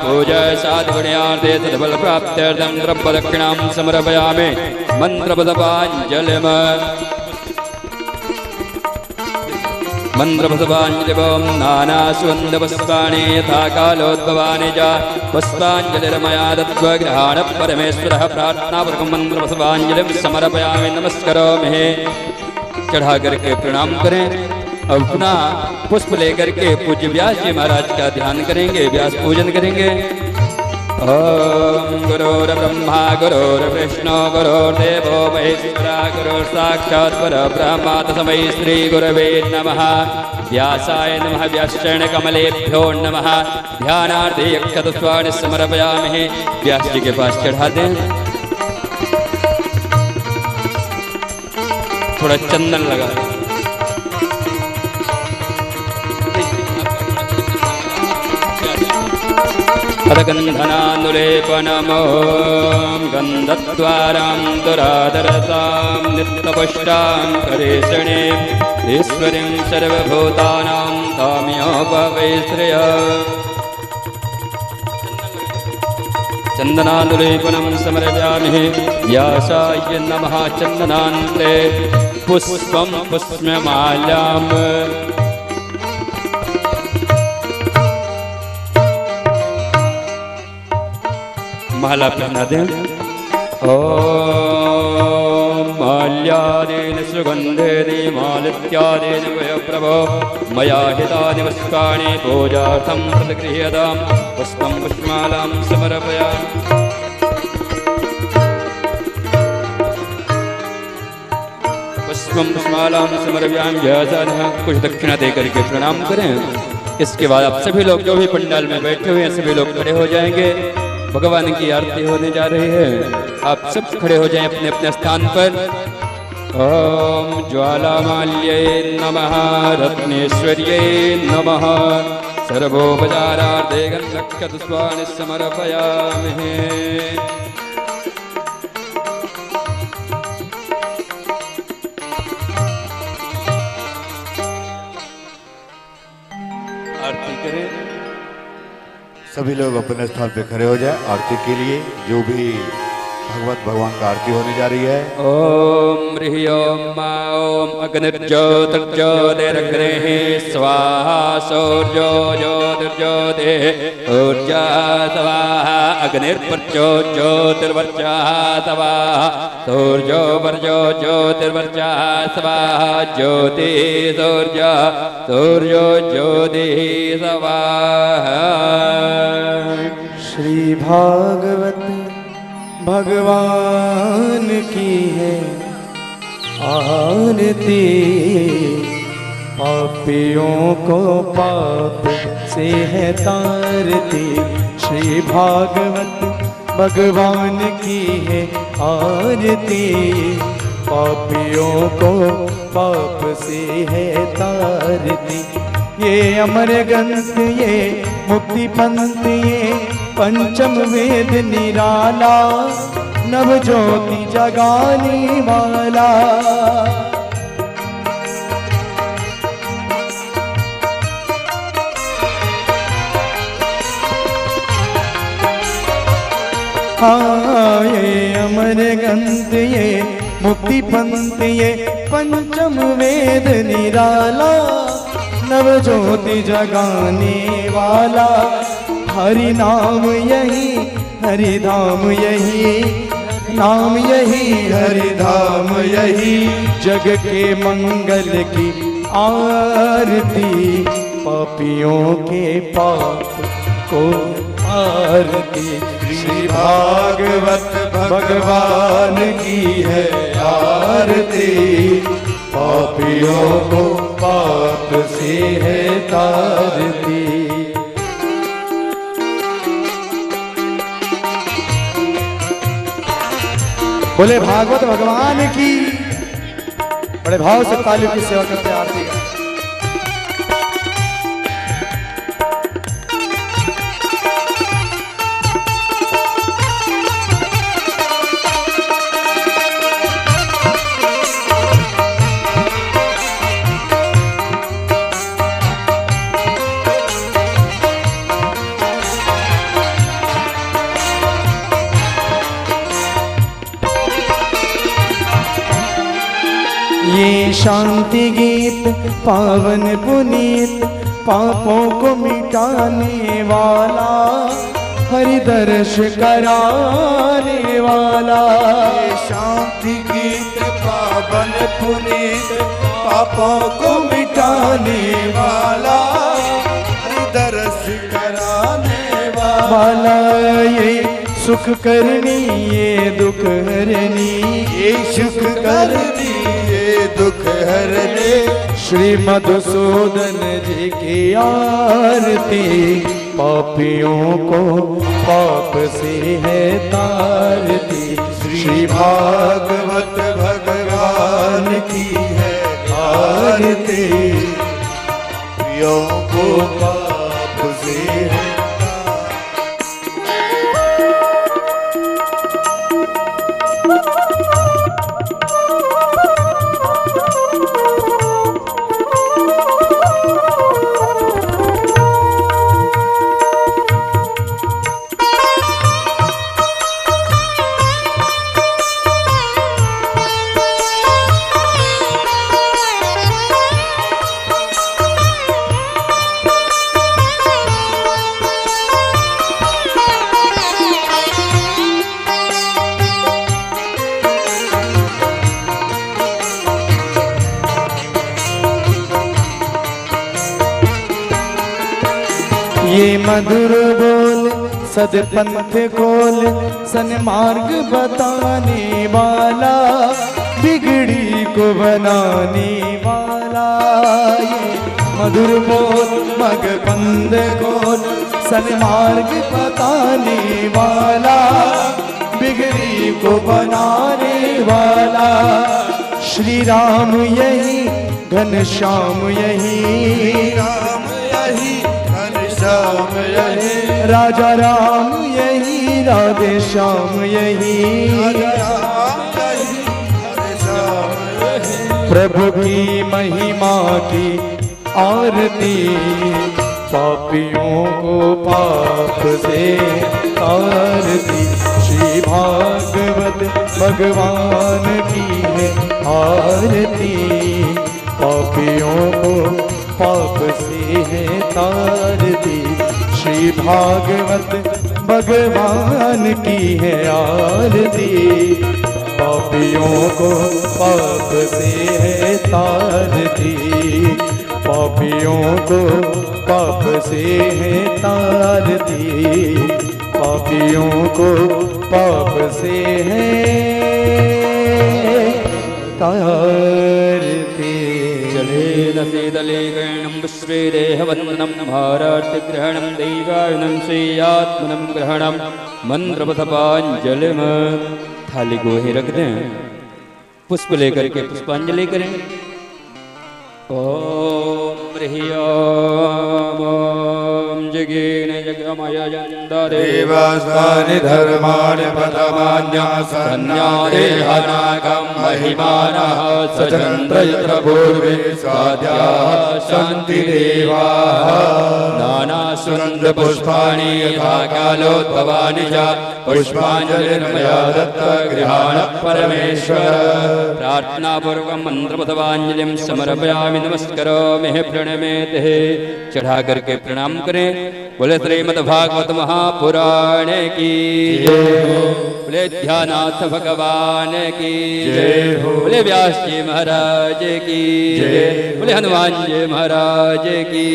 पूजा साधुगुण्यार्थे सद्बल प्राप्त्यर्थं द्रव्यदक्षिणां समर्पयामि मन्त्रपुष्पाञ्जलिं नानासुगन्धपुष्पाणि यथा कालोद्भवानि च पुष्पाञ्जलिर्मया दत्त्वा गृहाण परमेश्वरः प्रार्थनापूर्वकं मन्त्रपुष्पाञ्जलिं समर्पयामि नमस्करोमि। चढ़ा करके प्रणाम करें। अब पुनः पुष्प लेकर के पूज्य व्यास जी महाराज का ध्यान करेंगे, व्यास पूजन करेंगे। ओम गुरुर्ब्रह्मा गुरुर्विष्णु गुरुर्देवो महेश्वरा गुरुर्साक्षात् परब्रह्म तस्मै श्री गुरवे नमः। व्यासाय नमः। व्यासचरणकमलेभ्यो नमः। ध्यानार्थे अक्षतस्वानि समर्पयामि। व्यास जी के पास चढ़ा दें। थोड़ा चंदन लगा गन्धनानुलेपनमो गन्धद्वारां दुरादरतां नित्यपुष्टां करेशणे ईश्वरीं सर्वभूतानां ताम्योपवेश्रय। चन्दनानुलेपनं समर्पयामि। व्यासाय नमः। चन्दनान्ते पुष्पं पुष्पमाल्याम् माला पहना दें। ओम माल्यादेन सुगंधेन मालित्यादेन वयप्रभो मया हितानि पुष्पाणि पूजार्थं तद्गृह्यतां पुष्पं पुष्पमालां समर्पयामि। पुष्पं पुष्पमालां समर्पयामि। व्यासाय कुछ दक्षिणा दे करके प्रणाम करें। इसके बाद आप सभी लोग जो भी पंडाल में बैठे हुए हैं सभी लोग खड़े हो जाएंगे। भगवान की आरती होने जा रही है। आप सब खड़े हो जाएं अपने अपने स्थान पर। ओम ज्वालामाल्ये नमः। रत्नेश्वर्ये नमः। सर्वोपचारार्थे गन्धक्षतपुष्पाणि समर्पयामि। आरती करें। सभी लोग अपने स्थान पे खड़े हो जाए। आरती के लिए जो भी भगवान का आरती होने जा रही है। ओम ह्रीं ओम मा ओम अग्निर्ज्योतिर्ज्योतिरग्निः स्वाहा सौर्यो ज्योतिर्ज्योतिः ऊर्जा स्वाहा अग्निर्वर्चो ज्योतिर्वर्चः स्वाहा सौर्यो वर्जो ज्योतिर्वर्चः स्वाहा ज्योतिः सौर्य सौर्यो ज्योतिः स्वाहा। श्री भागवत भगवान की है आरती। पापियों को पाप से है तारती। श्री भागवत भगवान की है आरती। पापियों को पाप से है तारती। ये अमर ग्रंथ ये मुक्ति पंथ ये पंचम वेद निराला नव ज्योति जगाने वाला। हाँ ये अमर ग्रंथ ये मुक्ति पंथ ये पंचम वेद निराला नव ज्योति जगाने वाला। हरि नाम यही हरि धाम यही नाम यही हरि धाम यही। जग के मंगल की आरती पापियों के पाप को आरती। श्री भागवत भगवान की है आरती। पापियों को पाप से है तारती। बोले भागवत भगवान की। बड़े भाव से तालियों की सेवा करते आरती का। ये शांति गीत पावन पुनीत पापों को मिटाने वाला, हरि दर्श कराने वाला। ये शांति गीत पावन पुनीत पापों को मिटाने वाला, हरि दर्श कराने वाला। ये सुख करनी ये दुख हरनी, ये सुख करनी ये दुख हरने, श्री मधुसूदन जी की आरती। पापियों को पाप से है तारती, श्री भागवत भगवान की है आरती। प्रियों को पाप से है ये मधुर बोल सदपंथ खोल, सन्मार्ग बताने वाला, बिगड़ी को बनाने वाला। ये मधुर बोल मग बंद खोल, सन्मार्ग बताने वाला, बिगड़ी को बनाने वाला। श्री राम यही घनश्याम यही, राम यही घनश्याम यही, राजा राम यही राधे श्याम यही, राम यही घनश्याम यही। प्रभु की महिमा की आरती, पापियों को पाप से आरती। श्री भागवत भगवान की है आरती, पापियों को पाप से है तारती। श्री भागवत भगवान की है आरती, पापियों को पाप से है तारती। पापियों को पाप से है तारती, पापियों को पाप से है तारती। जलेन शीतलीकरणं श्रीदेहवन्दनं भारार्तिग्रहणं दैवायनं श्रेयात्मनं ग्रहणं मंत्रपथपांजलिम। थाली को ही रख दें, पुष्प लेकर के पुष्पांजलि करें। ओम ह्रीं जगेन जगमय देवास्तानि धर्माणि पथमान्यासन्यादेहानागं महिमानः सचन्द्र यत्र पूर्वे स्वाद्याः सन्ति देवाः। नानासुन्दरपुष्पाणि यथा कालोद्भवानि च पुष्पाञ्जलिर्मया दत्तगृहाणः परमेश्वर। प्रार्थनापूर्वकं मंत्रपथपांजलिं समर्पयामि, नमस्करोमि प्रणमेते। चढ़ा करके प्रणाम करें। बोले श्रीमद्भागवत महापुराण की बोले ध्यानाथ भगवान की बोले व्यास जी महाराज की बोले हनुमान जी महाराज की।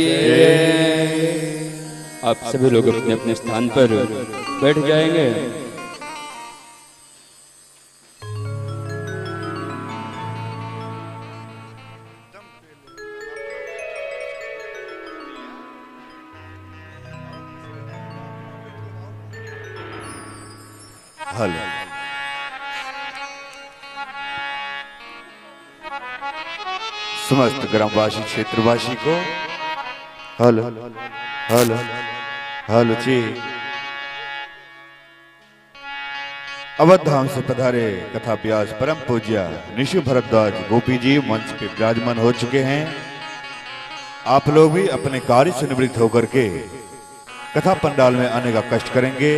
आप सभी लोग अपने अपने स्थान पर बैठ जाएंगे। हेलो समस्त ग्रामवासी क्षेत्रवासी को हेलो हेलो हेलो जी। अवध धाम से पधारे कथा व्यास परम पूज्य निशु भरद्वाज गोपी जी मंच पे विराजमान हो चुके हैं। आप लोग भी अपने कार्य से निवृत्त होकर के कथा पंडाल में आने का कष्ट करेंगे।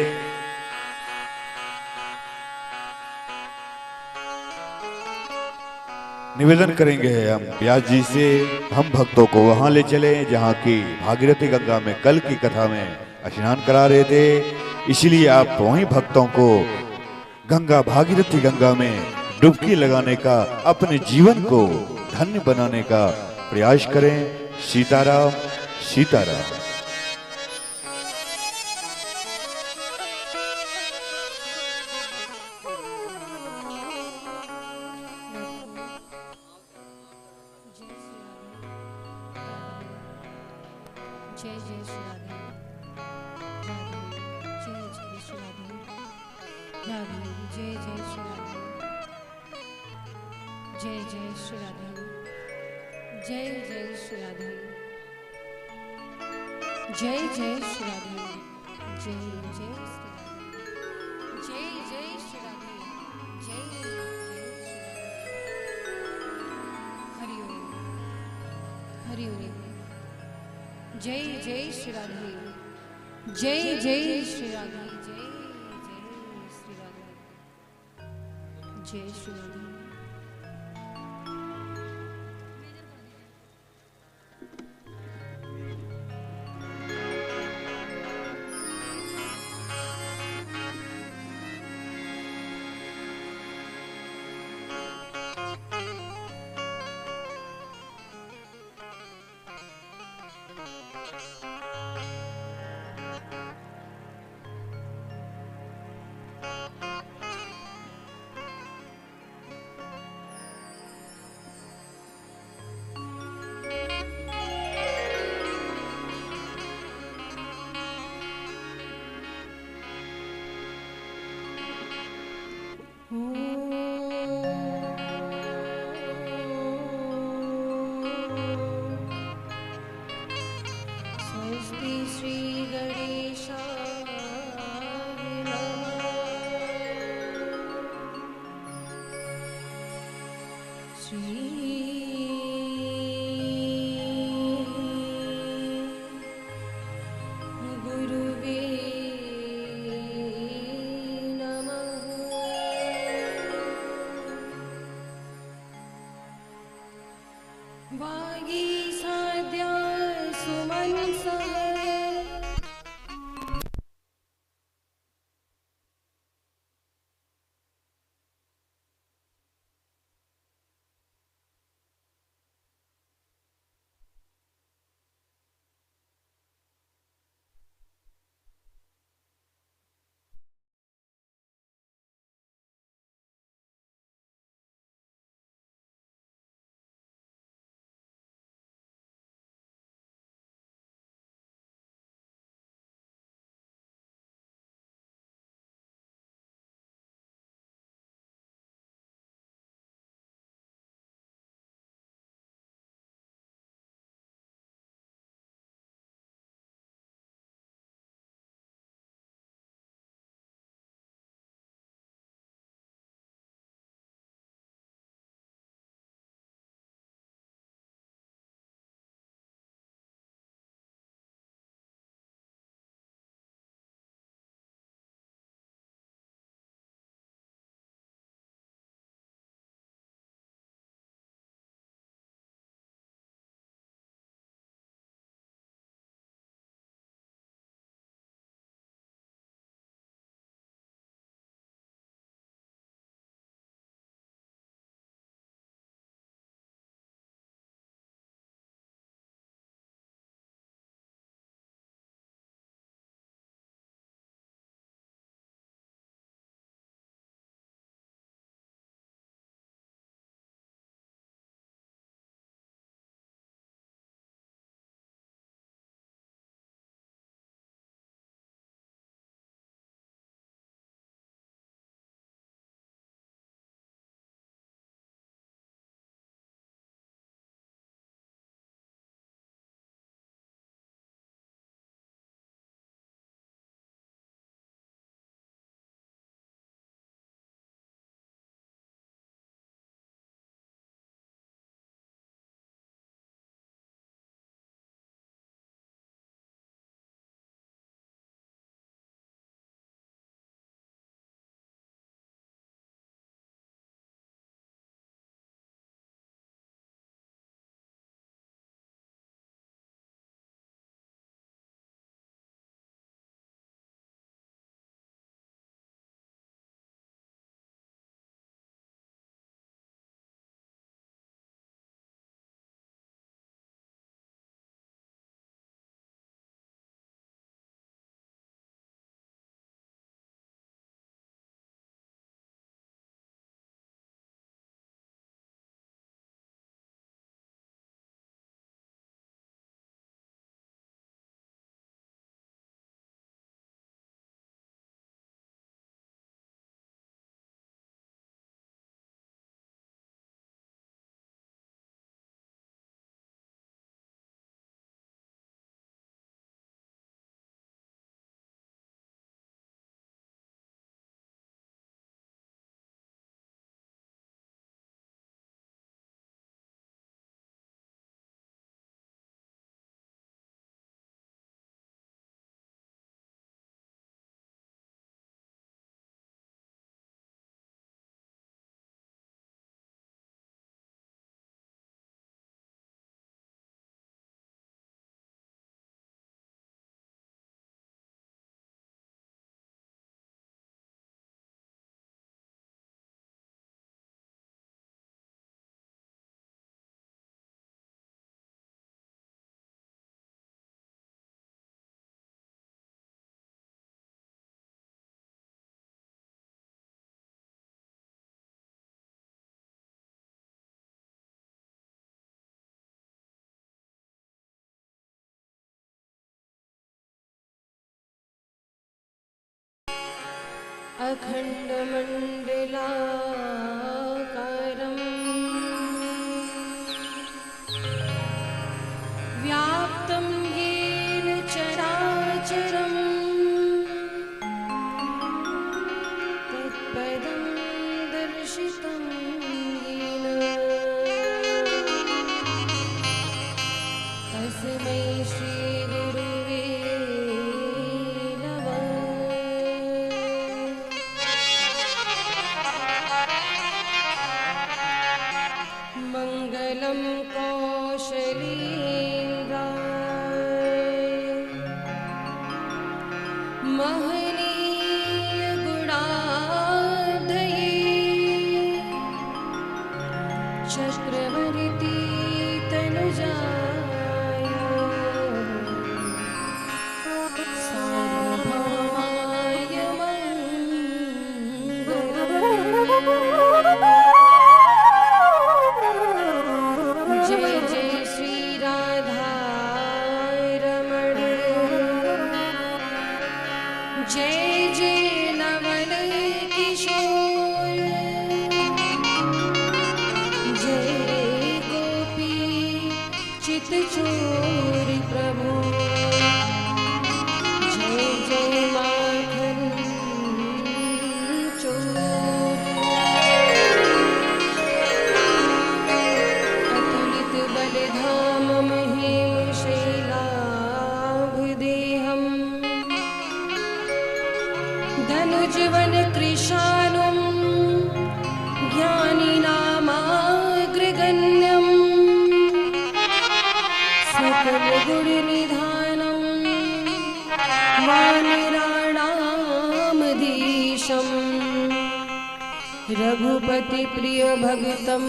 निवेदन करेंगे हम व्यास जी से, हम भक्तों को वहां ले चले जहां की भागीरथी गंगा में कल की कथा में स्नान करा रहे थे। इसलिए आप वहीं भक्तों को गंगा भागीरथी गंगा में डुबकी लगाने का, अपने जीवन को धन्य बनाने का प्रयास करें। सीताराम सीताराम। जय जय श्री राधे राधे, जय जय श्री राधे राधे, जय जय श्री राधे, जय जय श्री राधे, जय जय श्री राधे, जय जय श्री राधे, जय जय श्री राधे, जय जय श्री राधे, जय जय श्री राधे, हरि ओम हरि ओम। जय जय श्री राधे, जय जय श्री राधे, जय जय श्री राधे, जय श्री राधे। स्वस्ति श्री गणेशाय नमः। श्री गुरुवे नमः। अखण्डमण्डलाकारम् व्याप्तं येन चराचरम् तत्पदं दर्शितं येन तस्मै श्रीगुरुवे नमः। मङ्गलं कौशलेन्द्राय महनीय गुणाधये चक्रवर्ती तनुजाय सार्वभौमाय मंगलम्। जय जय श्री राधा रमण, जय जय नवल किशोर, जय गोपी चितचोर प्रभु, जय जय माखन चोर। अतुलित बलधाम महीम शैलाभदेहम् धनुजवन कृशानुं ज्ञानिनामाग्रगण्यम् सकलगुणनिधानं वानराणामधीशम् रघुपतिप्रियभक्तं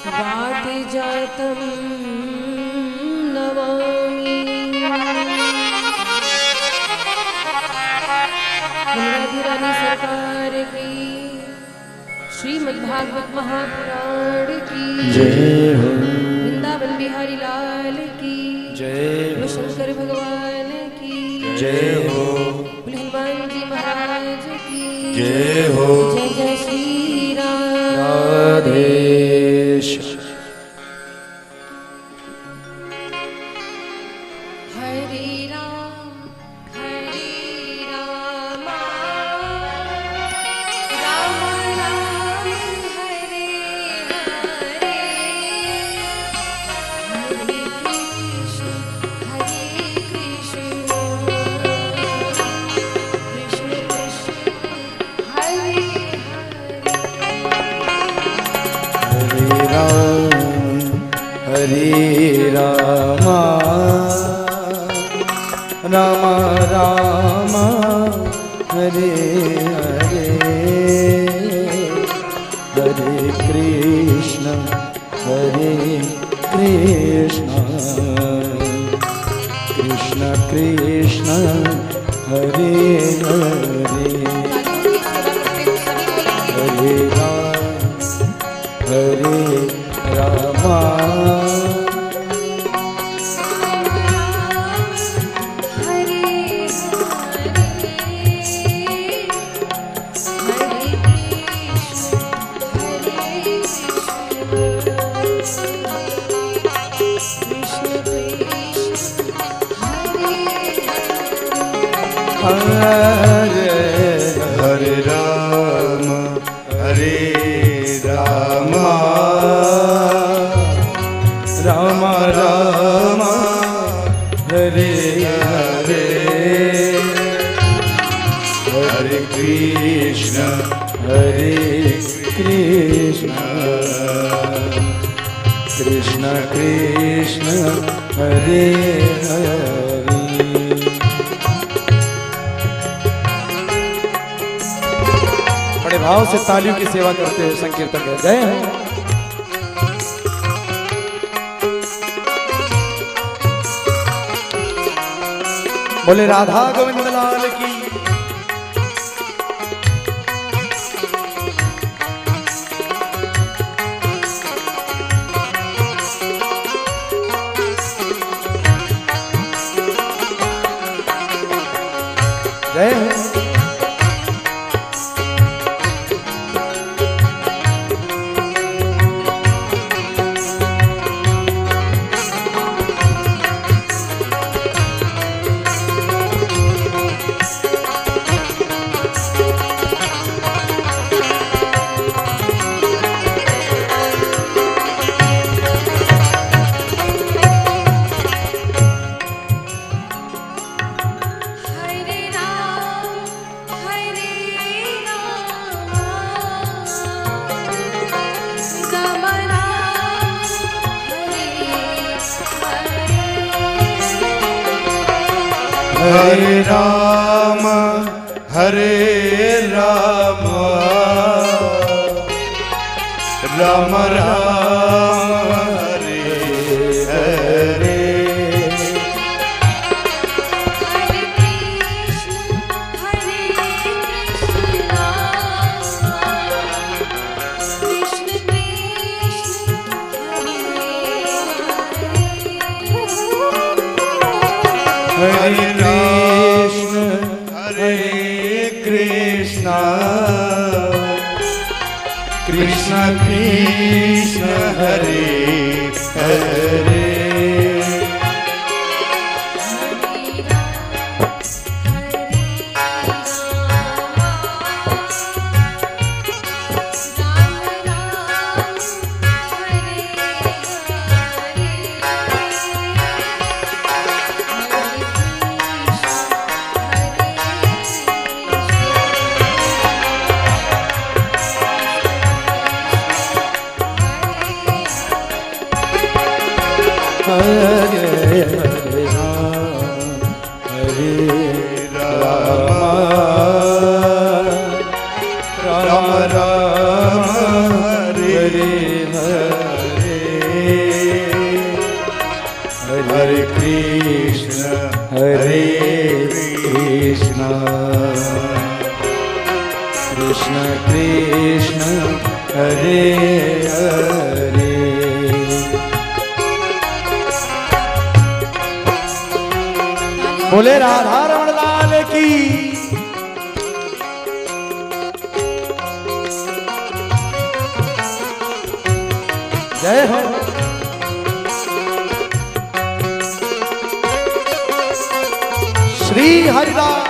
वातजातं नमामि। रानी सरकार की, श्रीमद्भागवत महापुराण की जय हो, वृंदावन बिहारी लाल की जय हो, शंकर भगवान की जय हो, हनुमान जी महाराज की जय हो। जय जय श्री राम। राधेश हरे राम राम राम हरे हरे, हरे कृष्ण कृष्ण कृष्ण हरे हरे। हरे राम राम राम हरे हरे, हरे कृष्ण कृष्ण कृष्ण हरे हरे, हरे राम हरे राम राम राम हरे हरे, हरे कृष्ण कृष्ण कृष्ण हरे हरे। बड़े भाव से तालियों की सेवा करते हुए संकीर्तन है जय हो। बोले राधा गोविंद लाल की। जय हो। हरे राम हरे राम राम राम हरे हरे हरे कृष्ण कृष्ण कृष्ण हरे कृष्ण कृष्ण कृष्ण हरे हरे हरे हरे राम राम राम हरे हरे हरे कृष्ण कृष्ण कृष्ण हरे हरे बोले राधा रमण लाल की जय हो। श्री हरिदास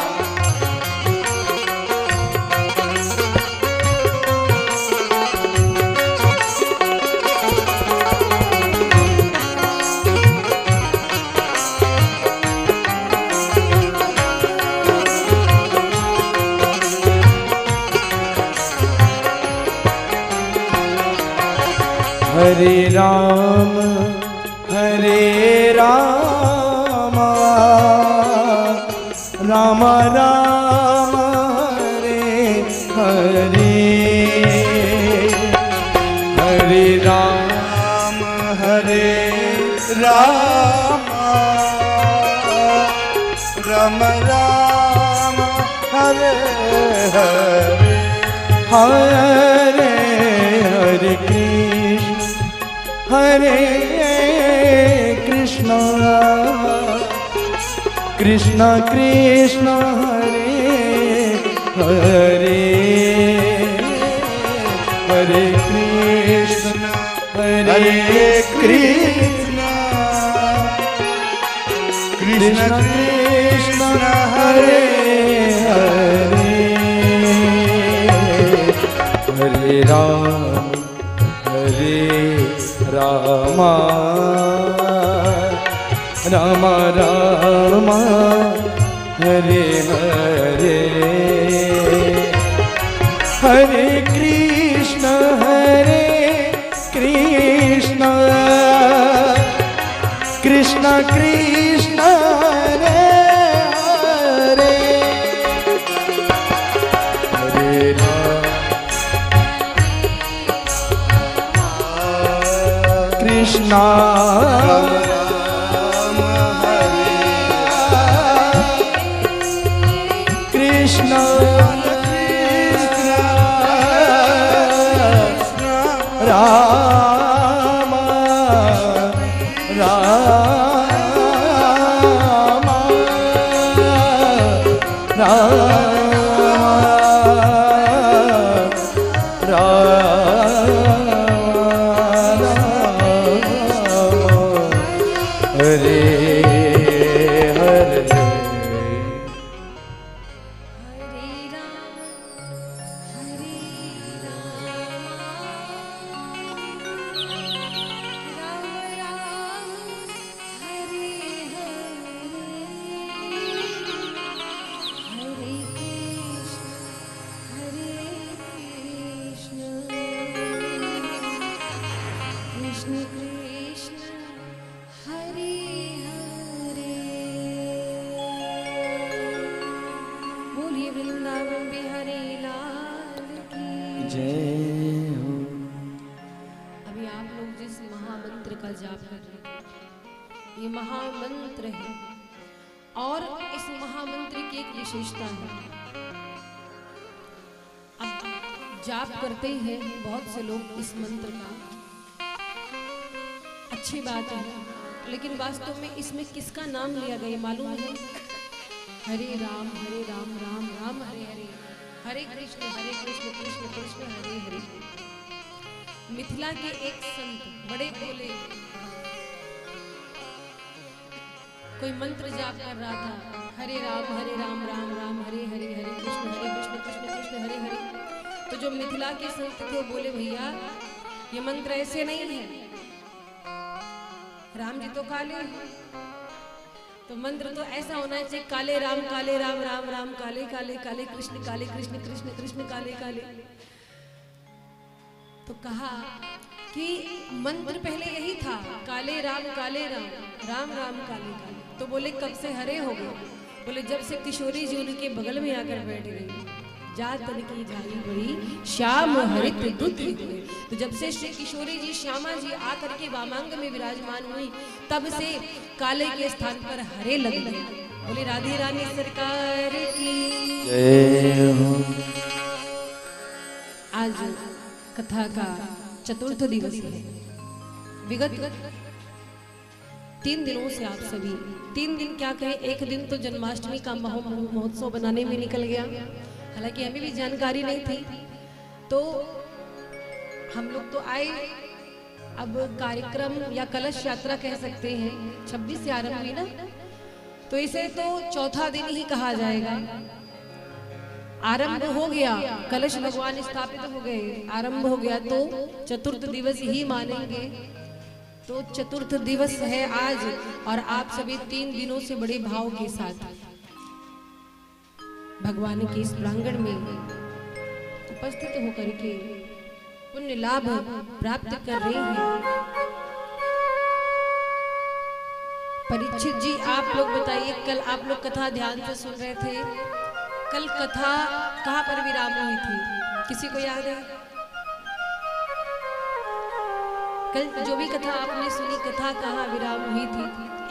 हरे राम राम राम हरे हरे हरे राम राम राम हरे हरे हरे हरे कृष्ण कृष्ण कृष्ण हरे हरे हरे कृष्ण कृष्ण कृष्ण हरे हरे हरे राम राम राम हरे हरे हरे कृष्ण कृष्ण कृष्ण हरे हरे हरे कृष्ण कृष्ण राम राम हरे हरे जय हो। अभी आप लोग जिस महामंत्र का जाप कर रहे हैं, ये महामंत्र है और इस महामंत्र की एक विशेषता है। अब जाप करते हैं बहुत से लोग इस मंत्र का, अच्छी बात है, लेकिन वास्तव में इसमें किसका नाम लिया गया मालूम है? हरे राम राम राम हरे हरे, हरे कृष्ण कृष्ण कृष्ण हरे हरे। मिथिला के एक संत बड़े बोले, कोई मंत्र जाप कर रहा था, हरे राम राम राम हरे हरे, हरे कृष्ण कृष्ण कृष्ण हरे हरे। तो जो मिथिला के संत थे बोले, भैया ये मंत्र ऐसे नहीं है, राम जी तो काले हैं, तो मंत्र तो ऐसा होना चाहिए, काले राम राम राम काले काले काले कृष्ण कृष्ण कृष्ण काले काले। तो कहा कि मंत्र पहले यही था, काले राम राम राम काले काले। तो बोले कब से हरे हो गए? बोले जब से किशोरी जी उनके बगल में आकर बैठ गई, जात तन की जाई बड़ी श्याम हरित दुध हुए। तो जब से श्री किशोरी जी श्यामा जी आकर के वामांग में विराजमान हुई, तब से काले के स्थान पर हरे लग गए। बोले राधे रानी सरकार की जय हो। आज कथा का चतुर्थ दिवस है। विगत 3 दिनों से आप सभी, 3 दिन क्या कहें, एक दिन तो जन्माष्टमी का महोत्सव बनाने में निकल गया, हालांकि हमें भी जानकारी नहीं थी। तो हम लोग तो आए, अब कार्यक्रम या कलश यात्रा कह सकते हैं 26 से आरंभ हुई ना, तो इसे तो चौथा दिन ही कहा जाएगा। आरंभ हो गया, कलश भगवान स्थापित हो गए, आरंभ हो गया तो चतुर्थ दिवस ही मानेंगे। तो चतुर्थ दिवस है आज, और आप सभी 3 दिनों से बड़े भाव के साथ भगवान के इस प्रांगण में उपस्थित होकर के पुण्य लाभ प्राप्त कर रहे हैं। परीक्षित जी, आप लोग बताइए, कल आप लोग कथा ध्यान से सुन रहे थे, कल कथा कहाँ पर विराम हुई थी? किसी को याद है? कल जो भी कथा आपने सुनी, कथा कहाँ विराम हुई थी?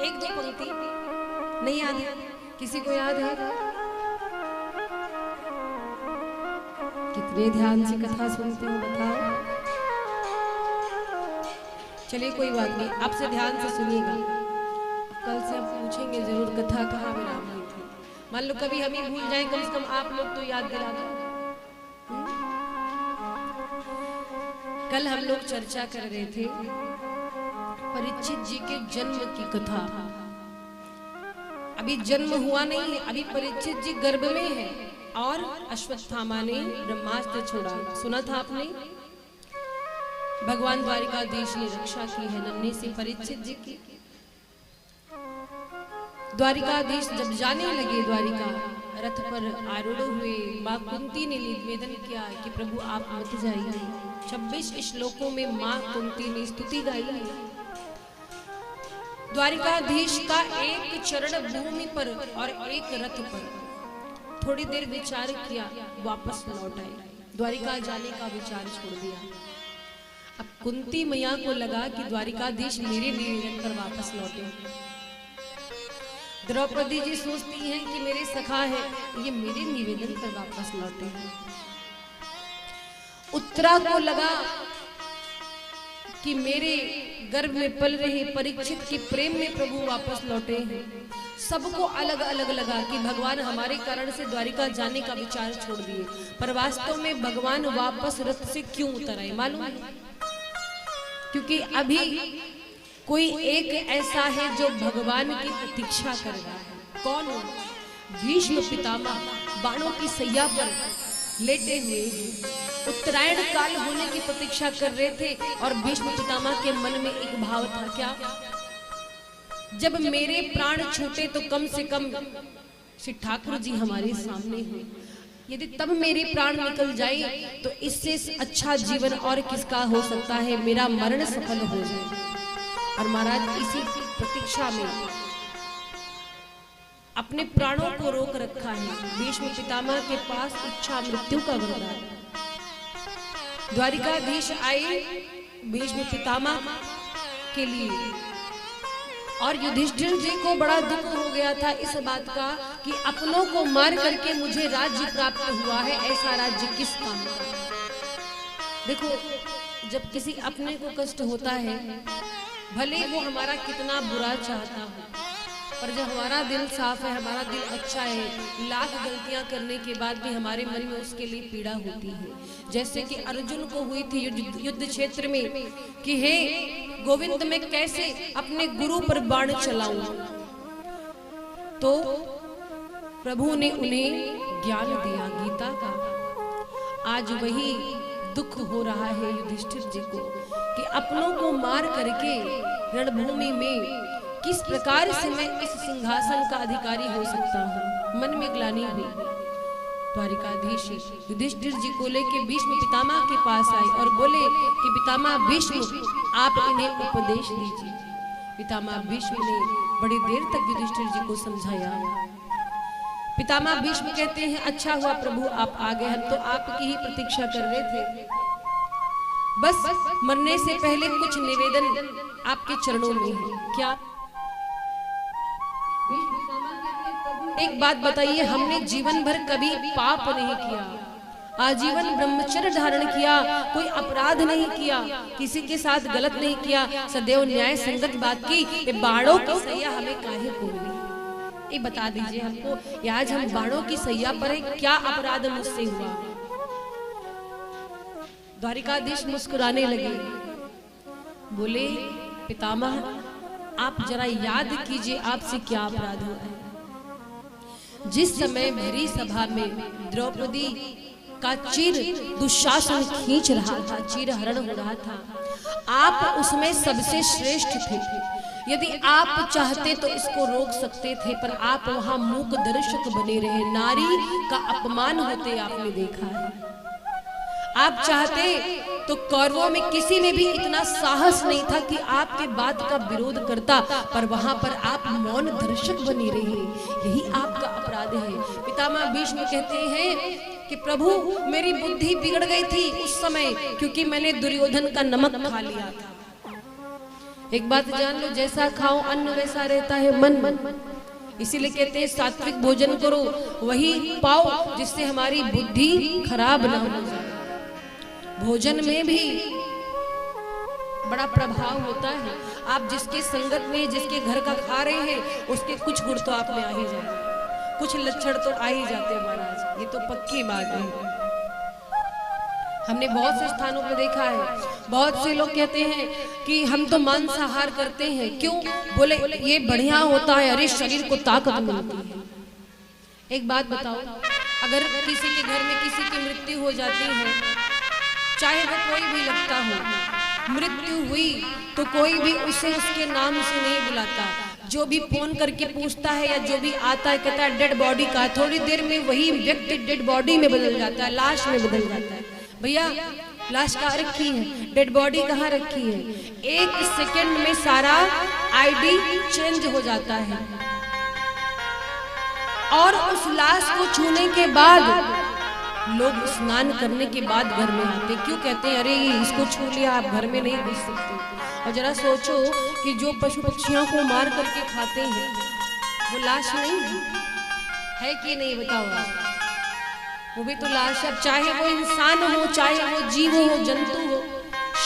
1-2 पंक्ति नहीं याद है? किसी को याद है? कितने ध्यान से कथा सुनते हो बताओ। चलिए कोई बात नहीं, आपसे ध्यान से सुनिएगा, कल से हम पूछेंगे जरूर कथा कहाँ विराम हुई थी। मान लो कभी हम ही भूल जाए, कम से कम आप लोग तो याद दिला दो। कल हम लोग चर्चा कर रहे थे परीक्षित जी के जन्म की कथा। अभी जन्म हुआ नहीं है, अभी परीक्षित जी गर्भ में है और अश्वत्थामा ने ब्रह्मास्त्र छोड़ा, सुना था आपने? भगवान द्वारिकाधीश ने रक्षा की है नन्हे से परीक्षित जी की। द्वारिकाधीश जब जाने लगे द्वारिका, रथ पर आरूढ़ हुए, मां कुंती ने निवेदन किया कि प्रभु आप मत जाइए। 26 श्लोकों में मां कुंती ने स्तुति गाई है। द्वारिकाधीश का एक चरण भूमि पर और एक रथ पर थोड़ी देर विचार किया, वापस लौट आए, द्वारिका जाने का विचार छोड़ दिया। अब कुंती मैया को लगा कि द्वारिकाधीश मेरे निवेदन पर वापस लौटे। द्रौपदी जी सोचती हैं कि मेरे सखा है, ये मेरे निवेदन पर वापस लौटे हैं। उत्तरा को लगा कि मेरे गर्भ में पल रहे परीक्षित के प्रेम में प्रभु वापस लौटे हैं। सबको अलग अलग लगा कि भगवान हमारे कारण से द्वारिका जाने का विचार छोड़ दिए, पर वास्तव में भगवान वापस रथ से क्यों उतर आए मालूम है? क्योंकि अभी कोई एक ऐसा है जो भगवान की प्रतीक्षा कर रहा है। कौन? भीष्म पितामह बाणों की सैया पर लेटे हुए उत्तरायण काल होने की प्रतीक्षा कर रहे थे, और भीष्म पितामह के मन में एक भाव था, क्या? जब मेरे प्राण छूटे तो कम से कम श्री ठाकुर जी हमारे सामने हो, यदि तब मेरे प्राण निकल जाए तो इससे अच्छा जीवन और किसका हो सकता है, मेरा मरण सफल हो जाए। और महाराज इसी प्रतीक्षा में अपने प्राणों को रोक रखा है। भीष्म पितामह के पास इच्छा मृत्यु का वरदान। द्वारिकाधीश आए भीष्म पितामह के लिए और युधिष्ठिर जी को बड़ा दुख हो गया था इस बात का कि अपनों को मार करके मुझे राज्य प्राप्त हुआ है, ऐसा राज्य किस काम का। देखो, जब किसी अपने को कष्ट होता है, भले वो हमारा कितना बुरा चाहता हो, पर जब हमारा दिल साफ है, हमारा दिल अच्छा है, लाख गलतियां करने के बाद भी हमारे मन में उसके लिए पीड़ा होती है। जैसे कि अर्जुन को हुई थी युद्ध क्षेत्र में कि हे गोविंद, मैं कैसे अपने गुरु पर बाण चलाऊं, तो प्रभु ने उन्हें ज्ञान दिया गीता का। आज वही दुख हो रहा है युधिष्ठिर जी को कि अपनों को मार करके रणभूमि में किस प्रकार से मैं इस सिंहासन का अधिकारी हो सकता हूँ। मन में ग्लानि हुई। द्वारिकाधीश युधिष्ठिर जी को लेके भीष्म पितामह के पास आए और बोले कि पितामह भीष्म, आप इन्हें उपदेश दीजिए। पितामह भीष्म ने बड़ी देर तक युधिष्ठिर जी को समझाया। पितामह भीष्म कहते हैं, अच्छा हुआ प्रभु आप आ गए, हम तो आपकी ही प्रतीक्षा कर रहे थे। बस मरने से पहले कुछ निवेदन आपके चरणों में है। क्या? एक बात बताइए, हमने जीवन भर कभी पाप नहीं किया, आजीवन ब्रह्मचर्य धारण किया, कोई अपराध नहीं किया, किसी के साथ गलत नहीं किया, सदैव न्याय संगत बात की। ये बाणों की सैया हमें काहे को मिली? ये बता दीजिए हमको, आज हम बाणों की सैया पर है, क्या अपराध मुझसे हुआ? द्वारिकाधीश मुस्कुराने लगे, बोले पितामह आप जरा याद कीजिए आपसे क्या अपराध हुआ है। जिस समय भरी सभा में द्रौपदी का चीर दुशासन खींच रहा था, चीर हरण हो रहा था, आप उसमें सबसे श्रेष्ठ थे। यदि आप चाहते तो इसको रोक सकते थे, पर आप वहां मूक दर्शक बने रहे। नारी का अपमान होते आपने देखा है। आप चाहते तो कौरवों में किसी में भी इतना साहस नहीं था कि आपके बात का विरोध करता, पर वहां पर आप मौन दर्शक बने रहे। यही आपका अपराध है। पितामह भीष्म कहते हैं कि प्रभु मेरी बुद्धि बिगड़ गई थी उस समय, क्योंकि मैंने दुर्योधन का नमक खा लिया था। एक बात जान लो, जैसा खाओ अन्न वैसा रहता है मन। इसीलिए कहते हैं सात्विक भोजन करो, वही पाओ जिससे हमारी बुद्धि खराब न हो जाए। भोजन में भी बड़ा प्रभाव होता है। आप जिसके संगत में, जिसके घर का खा रहे हैं, उसके कुछ गुण तो आप में आ ही जाए, कुछ लक्षण तो आ ही जाते हैं महाराज, ये तो पक्की बात है। हमने बहुत से स्थानों पर देखा है, बहुत से लोग कहते हैं कि हम तो मांसाहार करते हैं, क्यों? बोले ये बढ़िया होता है, अरे शरीर को ताकत मिलती है। एक बात बताओ, अगर किसी के घर में किसी की मृत्यु हो जाती है, चाहे वो कोई भी लगता हो, मृत्यु हुई तो कोई भी उसे उसके नाम से नहीं बुलाता। जो भी फोन करके पूछता है या जो भी आता है कहता है डेड बॉडी का, थोड़ी देर में वही व्यक्ति डेड बॉडी में बदल जाता है, लाश में बदल जाता है। भैया लाश कहाँ रखी है, डेड बॉडी कहाँ रखी है? एक सेकंड में सारा आईडी चेंज हो जाता है। और उस लाश को छूने के बाद लोग स्नान करने के बाद घर में आते, क्यों? कहते हैं अरे इसको छू लिया, आप घर में नहीं घुस सकते। और जरा सोचो कि जो पशु पक्षियों को मार करके खाते हैं वो लाश नहीं है कि नहीं? बताओ, वो भी तो लाश है। चाहे वो इंसान हो, चाहे वो जीव हो, जंतु हो,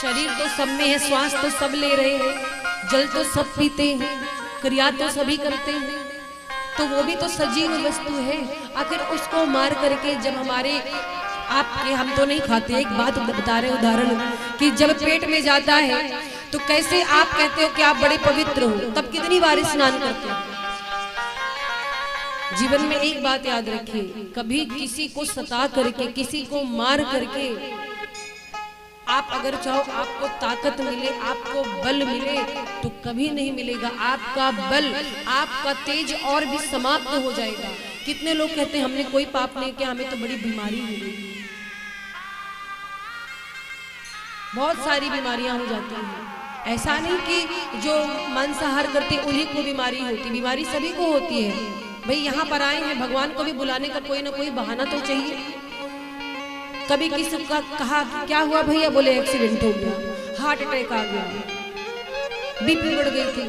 शरीर तो सब में है, श्वास तो सब ले रहे हैं, जल तो सब पीते हैं, क्रिया तो सभी करते हैं, तो वो भी तो सजीव वस्तु है। आखिर उसको मार करके जब हमारे आपके, हम तो नहीं खाते, एक बात बता रहे उदाहरण, कि जब पेट में जाता है तो कैसे आप कहते हो कि आप बड़े पवित्र हो, तब कितनी बार स्नान करते हो? जीवन में एक बात याद रखिए, कभी किसी को सता करके, किसी को मार करके आप अगर चाहो आपको ताकत मिले, आपको बल मिले, तो कभी नहीं मिलेगा। आपका बल, आपका तेज और भी समाप्त हो जाएगा। कितने लोग कहते हैं हमने कोई पाप नहीं किया, हमें तो बड़ी बीमारी मिली। बहुत सारी बीमारियां हो जाती हैं। ऐसा नहीं कि जो मांसाहार करते उन्हीं को बीमारी होती, बीमारी सभी को होती है। भाई यहाँ पर आए हैं, भगवान को भी बुलाने का कोई ना कोई बहाना तो चाहिए। कभी किसी का कहा कि क्या हुआ भैया, बोले एक्सीडेंट हो गया, हार्ट अटैक आ गया, बीपी बढ़ गई थी,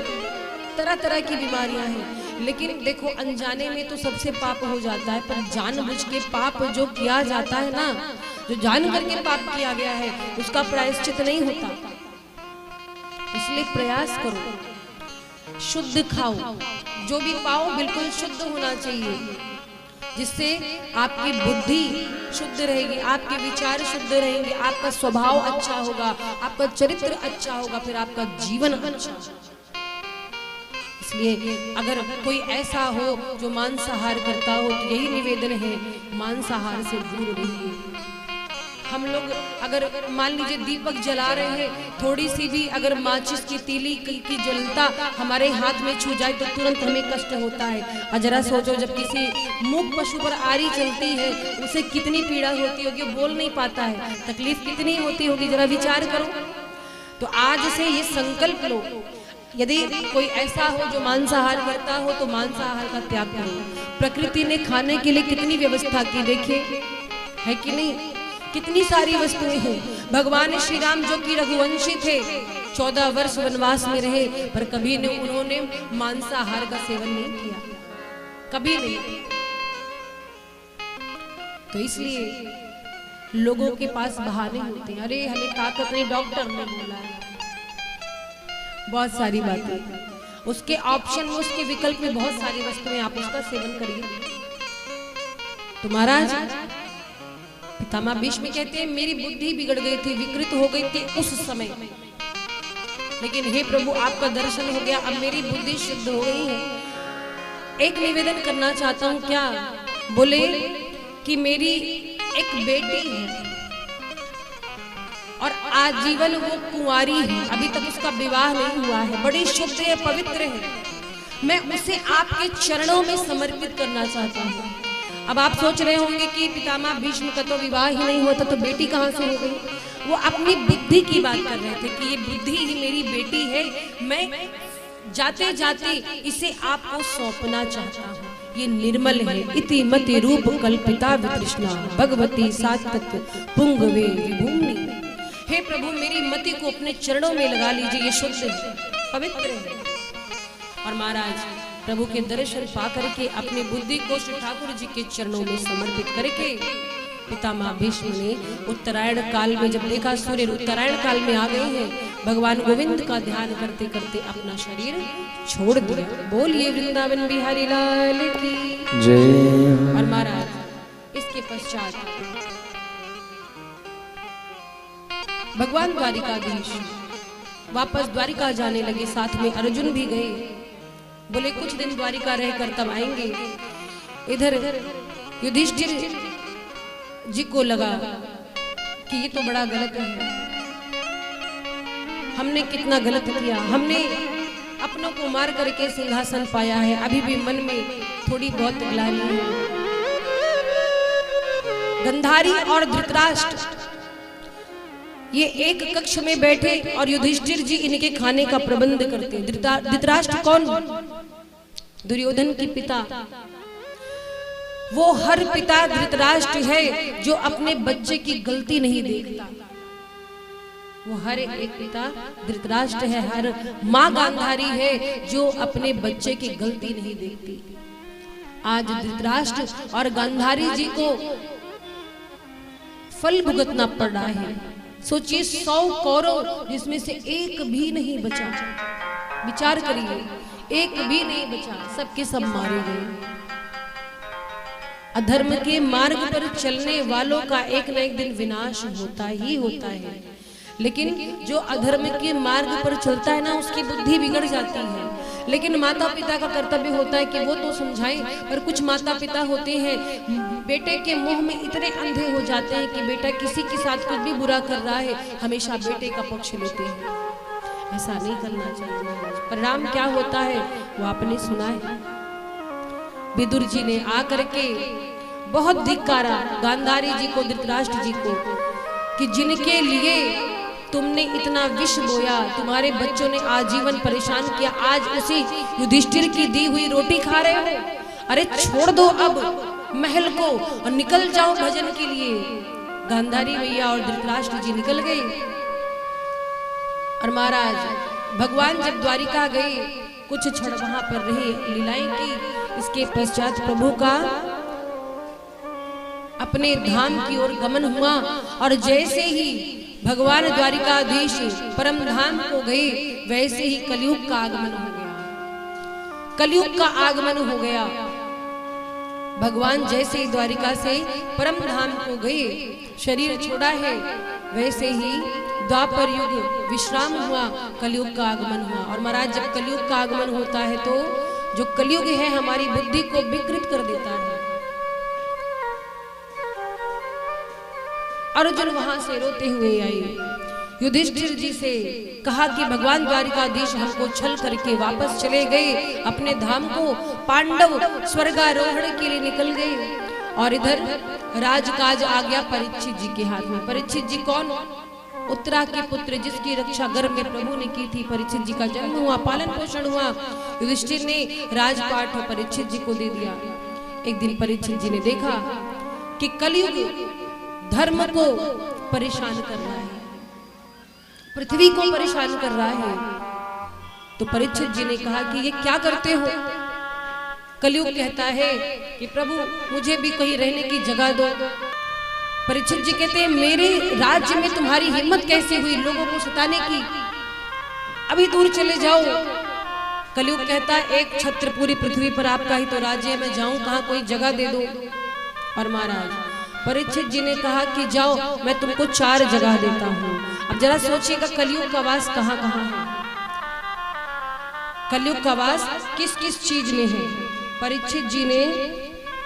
तरह तरह की बीमारियां हैं। लेकिन देखो अनजाने में तो सबसे पाप हो जाता है, पर जानबूझ के पाप जो किया जाता है ना, जो जान करके पाप किया गया है उसका प्रायश्चित नहीं होता। इसलिए प्रयास करो, शुद्ध खाओ, जो भी पाओ बिल्कुल शुद्ध होना चाहिए, जिससे आपकी बुद्धि शुद्ध रहेगी, आपके विचार शुद्ध रहेंगे, आपका स्वभाव अच्छा होगा, आपका चरित्र अच्छा होगा, फिर आपका जीवन अच्छा। इसलिए अगर कोई ऐसा हो जो मांसाहार करता हो तो यही निवेदन है, मांसाहार से दूर रहिए। हम लोग अगर मान लीजिए दीपक जला रहे हैं, थोड़ी सी भी अगर माचिस की तीली की जलता हमारे हाथ में छू जाए तो तुरंत हमें कष्ट होता है। और जरा सोचो जब किसी मूक पशु पर आरी चलती है उसे कितनी पीड़ा होती होगी, बोल नहीं पाता है, तकलीफ कितनी होती होगी, जरा विचार करो। तो आज से ये संकल्प लो, यदि कोई ऐसा हो जो मांसाहार करता हो तो मांसाहार का त्याग करो। प्रकृति ने खाने के लिए कितनी व्यवस्था की, देखिए है कि नहीं, कितनी सारी वस्तुएं हैं। भगवान श्री राम जो कि रघुवंशी थे, 14 वर्ष वनवास में रहे, पर कभी नहीं उन्होंने मांसाहार का सेवन नहीं किया, कभी नहीं। तो इसलिए लोगों के पास बहाने होते हैं, अरे हमें ताकत नहीं, डॉक्टर ने बोला है, बहुत सारी बातें, उसके ऑप्शन में, उसके विकल्प में बहुत सारी वस्तुएं, आप उसका सेवन करिए। तो महाराज पितामह भीष्म कहते हैं मेरी बुद्धि बिगड़ गई थी, विकृत हो गई थी उस समय, लेकिन हे प्रभु आपका दर्शन हो गया, अब मेरी बुद्धि शुद्ध हो गई है। एक निवेदन करना चाहता हूं, क्या बोले कि मेरी एक बेटी है और आजीवन वो कुंवारी है, अभी तक उसका विवाह नहीं हुआ है, बड़ी शुद्ध है, पवित्र है, मैं उसे आपके चरणों में समर्पित करना चाहता हूँ। अब आप सोच रहे होंगे कि पितामह भीष्म का तो विवाह ही नहीं होता तो बेटी कहाँ से हो गई। वो अपनी बुद्धि की बात कर रहे थे कि ये बुद्धि ही मेरी बेटी है, मैं जाते जाते इसे आपको सौंपना चाहता हूँ, ये निर्मल है। इति मति रूप कल्पिता वितृष्णा भगवती सात्तत पुंगवे विभूमि। हे प्रभु मेरी मति को अपने चरणों में लगा लीजिए, ये शुद्ध है, पवित्र है। और महाराज प्रभु के दर्शन पा करके अपनी बुद्धि को श्री ठाकुर जी के चरणों में समर्पित करके पितामह भीष्म ने उत्तरायण काल में जब देखा सूर्य उत्तरायण काल में आ गए हैं, भगवान गोविंद का ध्यान करते करते अपना शरीर छोड़ दिया। बोलिए वृंदावन बिहारी लाल की जय। और महाराज इसके पश्चात भगवान द्वारिकाधीश वापस द्वारिका जाने लगे, साथ में अर्जुन भी गए। बोले कुछ दिन द्वारिका रहकर तब आएंगे। इधर युधिष्ठिर जी को लगा कि ये तो बड़ा गलत है, हमने कितना गलत किया, हमने अपनों को मार करके सिंहासन पाया है, अभी भी मन में थोड़ी बहुत ग्लानि है। गंधारी और धृतराष्ट्र ये एक कक्ष में बैठे और युधिष्ठिर जी इनके खाने का प्रबंध करते। धृतराष्ट्र कौन? दुर्योधन की पिता। वो हर पिता धृतराष्ट्र है जो अपने बच्चे की गलती नहीं देखता। वो हर एक पिता धृतराष्ट्र है, हर माँ गांधारी है जो अपने बच्चे की गलती नहीं देखती। आज धृतराष्ट्र और गांधारी जी को फल भुगतना पड़ रहा है। सोचिए 100 कौरव जिसमें से एक भी नहीं बचा, विचार करिए, एक भी नहीं बचा, सबके सब मारे गए। अधर्म के मार्ग पर चलने वालों का एक न एक दिन विनाश होता ही होता है, लेकिन जो अधर्म के मार्ग पर चलता है ना उसकी बुद्धि बिगड़ जाती है। लेकिन माता पिता का कर्तव्य होता है कि वो तो समझाएं, पर कुछ माता पिता होते हैं बेटे के मुंह में इतने अंधे हो जाते हैं कि बेटा किसी के साथ कुछ भी बुरा कर रहा है हमेशा बेटे का पक्ष लेते हैं। ऐसा नहीं करना चाहिए। परिणाम क्या होता है वो आपने सुना है। विदुर जी ने आकर के बहुत धिक्कारा गांधारी जी को, धृतराष्ट्र जी को, कि जिनके लिए तुमने इतना विष बोया, तुम्हारे बच्चों ने आजीवन परेशान किया, आज उसी युधिष्ठिर की दी हुई रोटी खा रहे हो। अरे छोड़ दो अब महल को और निकल जाओ भजन के लिए। गांधारी मैया और धृतराष्ट्र जी निकल गए। और महाराज भगवान जब द्वारिका गए कुछ क्षण वहां पर रहे, लीलाएं की। इसके पश्चात प्रभु का अपने धाम की ओर गमन हुआ। और जैसे ही भगवान द्वारिकाधीश परम धाम को गए वैसे ही कलयुग का आगमन हो गया। कलयुग का आगमन हो गया। भगवान जैसे ही द्वारिका से परम धाम को गए, शरीर छोड़ा है, वैसे ही द्वापर युग विश्राम हुआ, कलयुग का आगमन हुआ। और महाराज जब कलयुग का आगमन होता है तो जो कलयुग है हमारी बुद्धि को विकृत कर देता है। अर्जुन वहां से रोते हुए आए, युधिष्ठिर जी से कहा कि भगवान द्वारिकाधीश हमको छल करके वापस चले गए अपने धाम को। पांडव स्वर्गारोहण के लिए निकल गए और इधर राजकाज आ गया परीक्षित जी के हाथ में। परीक्षित जी कौन? उत्तरा के पुत्र, जिसकी रक्षा गर्भ में प्रभु ने की थी। परीक्षित जी का जन्म हुआ, पालन पोषण हुआ। युधिष्ठिर ने राजपाट परीक्षित जी को दे दिया। एक दिन परीक्षित जी ने देखा कि कलयुग धर्म को परेशान कर रहा है, पृथ्वी को परेशान कर रहा है। तो परीक्षित जी ने कहा कि ये क्या करते हो? कलयुग कहता है कि प्रभु मुझे भी कहीं रहने की जगह दो। परीक्षित जी कहते हैं मेरे राज्य में तुम्हारी हिम्मत कैसे हुई लोगों को सताने की? अभी दूर चले जाओ। कलयुग कहता है एक छत्र पूरी पृथ्वी पर आपका ही तो राज्य है, मैं जाऊं कहां, कोई जगह दे दो। और महाराज परीक्षित जी ने कहा कि जाओ मैं तुमको 4 जगह देता हूं। अब जरा सोचिएगा कलयुग का वास कहां कहां है, कलयुग का वास किस किस चीज में है। परीक्षित जी ने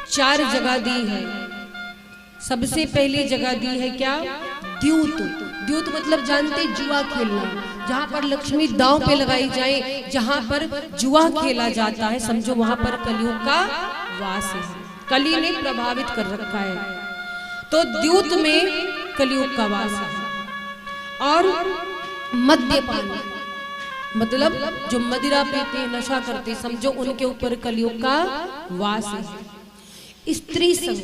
4 जगह दी है। सबसे पहली जगह दी है क्या? द्यूत। द्यूत मतलब जानते जुआ खेलना, जहां पर लक्ष्मी दांव पे लगाई जाए, जहां पर जुआ खेला जाता है, समझो वहां पर कलयुग का वास है। कली ने प्रभावित कर रखा है तो द्यूत में कलयुग का वास है। और मद्यपान मतलब जो मदिरा पीते नशा करते, समझो उनके ऊपर कलयुग का वास है। स्त्री संग,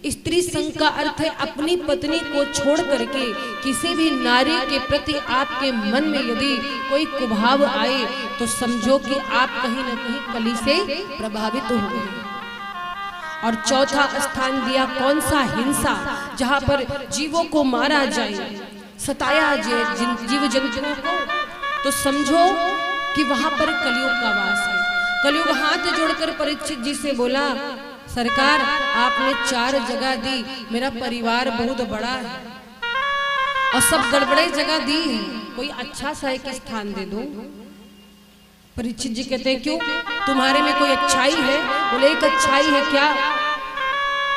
स्त्री संग का अर्थ है अपनी पत्नी को छोड़ करके किसी भी नारी के प्रति आपके मन में यदि कोई कुभाव आए तो समझो कि आप कहीं ना कहीं कली से प्रभावित हो गए। और चौथा स्थान दिया कौन सा? हिंसा, जहां पर जीवों को मारा जाए, सताया जाए जीव जंतुओं को, तो समझो कि वहां पर कलयुग का वास है। कलयुग हाथ जोड़कर परीक्षित जी से बोला सरकार आपने 4 जगह दी, मेरा परिवार बहुत बड़ा है और सब गड़बड़े जगह दी है, कोई अच्छा सा एक स्थान दे दो। परीक्षित जी कहते हैं क्यों, तुम्हारे में कोई अच्छाई है? बोले एक अच्छाई है क्या?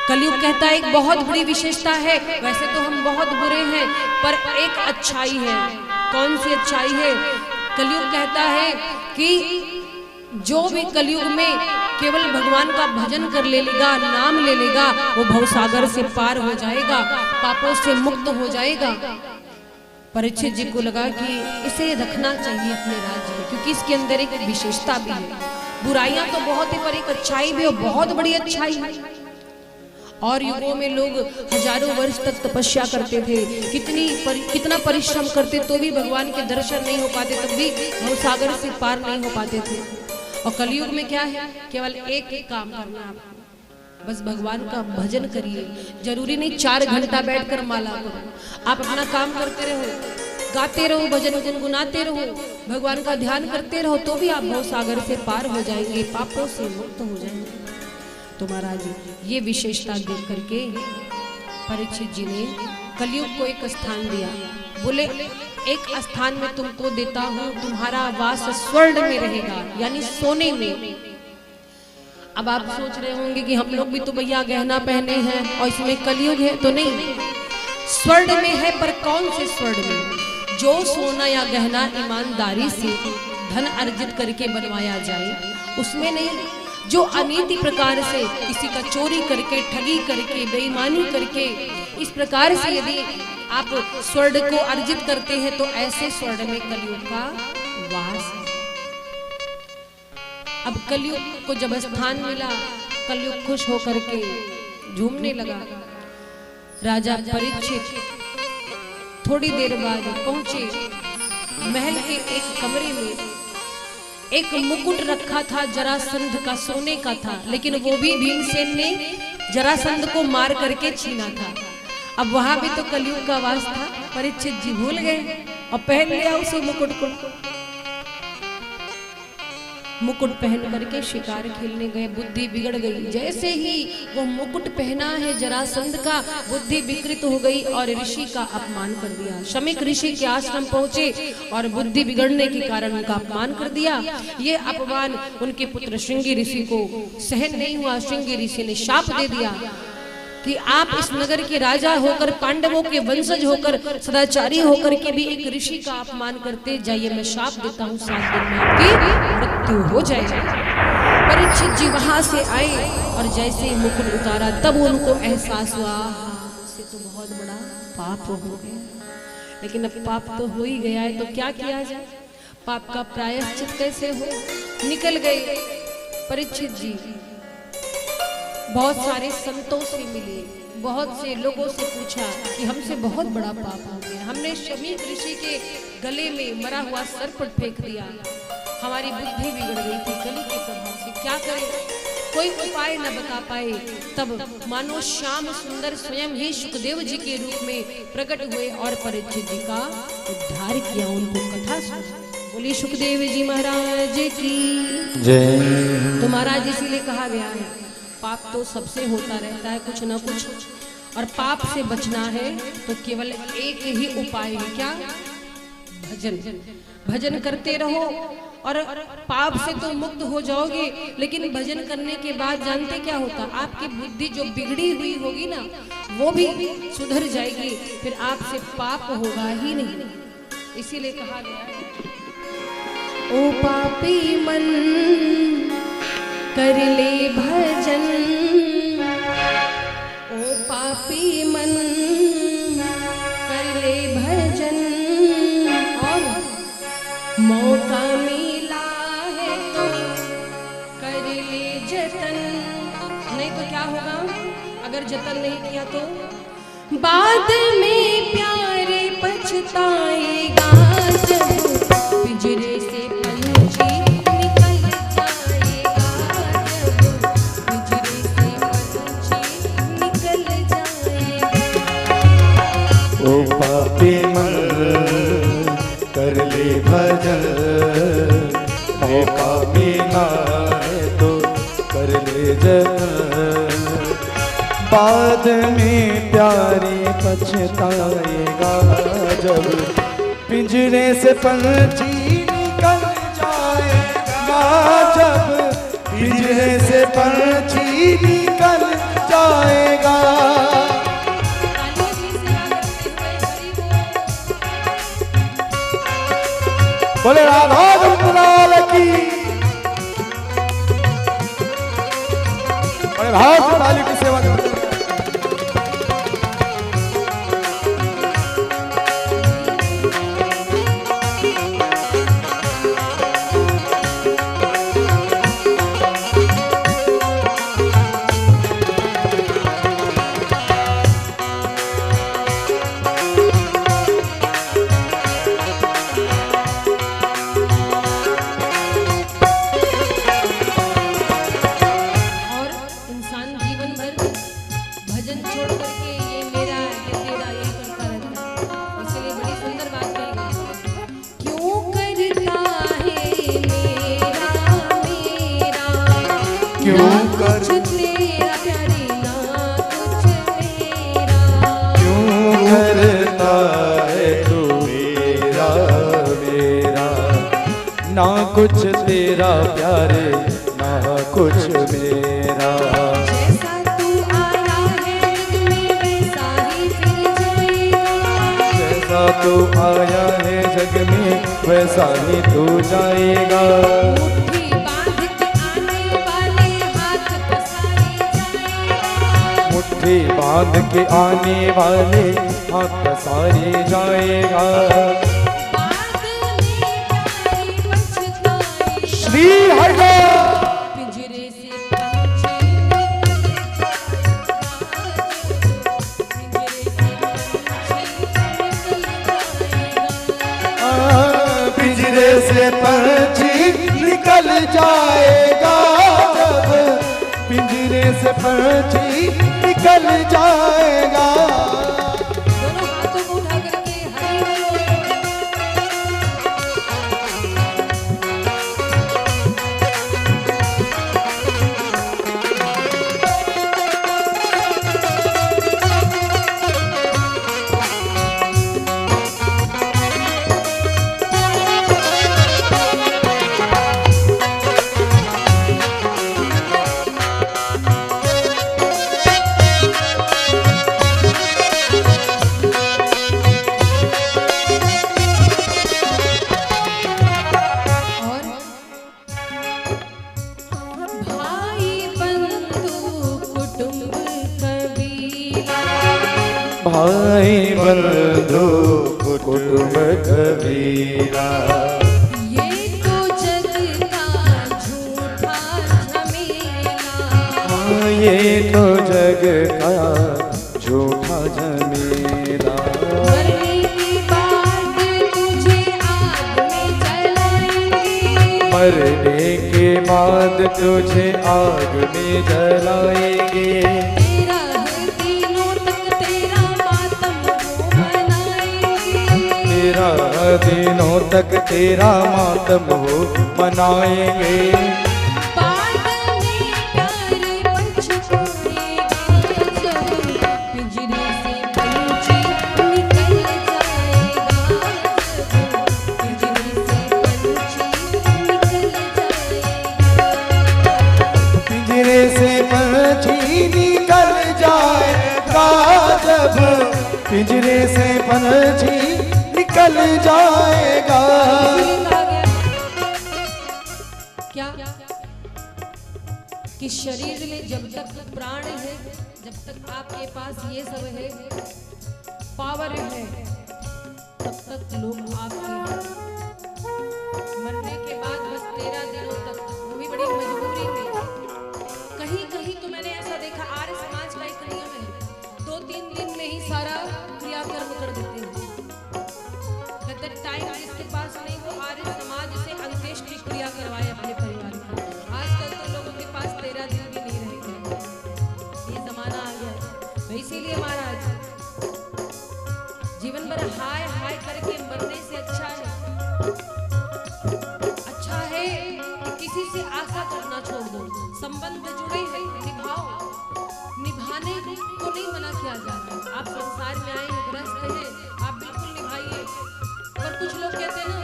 कलयुग कहता है एक बहुत बड़ी विशेषता है, वैसे तो हम बहुत बुरे हैं पर एक अच्छाई है। कौन सी अच्छाई है? कलयुग कहता है कि जो भी कलयुग में केवल भगवान का भजन कर लेगा, नाम ले लेगा, वो भवसागर से पार हो जाएगा, पापों से मुक्त हो जाएगा। परीक्षित जी को लगा कि इसे रखना चाहिए अपने राज्य में, क्योंकि इसके अंदर एक विशेषता भी है। बुराइयां तो बहुत है पर एक अच्छाई भी है, बहुत बड़ी अच्छाई है। और युगों में लोग हजारों वर्ष तक तपस्या करते थे, कितना परिश्रम करते तो भी भगवान के दर्शन नहीं हो पाते, तब भी भवसागर से पार नहीं हो पाते थे। और कलयुग में क्या है? केवल एक काम करना आपको, बस भगवान का भजन करिए। जरूरी नहीं 4 घंटा बैठकर माला करो, आप अपना काम करते रहो, गाते रहो, भजन गुनगुनाते रहो, भगवान का ध्यान करते रहो, तो भी आप भवसागर से पार हो जाएंगे, पापों से मुक्त हो जाएंगे। तो महाराज ये विशेषता देख करके परीक्षित जी ने कलयुग को एक स्थान दिया। बोले एक स्थान में तुमको देता हूं, तुम्हारा वास स्वर्ण में रहेगा, यानी सोने में। अब आप सोच रहे होंगे कि हम लोग भी तो भैया गहना पहने हैं और इसमें कलयुग है, तो नहीं, स्वर्ण में है। पर कौन से स्वर्ण में? जो सोना या गहना ईमानदारी से धन अर्जित करके बनवाया जाए उसमें नहीं। जो अनीति प्रकार से किसी का चोरी करके, ठगी करके, बेईमानी करके, इस प्रकार से यदि आप स्वर्ण को अर्जित करते हैं तो ऐसे स्वर्ण में कलयुग का वास है। अब कलयुग को जब स्थान मिला, कलयुग खुश होकर के झूमने लगा। राजा परीक्षित थोड़ी देर बाद पहुंचे। महल के एक कमरे में एक मुकुट रखा था जरासंध का, सोने का था, लेकिन वो भी भीमसेन ने जरासंध को मार करके छीना था। अब वहां भी तो कलयुग का वास था, परीक्षित जी भूल गए और पहन लिया उस मुकुट को। मुकुट पहन करके शिकार खेलने गए, बुद्धि बिगड़ गई। जैसे ही वो मुकुट पहना है जरासंध का, बुद्धि विकृत हो गई और ऋषि का अपमान कर दिया। शमीक ऋषि के आश्रम पहुंचे और बुद्धि बिगड़ने के कारण उनका अपमान कर दिया। ये अपमान उनके पुत्र श्रृंगी ऋषि को सहन नहीं हुआ। श्रृंगी ऋषि ने शाप दे दिया कि आप इस नगर के राजा होकर, पांडवों के वंशज होकर, सदाचारी होकर के भी एक ऋषि का अपमान करते, जाइए मैं शाप देता हूँ, 7 दिन में आपकी मृत्यु हो जाएगी। परीक्षित जी वहां से आए और जैसे ही मुकुट उतारा तब उनको एहसास हुआ से तो बहुत बड़ा पाप हो गया। लेकिन अब पाप तो हो ही गया है, तो क्या किया जाए, पाप का प्रायश्चित कैसे हो। निकल गए परीक्षित जी, बहुत सारे संतों से मिले, बहुत से लोगों से पूछा कि हमसे बहुत बड़ा पाप हो गया, हमने शमीक ऋषि के गले में मरा हुआ सर्प फेंक दिया, हमारी बुद्धि बिगड़ गई थी कली के प्रभाव से, क्या करें, कोई उपाय न बता पाए। तब मानो श्याम सुंदर स्वयं ही सुखदेव जी के रूप में प्रकट हुए और परीक्षित जी का उद्धार किया, उनको कथा सुनाई। बोली सुखदेव जी महाराज की जय। तो महाराज इसीलिए कहा गया है, पाप तो सबसे होता रहता है कुछ ना कुछ, और पाप से बचना है तो केवल एक ही उपाय है, क्या, भजन। भजन करते रहो और पाप से तो मुक्त हो जाओगे। लेकिन भजन करने के बाद जानते क्या होता, आपकी बुद्धि जो बिगड़ी हुई होगी ना वो भी सुधर जाएगी, फिर आपसे पाप होगा ही नहीं। इसीलिए कहा गया है, ओ पापी मन कर ले भजन, ओ पापी मन कर ले भजन, और मौका मिला है तो कर ले जतन। नहीं तो क्या होगा, अगर जतन नहीं किया तो बाद में प्यारे पछताएगा, जब पिंजरे से पंछी ओ पापी मन कर ले भजन, मौका मिला है तो कर ले जतन, बाद में प्यारे पछताएगा, जब पिंजरे से पंछी निकल जाएगा, जब पिंजरे से पंछी निकल जाएगा। बोले राधा गोविंद की, बड़े भाव से ताली की सेवा करते हैं। ना कुछ तेरा प्यारे ना कुछ मेरा, जैसा तू आया है जग में वैसा ही फिर जाएगा, जैसा तू आया है जग में वैसा ही तू जाएगा। मुट्ठी बांध के आने वाले हाथ पसारे जाएगा, श्री हरि पिंजरे से पंछी, पिंजरे से पंछी निकल जाएगा जब, पिंजरे से पंछी निकल जाएगा। दोनों हाथों को उठा करके हरि भाई बंधु कुटुंब कबीरा, ये तो जग का झूठा झमेला, ये तो जग का झूठा झमेला। मरने के बाद तुझे आग में जलाएंगे, मरने के बाद तुझे आग में जलाएंगे। दिनों तक तेरा मातम हो मनाएंगे। बादल में प्यार पछताएगा जब, पिंजरे से पंछी निकल जाएगा जब, पिंजरे से पंछी निकल जाएगा। पिंजरे से पंछी निकल जाएगा जब, पिंजरे से पंछी निकल जाएगा। क्या कि शरीर में जब तक प्राण है, जब तक आपके पास ये सब है, पावर है, तब तक लोग आपके हैं। मरने के बाद बस 13 दिनों तक, वो भी बड़ी मजबूरी में। कहीं कहीं तो मैंने ऐसा देखा, आर्य समाज का एक नियम है, 2-3 दिन में ही सारा क्रियाकर्म कर देते हैं। टाइम जिसके पास नहीं, वो आर्य समाज से अंत्येष्टि क्रिया करवाए अपने परिवार को। आजकल तो लोगों के पास 13 दिन भी नहीं रहते, ये जमाना आ गया है। इसीलिए महाराज जीवन भर हाय हाय करके मरने से अच्छा है कि किसी से आशा करना छोड़ दो। संबंध जुड़े हैं, निभाओ, निभाने को नहीं मना किया जा रहा। आप संसार में आए हैं, ग्रस्त हैं, आप बिल्कुल निभाइए। पर कुछ लोग कहते हैं ना,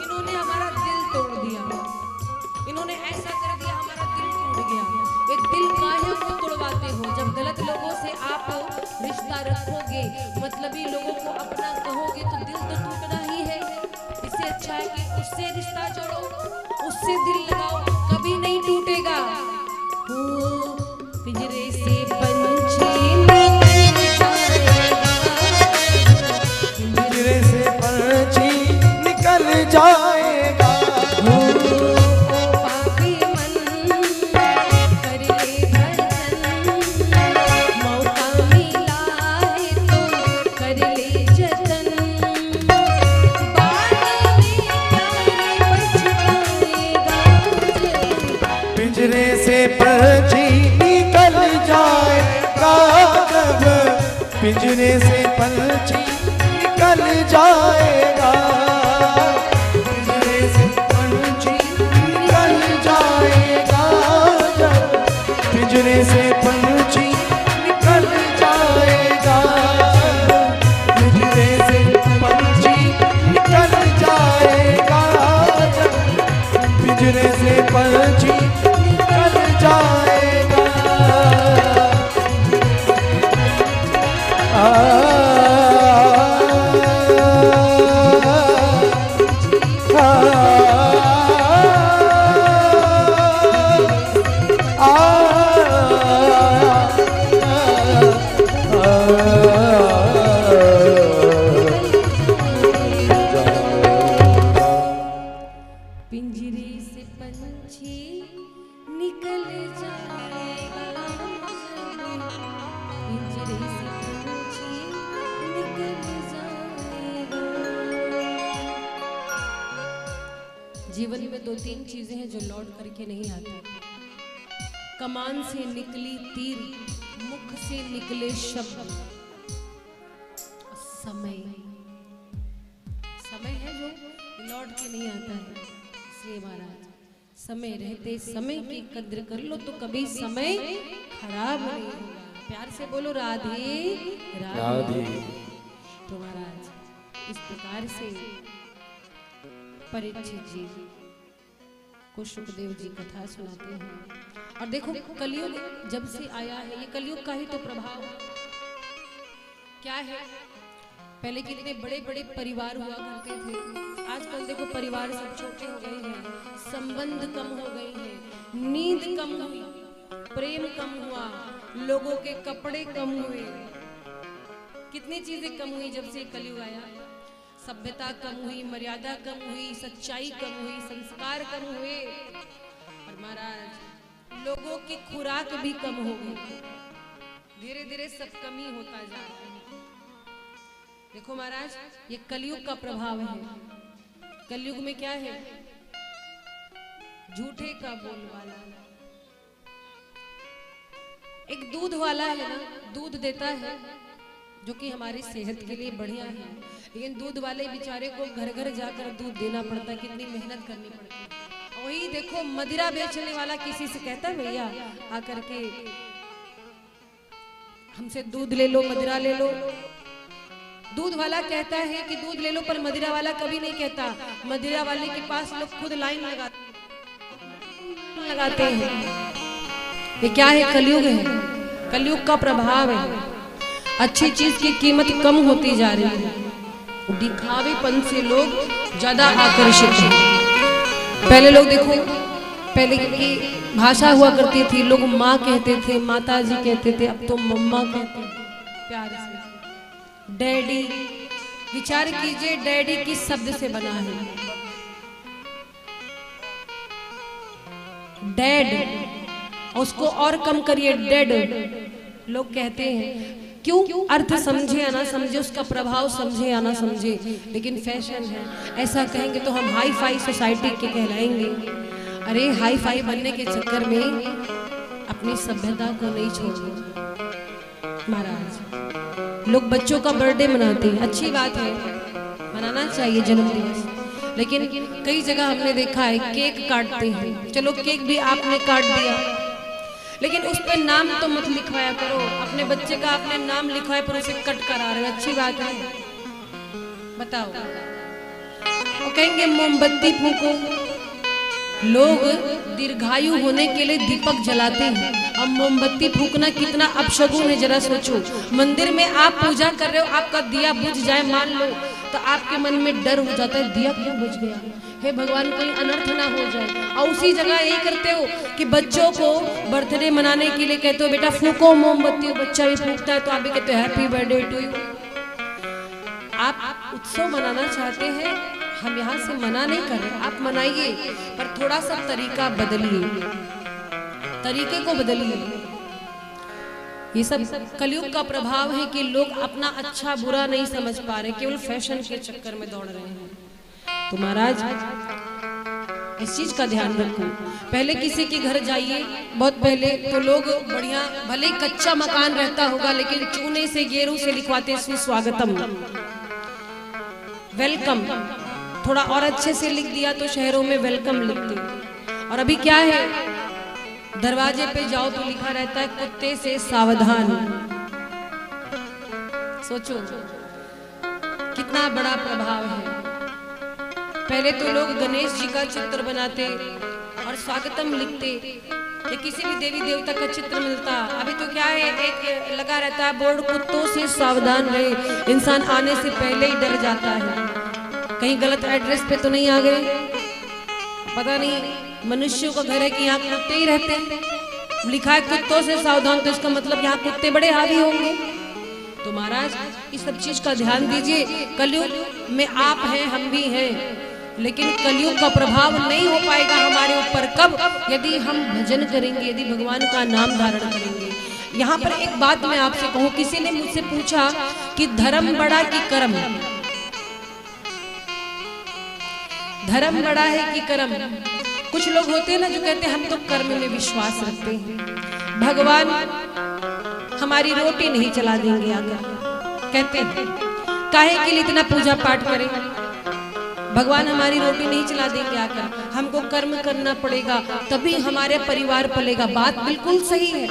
इन्होंने हमारा दिल तोड़ दिया, इन्होंने ऐसा कर दिया, हमारा दिल टूट गया। वे दिल काहे को तोड़वाते हो? जब गलत लोगों से आप रिश्ता रखोगे, मतलबी लोगों को अपना कहोगे, तो दिल तो टूटना ही है। इससे अच्छा है कि उससे रिश्ता जोड़ो, उससे दिल लगाओ, कभी नहीं टूटेगा। पिंजरे से पंछी जाएगा। पापी मन कर ले भजन, मौका मिला है तो कर ले जतन। बाद में प्यार पछताएगा जब, पिंजरे से पंछी निकल जाएगा जब, पिंजरे से पंछी निकल जाएगा। पिंजरे से पंछी निकल जाएगा, पिंजरे से पंछी निकल जाएगा, पिंजरे से पंछी निकल जाएगा। आ जीवन में 2-3 चीजें हैं जो लौट करके नहीं आती। कमान से निकली तीर, मुख से निकले शब्द, समय समय है जो लौट के नहीं आता है। इसलिए महाराज समय रहते समय की कद्र कर लो तो कभी समय खराब नहीं होगा। प्यार से बोलो राधे राधे। तो महाराज इस प्रकार से परीक्षित जी को सुखदेव जी कथा सुनाते हैं। और देखो कलयुग जब से आया है, ये कलयुग का ही तो प्रभाव क्या है। पहले कितने बड़े बड़े परिवार हुआ करते थे, आजकल देखो परिवार सब छोटे हो गए हैं, संबंध कम हो गए हैं, नींद कम हुई, प्रेम कम हुआ, लोगों के कपड़े कम हुए, कितनी चीजें कम हुई जब से कलयुग आया। सभ्यता कम हुई, मर्यादा कम हुई, सच्चाई कम हुई, संस्कार कम हुए, और महाराज लोगों की खुराक भी कम हो गई। धीरे धीरे सब कम ही होता जा रहा है। देखो महाराज ये कलयुग का प्रभाव है। कलयुग में क्या है, झूठे का बोलवाला। एक दूध वाला है ना, दूध देता है जो कि हमारी सेहत के लिए बढ़िया है, लेकिन दूध वाले बेचारे को घर घर जाकर दूध देना पड़ता है, कितनी मेहनत करनी पड़ती है। वही देखो मदिरा बेचने वाला किसी से कहता है भैया आकर के हमसे दूध ले लो, मदिरा ले लो। दूध वाला कहता है कि दूध ले लो, पर मदिरा वाला कभी नहीं कहता। मदिरा वाले के पास लोग खुद लाइन लगाते हैं। ये क्या है, कलयुग है, कलयुग का प्रभाव है। अच्छी चीज की कीमत कम होती जा रही है, दिखावेपन से लोग ज्यादा आकर्षित हैं। पहले लोग देखो, पहले की भाषा हुआ करती थी, लोग माँ कहते थे, माता जी कहते थे, अब तो मम्मा कहते हैं प्यार से। डैडी, विचार कीजिए डैडी किस शब्द से बना है, डैड, उसको और कम करिए डेड। लोग कहते हैं क्यों, अर्थ समझे या ना समझे, उसका प्रभाव समझे या ना समझे, लेकिन फैशन है। ऐसा कहेंगे तो हम हाई फाई सोसाइटी के कहलाएंगे। अरे हाई फाई बनने के चक्कर में अपनी सभ्यता को नहीं छोड़ो महाराज। लोग बच्चों का बर्थडे मनाते हैं, अच्छी बात है, मनाना चाहिए जन्मदिवस, लेकिन कई जगह हमने देखा है केक काटते हैं। चलो केक भी आपने काट दिया, लेकिन उस पर नाम तो मत लिखवाया करो। अपने बच्चे का आपने नाम लिखवाया पर उसे कट करा रहे हो, अच्छी बात है? बताओ। और कहेंगे मोमबत्ती फूको। लोग दीर्घायु होने के लिए दीपक जलाते हैं, अब मोमबत्ती फूकना कितना अपशगुन है, जरा सोचो। मंदिर में आप पूजा कर रहे हो, आपका दिया बुझ जाए मान लो, तो आपके मन में डर हो जाता है, दिया क्यों बुझ गया, हे भगवान कोई अनर्थ ना हो जाए। और उसी जगह यही करते हो कि बच्चों को बर्थडे मनाने के लिए कहते हो बेटा फूको मोमबत्ती, बच्चा भी फूकता है तो आप भी कहते हो हैप्पी बर्थडे टू यू। आप उत्सव मनाना चाहते हैं, हम यहाँ से मना नहीं कर रहे, आप मनाइए, पर थोड़ा सा तरीका बदलिए, तरीके को बदलिए। ये सब कलयुग का प्रभाव है कि लोग अपना अच्छा बुरा नहीं समझ पा रहे, केवल फैशन के चक्कर में दौड़ रहे हैं। तो महाराज इस चीज का ध्यान रखो। पहले किसी के घर जाइए, बहुत पहले तो लोग बढ़िया, भले कच्चा मकान रहता होगा, लेकिन चूने से गेरू से लिखवाते सुस्वागतम, वेलकम। थोड़ा और अच्छे से लिख दिया तो शहरों में वेलकम लिखते। और अभी क्या है, दरवाजे पे जाओ तो लिखा रहता है कुत्ते से सावधान। सोचो कितना बड़ा प्रभाव है। पहले तो लोग गणेश जी का चित्र बनाते और स्वागतम लिखते, या किसी भी देवी देवता का चित्र मिलता। अभी तो क्या है, एक लगा रहता है बोर्ड, कुत्तों से सावधान रहे। इंसान आने से पहले ही डर जाता है, कहीं गलत एड्रेस पे तो नहीं आ गए। पता नहीं मनुष्यों का घर है कि यहाँ कुत्ते ही रहते हैं, लिखा है कुत्तों से सावधान, तो इसका मतलब यहाँ कुत्ते बड़े हावी होंगे। तो महाराज इस सब चीज का ध्यान दीजिए। कलयुग में आप हैं, हम भी हैं, लेकिन कलयुग का प्रभाव नहीं हो पाएगा हमारे ऊपर। कब? यदि हम भजन करेंगे, यदि भगवान का नाम धारण करेंगे। यहाँ पर एक बात मैं आपसे कहूँ, किसी ने मुझसे पूछा कि धर्म बड़ा कि कर्म। धर्म बड़ा है कि कर्म। कुछ लोग होते हैं ना जो कहते हैं हम तो कर्म में विश्वास रखते हैं, भगवान हमारी रोटी नहीं चला देंगे आकर। कहते हैं काहे के लिए इतना पूजा पाठ करें, भगवान हमारी रोटी नहीं चला देंगे आकर, हमको कर्म करना पड़ेगा तभी हमारे परिवार पलेगा। बात बिल्कुल सही है।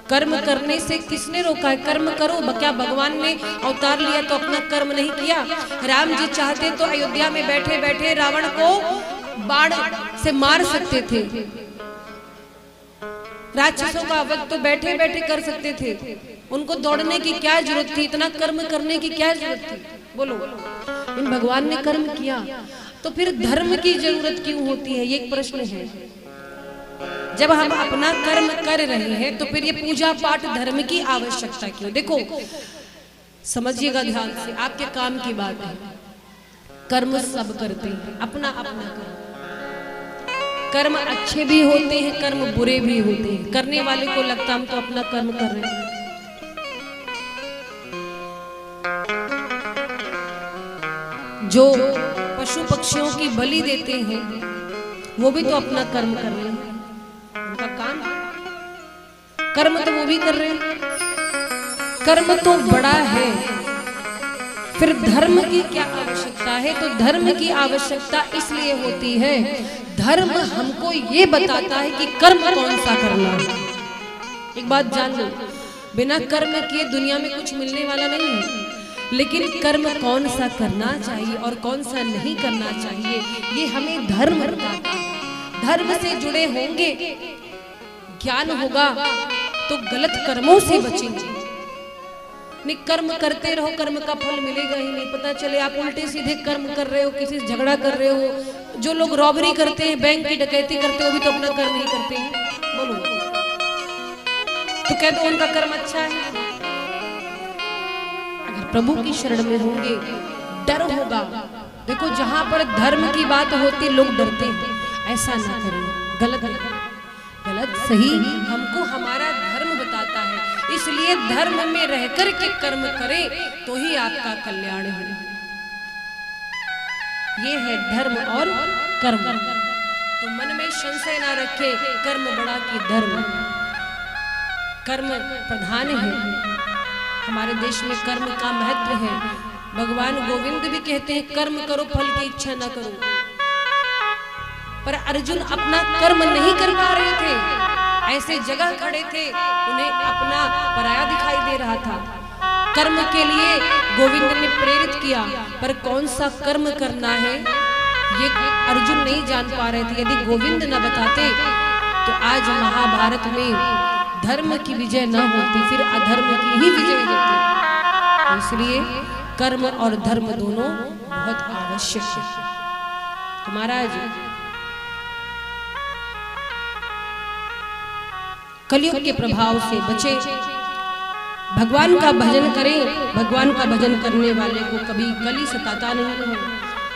कर्म करने से किसने रोका है? कर्म करो। क्या भगवान ने अवतार लिया तो अपना कर्म नहीं किया? राम जी चाहते तो अयोध्या में बैठे बैठे रावण को बाण से मार सकते थे, राक्षसों का वध तो बैठे बैठे कर सकते थे। उनको दौड़ने की क्या जरूरत थी? इतना कर्म करने की क्या जरूरत थी? बोलो। इन भगवान ने कर्म किया तो फिर धर्म की जरूरत क्यों होती है? ये एक प्रश्न है। जब हम अपना कर्म कर रहे हैं तो फिर ये पूजा पाठ धर्म की आवश्यकता क्यों? देखो समझिएगा ध्यान से, आपके काम की बात है। कर्म सब करते हैं, अपना अपना कर्म अच्छे भी होते हैं, कर्म बुरे भी होते हैं। करने वाले को लगता हम तो अपना कर्म कर रहे हैं। जो पशु पक्षियों की बलि देते हैं वो भी तो अपना कर्म कर रहे हैं, उनका काम कर्म तो वो भी कर रहे हैं। कर्म तो बड़ा है, फिर धर्म की क्या आवश्यकता है? तो धर्म की आवश्यकता इसलिए होती है, धर्म हमको ये बताता है कि कर्म कौन सा करना है। एक बात जान लो, बिना कर्म किए दुनिया में कुछ मिलने वाला नहीं है, लेकिन कर्म कौन सा करना चाहिए और कौन सा नहीं करना चाहिए ये हमें धर्म बताता है। धर्म से जुड़े होंगे, ज्ञान होगा तो गलत कर्मों से बचेंगे। नहीं कर्म करते रहो, कर्म का फल मिलेगा ही नहीं। पता चले आप उल्टे सीधे कर्म कर रहे हो, किसी से झगड़ा कर रहे हो। जो लोग रॉबरी करते हैं, बैंक की डकैती करते हो, भी तो अपना कर्म ही करते हैं। बोलो तो कह दो उनका कर्म अच्छा है। अगर प्रभु की शरण में होंगे, डर होगा। देखो जहां पर धर्म की बात होती लोग डरते हैं, ऐसा ना करें। गलत सही हमको हमारा धर्म बताता है, इसलिए धर्म में रहकर के कर्म करें तो ही आपका कल्याण है। ये है धर्म और कर्म। तो मन में संशय ना रखे, कर्म बड़ा कि धर्म। कर्म प्रधान है, हमारे देश में कर्म का महत्व है। भगवान गोविंद भी कहते हैं कर्म करो फल की इच्छा ना करो। पर अर्जुन अपना कर्म नहीं कर पा रहे थे, ऐसे जगह खड़े थे उन्हें अपना पराया दिखाई दे रहा था। कर्म के लिए गोविंद ने प्रेरित किया, पर कौन सा कर्म करना है ये अर्जुन नहीं जान पा रहे थे। यदि गोविंद न बताते तो आज महाभारत में धर्म की विजय न होती, फिर अधर्म की ही विजय होती। इसलिए कर्म और धर्म दोनों बहुत आवश्यक है। तो महाराज कलयुग के प्रभाव से बचे, भगवान का भजन करें। भगवान का भजन करने वाले को कभी कली सताता नहीं है।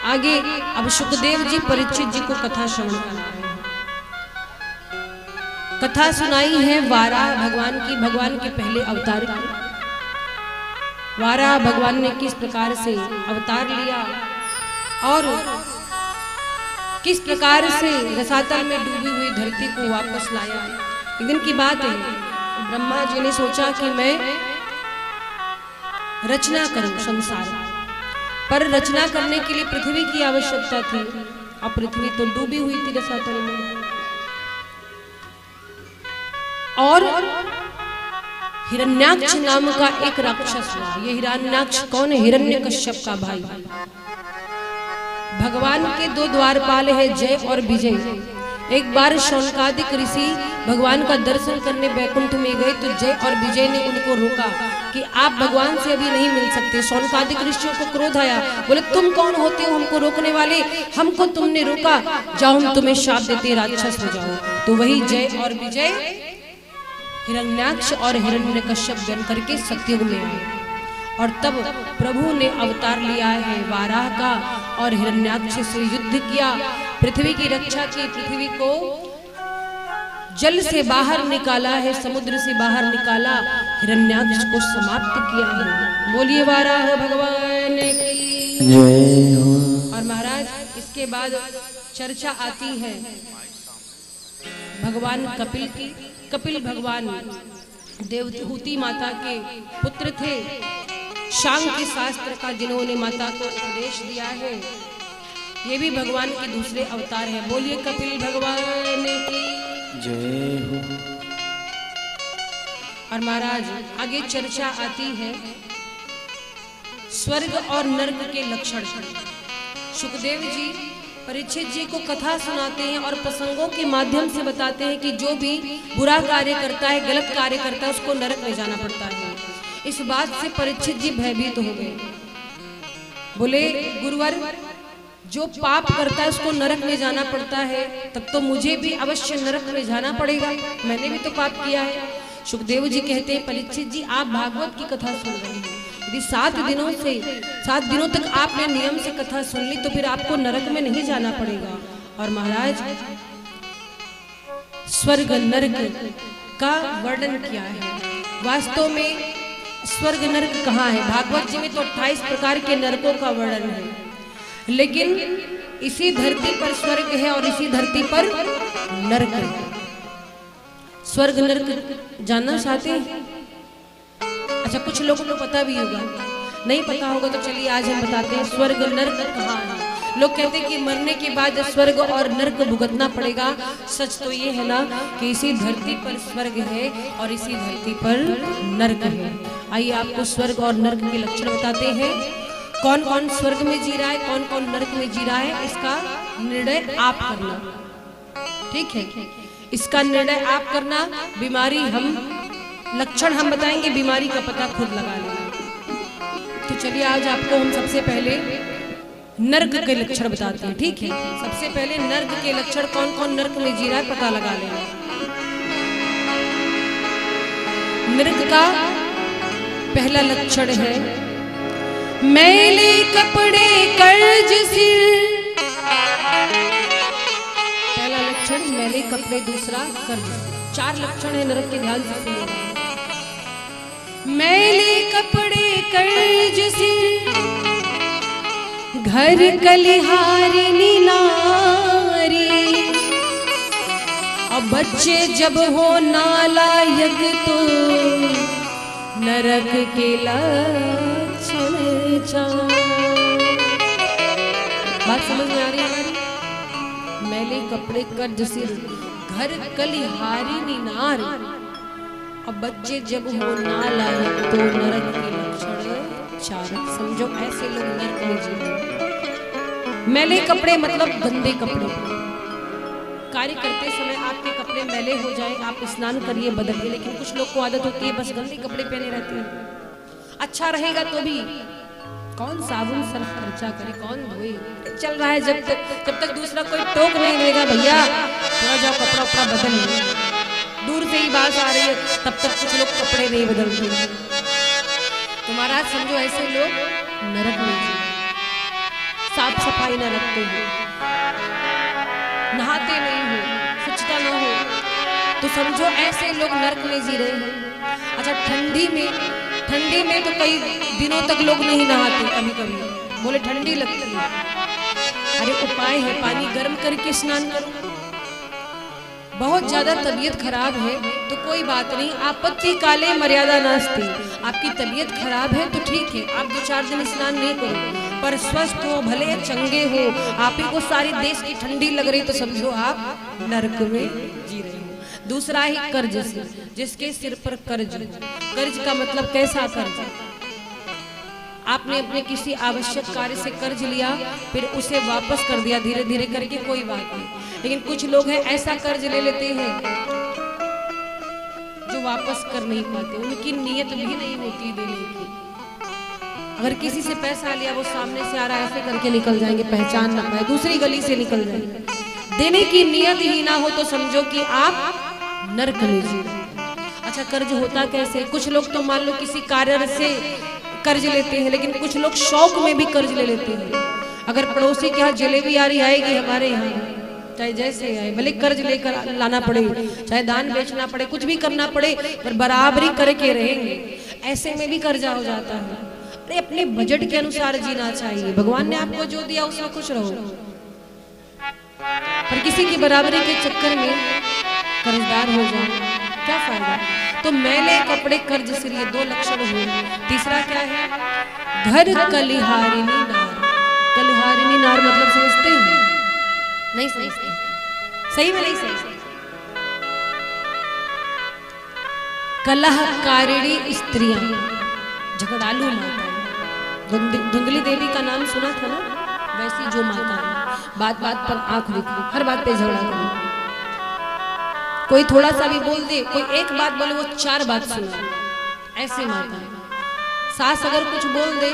आगे अब सुखदेव जी परीक्षित जी को कथा श्रवण करा रहे हैं। कथा सुनाई है वाराह भगवान की, भगवान के पहले अवतार की। वाराह भगवान ने किस प्रकार से अवतार लिया और किस प्रकार से रसातल में डूबी हुई धरती को वापस लाया। एक दिन की बात है, ब्रह्मा जी ने सोचा कि मैं रचना करूं संसार, पर रचना करने के लिए पृथ्वी की आवश्यकता थी। अब पृथ्वी तो डूबी हुई थी रसातल में, और हिरण्याक्ष नाम का एक राक्षस हुआ। ये हिरण्याक्ष कौन है? हिरण्यकश्यप का भाई। भगवान के दो द्वारपाल है, जय और विजय। एक बार शौनकादिक ऋषि भगवान का दर्शन करने बैकुंठ में गए तो जय और विजय ने उनको रोका कि आप भगवान से अभी नहीं मिल सकते। शौनकादिक ऋषियों को क्रोध आया, बोले तुम कौन होते हो हमको रोकने वाले? हमको तुमने रोका, जाओ हम तुम्हें शाप देते राक्षस हो जाओ। तो वही जय और विजय हिरण्याक्ष और हिरण्यकश्यप बन करके सत्ययुग में आए, और तब प्रभु ने अवतार लिया है वाराह का और हिरण्याक्ष से युद्ध किया, पृथ्वी की रक्षा की, पृथ्वी को जल से बाहर निकाला है, समुद्र से बाहर निकाला, हिरण्याक्ष को समाप्त किया है। बोलिए वाराह भगवान की जय हो। और महाराज इसके इसके बाद चर्चा आती है भगवान कपिल की। कपिल भगवान देवहूति माता के पुत्र थे, शांति शास्त्र का जिन्होंने माता को उपदेश दिया है। ये भी भगवान के दूसरे अवतार है। बोलिए कपिल भगवान की जय हो। और महाराज आगे चर्चा आती है स्वर्ग और नर्क के लक्षण। सुखदेव जी परीक्षित जी को कथा सुनाते हैं और प्रसंगों के माध्यम से बताते हैं कि जो भी बुरा कार्य करता है, गलत कार्य करता है, उसको नरक में जाना पड़ता है। इस बात से परीक्षित जी भयभीत हो गए। बोले गुरुवर, जो पाप करता है उसको नरक में जाना पड़ता है, तब तो मुझे भी अवश्य नरक में जाना पड़ेगा, मैंने भी तो पाप किया है। सुखदेव जी कहते हैं परीक्षित जी आप भागवत की कथा सुन रहे हैं, यदि 7 दिनों तक आपने नियम से कथा सुन ली तो फिर आपको नरक में नहीं जाना पड़ेगा। और महाराज स्वर्ग नरक का वर्णन किया है। वास्तव में स्वर्ग नरक कहाँ है? भागवत जी में तो 28 प्रकार के नरकों का वर्णन है, लेकिन इसी धरती पर स्वर्ग है और इसी धरती पर नरक है। स्वर्ग नरक जानना चाहते हैं? अच्छा, कुछ लोगों को पता भी होगा, नहीं पता होगा तो चलिए आज हम बताते हैं स्वर्ग नरक कहाँ है। लोग कहते हैं कि मरने के बाद स्वर्ग और नरक भुगतना पड़ेगा। सच तो ये है ना कि इसी धरती पर स्वर्ग है और इसी धरती पर नरक है। आइए आपको स्वर्ग और नरक के लक्षण बताते हैं। कौन कौन स्वर्ग में जी रहा है, कौन कौन नरक में जी रहा है, इसका निर्णय आप करना, ठीक है? इसका निर्णय आप करना। बीमारी लक्षण हम बताएंगे, बीमारी का पता खुद लगा लेना। तो चलिए आज आपको हम सबसे पहले नर्क के लक्षण बताते हैं, ठीक है? सबसे पहले नर्क के लक्षण, कौन कौन नर्क में जी रहा है पता लगा लेना। नर्क का पहला लक्षण है मैले कपड़े कर्ज सिर। पहला लक्षण मैले कपड़े, दूसरा कर्ज। 4 लक्षण है नरक के, ध्यान से सुनिए। मैले कपड़े कर्ज सिर, घर कलिहारिनी नारी, और बच्चे जब हो नालायक तो नरक के लक्षण। बात समझ में आ रही है हमारी? मैले कपड़े कर्ज सिर, घर कलिहारिनी नारी, और बच्चे जब हो नालायक तो नरक के लक्षण 4। समझो ऐसे लोग नरक में जी। मैले कपड़े मतलब गंदे कपड़े। कार्य करते समय आपके कपड़े मैले हो जाए, आप स्नान करिए, बदलिए, लेकिन कुछ लोग को आदत होती है बस गंदे कपड़े पहने रहते हैं। अच्छा रहेगा तो भी कौन साबुन सर्फ खर्चा करे, कौन धोए? चल रहा है जब तक दूसरा कोई टोक नहीं देगा, भैया थोड़ा जाओ कपड़ा उपड़ा बदल लो। दूर से ही बात आ रही है, तब तक कुछ लोग कपड़े नहीं बदलते। तो महाराज समझो ऐसे लोग नरक में जी, साफ सफाई न रखते हो, नहाते नहीं हो, स्वच्छता न हो, तो समझो ऐसे लोग नरक में जी रहे हैं। अच्छा, ठंडी में तो कई दिनों तक लोग नहीं नहाते, कभी कभी बोले ठंडी लगती है। अरे उपाय है, पानी गर्म करके स्नान करो। बहुत ज्यादा तबीयत खराब है तो कोई बात नहीं, आपत्ति काले मर्यादा नास्ति। आपकी तबीयत खराब है तो ठीक है, आप 2-4 दिन स्नान नहीं करो, पर स्वस्थ हो, भले चंगे हो, आप ही को सारी देश की ठंडी लग रही तो समझो आप नरक में जी रहे हो। दूसरा ही कर्ज से, जिसके सिर पर कर्ज। कर्ज का मतलब कैसा कर्ज? आपने अपने किसी आवश्यक कार्य से कर्ज लिया, फिर उसे वापस कर दिया धीरे धीरे करके, कोई बात नहीं। लेकिन कुछ लोग हैं ऐसा कर्ज ले लेते हैं जो वापस कर नहीं पाते, उनकी नीयत भी नहीं होती देने की। अगर किसी से पैसा लिया, वो सामने से आ रहा है, ऐसे करके निकल जाएंगे, पहचान ना पाए, दूसरी गली से निकल जाएंगे। देने की नीयत ही ना हो तो समझो कि आप नरक में जी रहे। अच्छा, कर्ज होता कैसे? कुछ लोग तो मान लो किसी कार्य से कर्ज लेते हैं, लेकिन कुछ लोग शौक में भी कर्ज ले लेते हैं। अगर पड़ोसी के यहाँ जलेबी आ रही आएगी हमारे यहाँ, चाहे जैसे आए, भले कर्ज लेकर लाना पड़े, चाहे दान बेचना पड़े, कुछ भी करना पड़े, पर बराबरी करके रहेंगे। ऐसे में भी कर्जा हो जाता है। अरे अपने बजट के अनुसार जीना चाहिए। भगवान ने आपको जो दिया उसमें खुश रहो। पर किसी की बराबरी के चक्कर में कर्जदार हो जाऊं, क्या फायदा। तो मैले कपड़े कर्ज से लिए 2 लक्षण हुए। तीसरा क्या है, घर कलिहारिणी नार। कलिहारिणी नार मतलब समझते हैं? नहीं समझते, सही में नहीं समझते। कलहकारिणी स्त्रियां, झगड़ालू माता। धुंधली देवी का नाम सुना था ना, वैसी जो माता है, बात बात पर आंख दिखी, हर बात पे झगड़ा करे। कोई थोड़ा सा भी बोल दे, कोई एक बात बोले वो 4 बात सुना, ऐसी माता है। सास अगर कुछ बोल दे,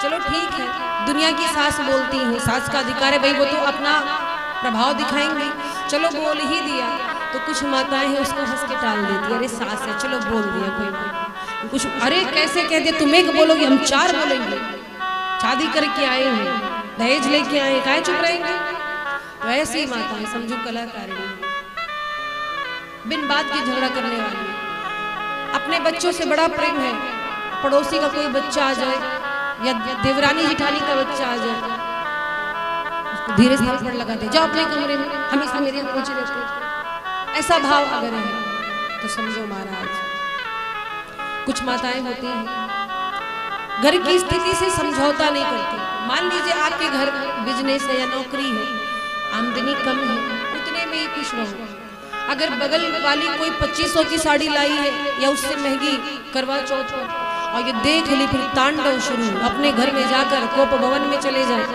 चलो ठीक है, दुनिया की सास बोलती है, सास का अधिकार है भाई, वो तो अपना प्रभाव दिखाएंगी, चलो बोल ही दिया। तो कुछ माताएं हैं उसको हंस के टाल देती है, अरे सास है चलो बोल दिया कोई बात। कुछ अरे कैसे कह दिया, तुम एक बोलोगे हम 4 बोलेंगे, शादी करके आए हैं, दहेज लेके आए, काहे चुप रहेंगे। तो ऐसी माताएं समझो कलाकारिणी, बिन बात की झगड़ा करने वाली। अपने बच्चों से बड़ा प्रेम है, पड़ोसी का कोई बच्चा आ जाए या देवरानी जिठानी का बच्चा आ जाए, उसको धीरे से थप्पड़ लगा दे, जाओ अपने कमरे में, हमेशा मेरे यहाँ पहुंचे रहते। ऐसा भाव अगर है तो समझो महाराज, कुछ माताएं होती हैं घर की स्थिति से समझौता नहीं करती। मान लीजिए आपके घर बिजनेस है या नौकरी है, आमदनी कम है, उतने में ही खुश रहो। अगर बगल वाली कोई 2500 की साड़ी लाई है या उससे महंगी करवा चौथ पर, और ये देख ली, फिर तांडव शुरू, अपने घर में जाकर कोप भवन में चले जाए।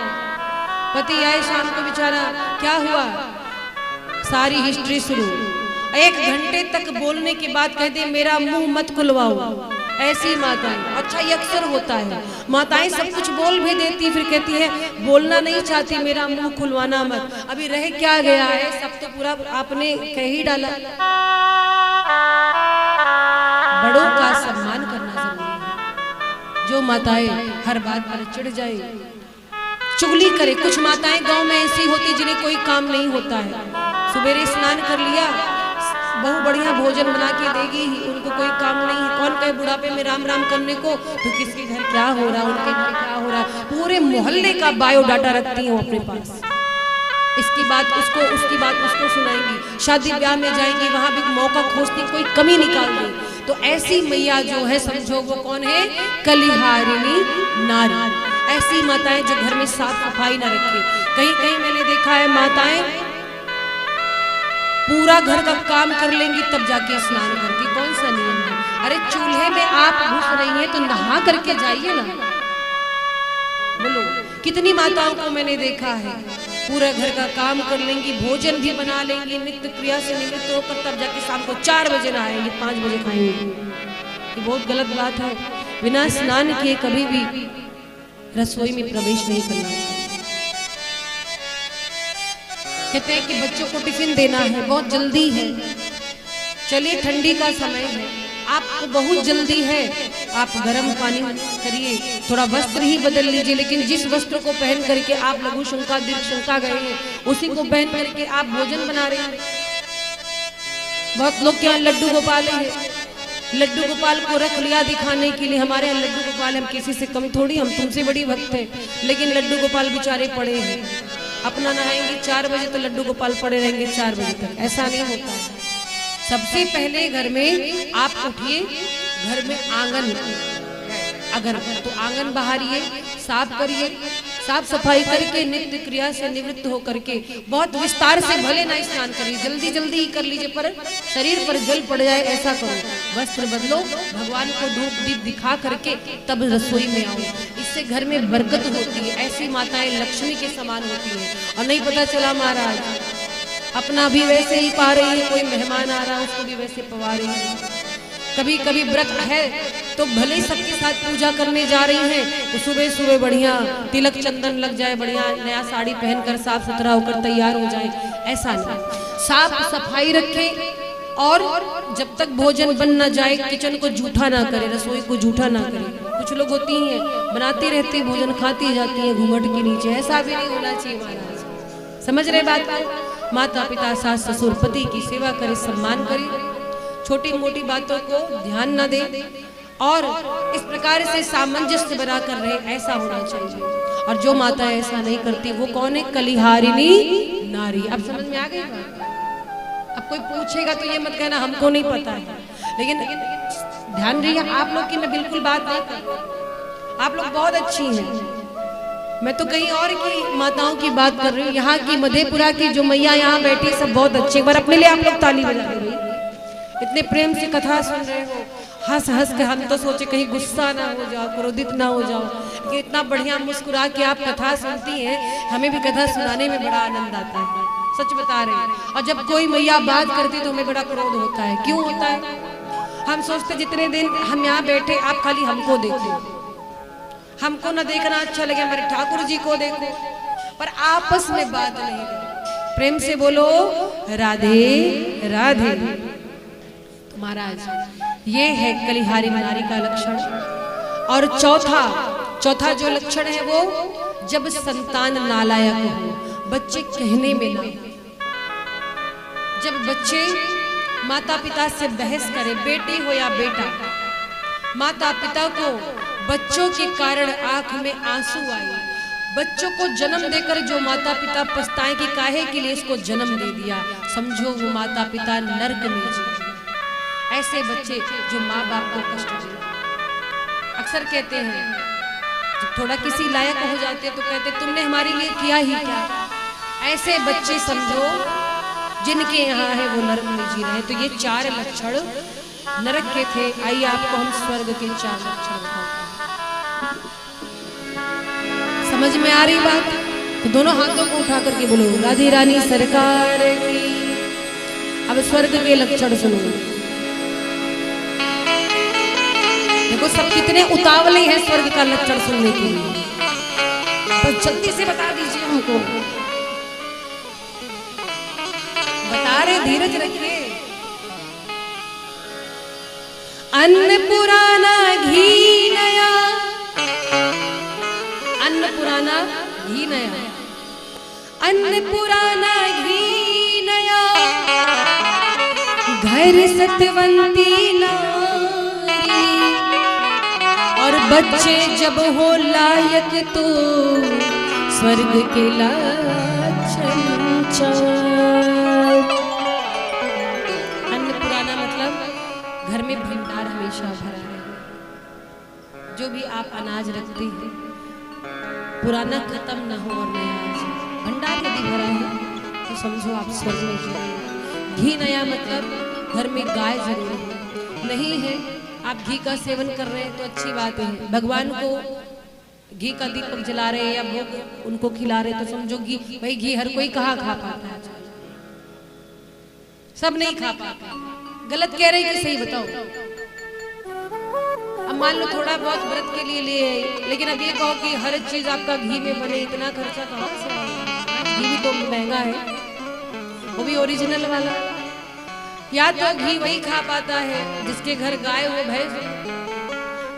पति आए शाम को, बेचारा क्या हुआ, सारी हिस्ट्री शुरू। 1 घंटे तक बोलने के बाद कहते मेरा मुंह मत खुलवाओ। ऐसी माताएं, अच्छा ये अक्सर होता है, माताएं सब कुछ बोल भी देती, फिर कहती है बोलना नहीं चाहती, मेरा मुंह खुलवाना मत। अभी रह क्या गया है, सब तो पूरा आपने कह ही डाला। बड़ों का सम्मान करना जरूरी है। जो माताएं हर बात पर चिढ़ जाए, चुगली करे। कुछ माताएं गांव में ऐसी होती जिन्हें कोई काम नहीं होता है, सुबेरे स्नान कर लिया, बहु बढ़िया भोजन बना के देगी ही, उनको कोई काम नहीं है। कौन कहे बुढ़ापे में राम राम करने को, तो किसके घर क्या हो रहा, उनके घर क्या हो रहा, पूरे मोहल्ले का बायोडाटा रखती हूँ अपने पास। इसकी बात उसको, उसकी बात उसको सुनाएंगी, शादी ब्याह में जाएंगी, वहां भी मौका खोजती, कोई कमी निकाल दे। तो ऐसी मैया जो है समझो वो कौन है, कलिहारिणी नारी। ऐसी माताएं जो घर में साफ सफाई ना रखे। कहीं कहीं मैंने देखा है माताएं पूरा घर का काम कर लेंगी तब जाके स्नान करती। कौन सा नियम है, अरे चूल्हे में आप घुस रही हैं तो नहा करके जाइए ना। बोलो कितनी माताओं को मैंने देखा है पूरा घर का काम कर लेंगी, भोजन भी बना लेंगी, नित्य क्रिया से निवृत्त होकर तब जाके शाम को 4 बजे नहाएंगी, 5 बजे खाएंगी। ये बहुत गलत बात है। बिना स्नान किए कभी भी रसोई में प्रवेश नहीं करना चाहिए। कहते हैं कि बच्चों को टिफिन देना है, बहुत जल्दी है, चलिए ठंडी का समय है, आपको बहुत जल्दी है, आप गर्म पानी करिए, थोड़ा वस्त्र ही बदल लीजिए, लेकिन जिस वस्त्र को पहन करके आप लघु शंका दीर्घ शंका गए हैं उसी को पहन करके आप भोजन बना रहे हैं। बहुत लोग क्या लड्डू गोपाल है, लड्डू गोपाल को रख लिया दिखाने के लिए। हमारे यहाँ लड्डू गोपाल, हम किसी से कम थोड़ी, हम तुमसे बड़ी भक्त है, लेकिन लड्डू गोपाल बेचारे पड़े हैं। अपना नहाएंगे 4 बजे तो लड्डू गोपाल पड़े रहेंगे 4 बजे तक। ऐसा नहीं होता है। सबसे पहले घर में आप उठिए, घर में आंगन अगर तो आंगन बहारिए, साफ करिए, साफ सफाई करके नित्य क्रिया से निवृत्त होकर के बहुत विस्तार से भले ना स्नान करिए, जल्दी जल्दी ही कर लीजिए, पर शरीर पर जल पड़ जाए ऐसा करो। वस्त्र बदलो, भगवान को धूप दीप दिखा करके तब रसोई में आओ, इससे घर में बरकत होती है। ऐसी माताएं लक्ष्मी के समान होती है। और नहीं पता चला महाराज अपना भी वैसे ही पा रही है, कोई मेहमान आ रहा है उसको भी वैसे पवा रही है। कभी कभी व्रत है तो भले सबके साथ पूजा करने जा रही हैं तो सुबह सुबह बढ़िया तिलक चंदन लग जाए, बढ़िया नया साड़ी पहनकर साफ सुथरा होकर तैयार हो जाए, ऐसा नहीं। साफ सफाई रखें और जब तक भोजन बन ना जाए किचन को जूठा ना करे, रसोई को जूठा ना करे। कुछ लोग होती हैं बनाती रहती है, भोजन खाती जाती है घूंघट के नीचे, ऐसा भी नहीं होना चाहिए महाराज। समझ रहे बात को? माता पिता सास ससुर पति की सेवा करे, सम्मान करे, छोटी मोटी बातों को ध्यान न दे। और इस प्रकार से सामंजस्य बना कर रहे, ऐसा होना चाहिए। और जो माता ऐसा नहीं करती वो कौन है? कलिहारिणी नारी। अब समझ में आ गई बात? अब कोई पूछेगा तो ये मत कहना हमको नहीं पता है, लेकिन ध्यान रहिए आप लोग की मैं बिल्कुल बात नहीं कर रही। आप लोग बहुत अच्छी हैं, मैं तो कहीं और की माताओं की बात कर रही हूँ। यहाँ की मधेपुरा की जो मैया यहाँ बैठी सब बहुत अच्छी। एक बार अपने लिए आप लोग ताली बजा रहे हो, इतने प्रेम से कथा सुन रहे हो, हंस हंस के। हम तो सोचे कहीं गुस्सा ना हो जाओ, क्रोधित ना हो जाओ, कि इतना बढ़िया मुस्कुरा के आप कथा सुनती हैं। हमें भी कथा सुनाने में बड़ा आनंद आता है, सच बता रहे हैं। और जब कोई मैया बात करती तो हमें बड़ा क्रोध होता है। क्यों होता है? हम सोचते जितने दिन हम यहाँ बैठे आप खाली हमको देखो, हमको ना देखना अच्छा लगे, हमारे ठाकुर जी को देखो, पर आपस में बात नहीं। प्रेम से बोलो राधे राधे। तो महाराज ये है कलिहारी नारी का लक्षण। और चौथा जो लक्षण है वो जब संतान नालायक हो, बच्चे कहने में ना, जब बच्चे माता पिता से बहस करे, बेटी हो या बेटा, माता पिता को बच्चों के कारण आंख में आंसू आए, बच्चों को जन्म देकर जो माता पिता पछताएं कि काहे के लिए इसको जन्म दे दिया, समझो वो माता पिता नरक में जी। ऐसे बच्चे जो माँ बाप को कष्ट दे। अक्सर कहते हैं जब थोड़ा किसी लायक हो जाते तो कहते तुमने हमारे लिए किया ही क्या। ऐसे बच्चे समझो जिनके यहाँ है वो नरक में जी रहे। तो ये 4 लक्षण नरक के थे। आइए आपको हम स्वर्ग के 4 लक्षण बताते हैं। समझ में आ रही बात? तो दोनों हाथों को उठा करके बोलो राधे रानी सरकार की। अब स्वर्ग के लक्षण सुनो। देखो सब कितने उतावले हैं स्वर्ग का लक्षण सुनने के लिए, बस जल्दी से बता दीजिए हमको। बता रहे, धीरज रखिए। अन्न पुराना घी नया, अन्न पुराना घी नया, अन्न पुराना घी नया, घर सतवंती नारी, और बच्चे जब हो लायक तो स्वर्ग के लक्षण 4। अन्न पुराना मतलब घर में भंडार हमेशा भरा रहे। जो भी आप अनाज रखते हैं पुराना खत्म ना हो और नया आ जाए। भंडार यदि भरा है तो समझो आप स्वर्ग में जी रहे हैं। घी नया मतलब घर में गाय जरूर हो, नहीं है आप घी का सेवन कर रहे हैं तो अच्छी बात है। भगवान को घी का दीपक जला रहे हैं या भोग उनको खिला रहे तो समझो घी। भाई घी हर कोई कहाँ खा पाता है? सब नहीं खा पाता। गलत कह रहे हैं कि सही बताओ? अब मान लो थोड़ा बहुत व्रत के लिए ले आए, लेकिन अब ये कहो कि हर चीज आपका घी में बने, इतना खर्चा कहाँ से आएगा? घी भी तो महंगा है, वो भी ओरिजिनल वाला। या तो घी वही खा पाता है जिसके घर गाय हो, भैंस,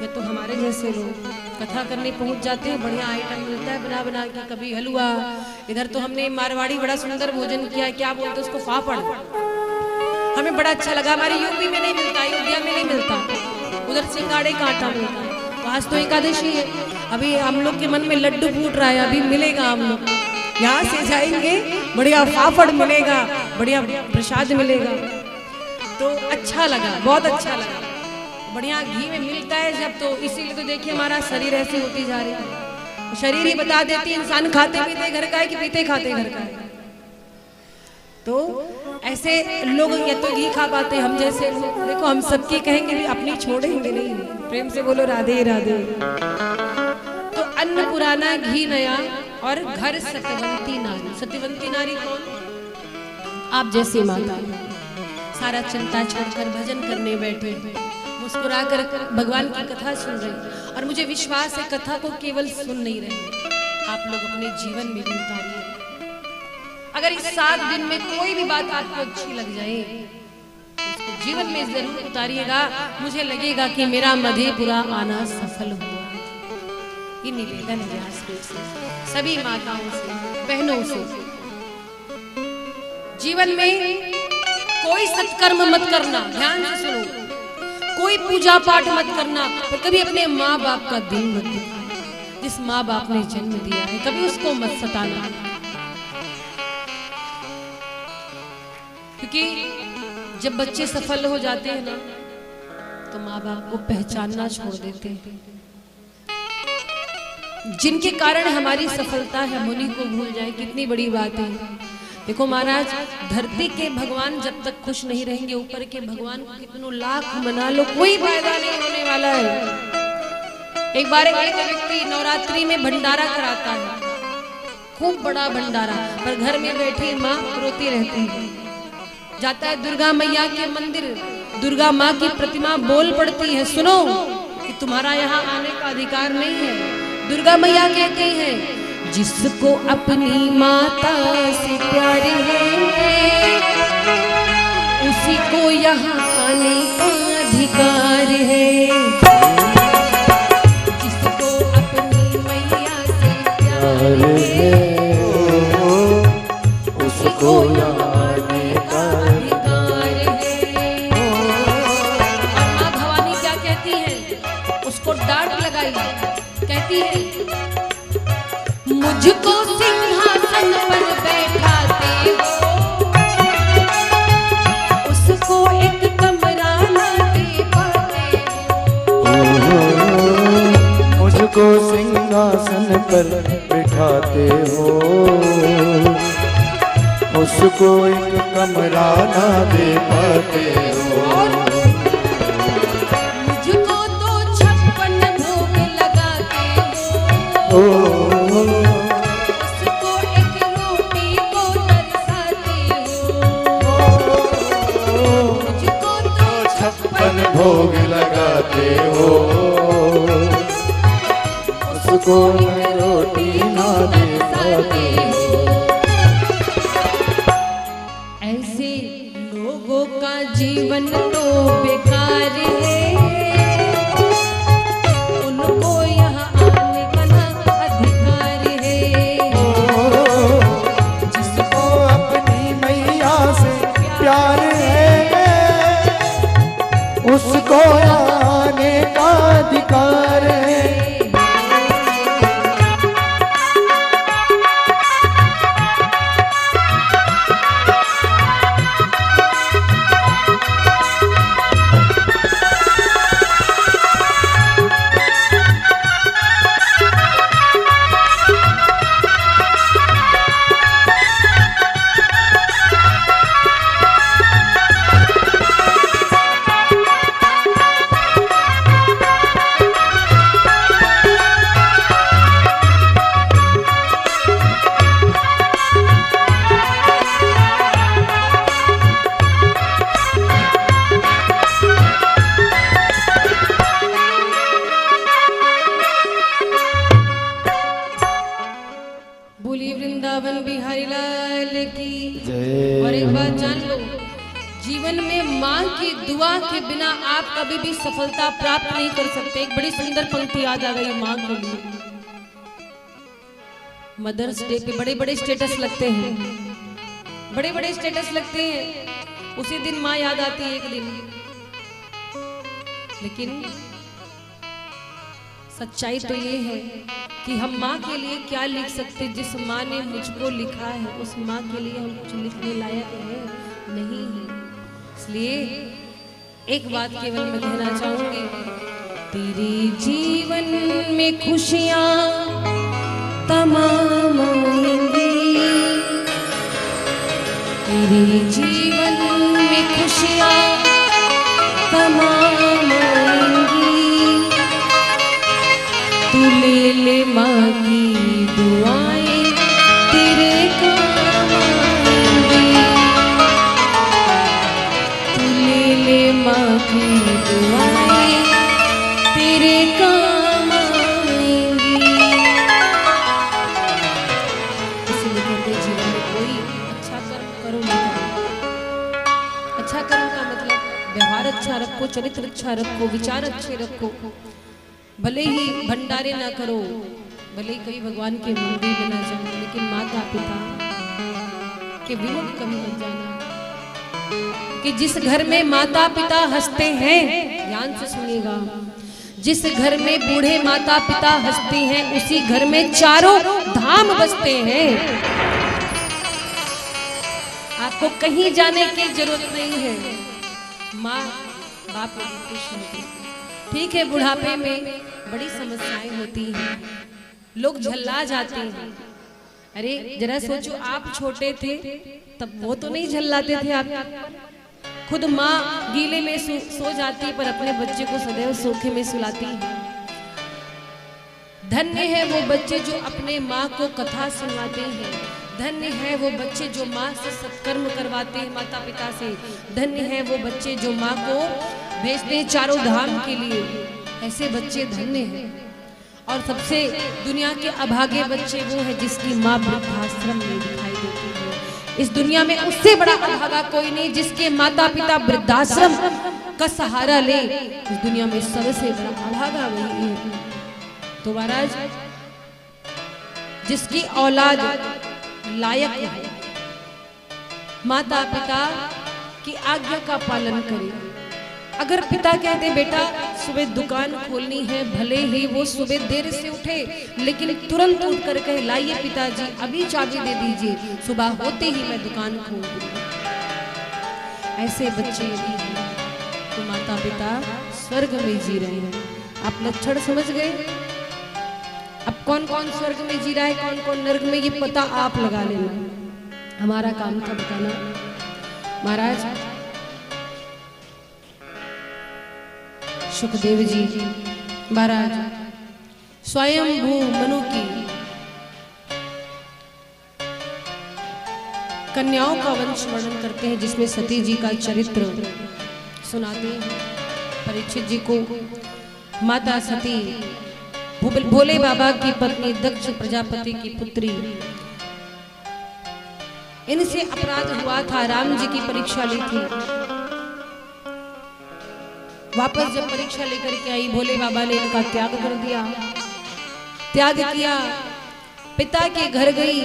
या तो हमारे जैसे लोग कथा करने पहुंच जाते हैं, बढ़िया आइटम मिलता है बना बना के, कभी हलवा। इधर तो हमने मारवाड़ी बड़ा सुंदर भोजन किया, क्या बोलते उसको, पापड़। हमें बड़ा अच्छा लगा। हमारे यूपी में नहीं मिलता, अयोध्या में नहीं मिलता, उधर सिंगाड़े का आटा मिलता है। तो आज तो एकादशी है, अभी हम लोग के मन में लड्डू फूट रहा है, अभी मिलेगा। हम लोग यहाँ से जाएंगे, बढ़िया पापड़ मिलेगा, बढ़िया प्रसाद मिलेगा। तो अच्छा लगा, बहुत अच्छा लगा। बढ़िया घी में मिलता है जब, तो इसीलिए तो देखिए हमारा शरीर ऐसी होती जा रही है। शरीर ही बता देती है इंसान खाते पीते घर का है कि पीते खाते घर का है। तो ऐसे लोग या तो घी खा पाते, हम जैसे लोग देखो हम सबकी कहेंगे भी अपनी छोड़ेंगे नहीं। प्रेम से बोलो राधे राधे। तो अन्न पुराना घी नया और घर सत्यवंती नारी। सत्यवंती नारी कौन? आप जैसी माता, सारा चिंता छोड़कर भजन करने बैठे, मुस्कुरा कर भगवान की कथा सुन रहे। और मुझे विश्वास है कथा को केवल सुन नहीं रहे, आप लोग अपने जीवन में भी उतारिए। अगर इस 7 दिन में कोई भी बात आपको अच्छी लग जाए तो उसको जीवन में जरूर उतारिएगा। मुझे लगेगा कि मेरा मधेपुरा आना सफल हुआ। ये निवेदन है व्यासपीठ से सभी माताओं से, बहनों से। जीवन में कोई सत्कर्म मत करना, ध्यान से सुनो। कोई पूजा पाठ मत करना, पर कभी अपने माँ बाप का दिल मत दुखाना। जिस माँ बाप ने जन्म दिया है कभी उसको मत सताना, क्योंकि जब बच्चे सफल हो जाते हैं ना तो माँ बाप को पहचानना छोड़ देते हैं। जिनके कारण हमारी सफलता है हम उन्हीं को भूल जाए, कितनी बड़ी बात है। देखो महाराज, धरती के भगवान जब तक खुश नहीं रहेंगे, ऊपर के भगवान को कितनों लाख मना लो कोई फायदा नहीं होने वाला है। एक बार एक व्यक्ति नवरात्रि में भंडारा कराता है, खूब बड़ा भंडारा, पर घर में बैठी माँ रोती रहती है। जाता है दुर्गा मैया के मंदिर, दुर्गा माँ की प्रतिमा बोल पड़ती है, सुनो कि तुम्हारा यहाँ आने का अधिकार नहीं है। दुर्गा मैया कहती हैं, जिसको अपनी माता से प्यार है उसी को यहाँ आने का अधिकार है। जिसको अपनी मैया से प्यार है उसको यहाँ आने का अधिकार है। और माँ भवानी क्या कहती है, उसको डांट लगाई, कहती है मुझको सिंहासन पर बैठाते हो, उसको एक कमरा ना दे पाते हो। मुझको सिंहासन पर बिठाते हो, उसको एक कमरा ना दे पाते हो। मुझको तो 56 भोग लगाते हो, उसको एक रोटी को तरसाते हो। मुझको तो 56 भोग लगाते हो, उसको रोटी ना दे पाते हो। ऐसे लोगों का जीवन तो बेकार है, उनको यहाँ आने का ना अधिकार है। जिसको अपनी मैया से प्यार है उसको आने का अधिकार है। बोली वृंदावन बिहारी लाल की जय। और एक बात जान लो, जीवन में माँ की दुआ के बिना आप कभी भी सफलता प्राप्त नहीं कर सकते। एक बड़ी सुंदर पंक्ति याद आ गई माँ के लिए। मदर्स डे पे बड़े बड़े स्टेटस लगते हैं, बड़े बड़े स्टेटस लगते हैं, उसी दिन माँ याद आती है एक दिन। लेकिन सच्चाई तो ये है कि हम माँ के लिए क्या लिख सकते, जिस माँ ने मुझको लिखा है उस माँ के लिए हम कुछ लिखने लायक है नहीं है। इसलिए एक बात केवल मैं कहना चाहूंगी, तेरे जीवन में खुशियाँ तमाम आएंगी, तेरे जीवन में खुशियाँ तमाम आएंगी। तू ले ले माँ की दुआएं तेरे काम आएंगी, तू ले ले माँ की दुआएं तेरे काम आएंगी। इसलिए कहते हैं जीवन में कोई अच्छा कर्म करो ना करो। अच्छा कर्म का मतलब व्यवहार अच्छा रखो, चरित्र अच्छा रखो, विचार अच्छे रखो। भले ही भंडारे ना करो, भले ही कभी भगवान के मंदिर में ना जाओ, लेकिन माता पिता के विमुख कभी मत जाना। कि जिस घर में माता पिता हंसते हैं, ध्यान से सुनिएगा, जिस घर में बूढ़े माता पिता हंसते हैं उसी घर में चारों धाम बसते हैं। आपको कहीं जाने की जरूरत नहीं है, माँ बाप खुश होते हैं। ठीक है, बुढ़ापे में बड़ी समस्याएं होती हैं, लोग झल्ला जाते हैं। अरे जरा सोचो, आप छोटे थे तब वो तो नहीं झल्लाते थे आप। खुद माँ गीले में सो जाती पर अपने बच्चे को सदैव सोखे में सुलाती है। धन्य है वो बच्चे जो अपने माँ को कथा सुनाते हैं। धन्य है वो बच्चे जो माँ से सत्कर्म करवाते हैं, माता पिता से। धन्य है वो बच्चे जो माँ को भेजते हैं चारों धाम के लिए। ऐसे बच्चे धन्य हैं। और सबसे दुनिया के अभागे बच्चे वो है जिसकी माँ वृद्धाश्रम में दिखाई देती है। इस दुनिया में उससे बड़ा अभागा कोई नहीं जिसके माता पिता वृद्धाश्रम का सहारा ले। इस दुनिया में सबसे बड़ा अभागा वही है। तो महाराज, जिसकी औलाद लायक है, माता पिता की आज्ञा का पालन करे। अगर पिता कहते बेटा सुबह दुकान खोलनी है, भले ही वो सुबह देर से उठे लेकिन तुरंत उठ कर कहे लाइए पिताजी अभी चाबी दे दीजिए, सुबह होते ही मैं दुकान खोल दूंगा। ऐसे बच्चे भी हैं तो माता पिता स्वर्ग में जी रहे हैं। आप लक्षण समझ गए? अब कौन कौन स्वर्ग में जी रहा है, कौन कौन नर्क में, ये पता आप लगा लेना। हमारा काम था बताना। महाराज सुखदेव जी महाराज स्वयं भू मनु की कन्याओं का वंश वर्णन करते हैं, जिसमें सती जी का चरित्र सुनाते हैं परीक्षित जी को। माता सती भोले बाबा की पत्नी, दक्ष प्रजापति की पुत्री। इनसे अपराध हुआ था, राम जी की परीक्षा ली थी। वापस जब परीक्षा लेकर के आई, भोले बाबा ने इनका त्याग कर दिया। त्याग किया, पिता के घर गई।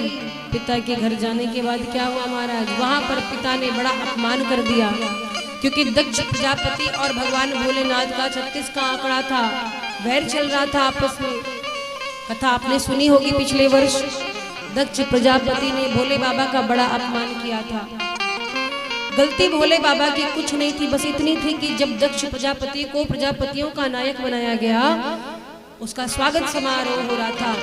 पिता के घर जाने के बाद क्या हुआ महाराज, वहां पर पिता ने बड़ा अपमान कर दिया, क्योंकि दक्ष प्रजापति और भगवान भोलेनाथ का 36 का आंकड़ा था, वैर चल रहा था आपस में। कथा आपने सुनी होगी पिछले वर्ष। दक्ष प्रजापति ने भोले बाबा का बड़ा अपमान किया था। गलती भोले बाबा की कुछ नहीं थी, बस इतनी थी कि जब दक्ष प्रजापति को प्रजापतियों का नायक बनाया गया, उसका स्वागत समारोह हो रहा था।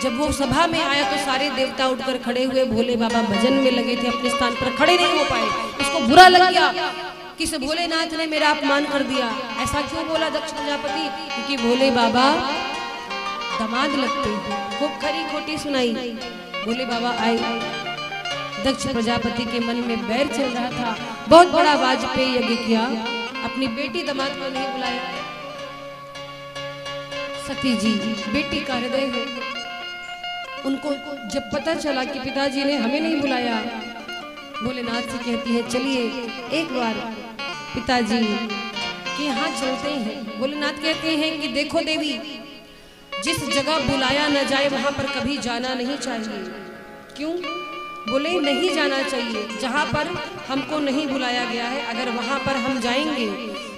जब वो सभा में आया तो सारे देवता उठकर खड़े हुए। भोले बाबा भजन में लगे थे, अपने स्थान पर खड़े नहीं हो पाए। उसको बुरा लग गया कि इस भोलेनाथ ने मेरा अपमान कर दिया। ऐसा क्यों बोला दक्ष प्रजापति? क्योंकि भोले बाबा दामाद लगते हैं। खूब खरी खोटी सुनाई। भोले बाबा आए, दक्ष प्रजापति के मन में बैर चल रहा था। बहुत बड़ा वाजपेयी यज्ञ किया, अपनी बेटी दामाद को नहीं बुलाया। सती जी बेटी का हृदय है, उनको जब पता चला कि पिताजी ने हमें नहीं बुलाया, भोलेनाथ से कहती है चलिए एक बार पिताजी के यहाँ चलते हैं। भोलेनाथ कहते हैं कि देखो देवी, जिस जगह बुलाया न जाए वहां पर कभी जाना नहीं चाहिए। क्यों? बोले नहीं जाना चाहिए, जहाँ पर हमको नहीं बुलाया गया है, अगर वहाँ पर हम जाएंगे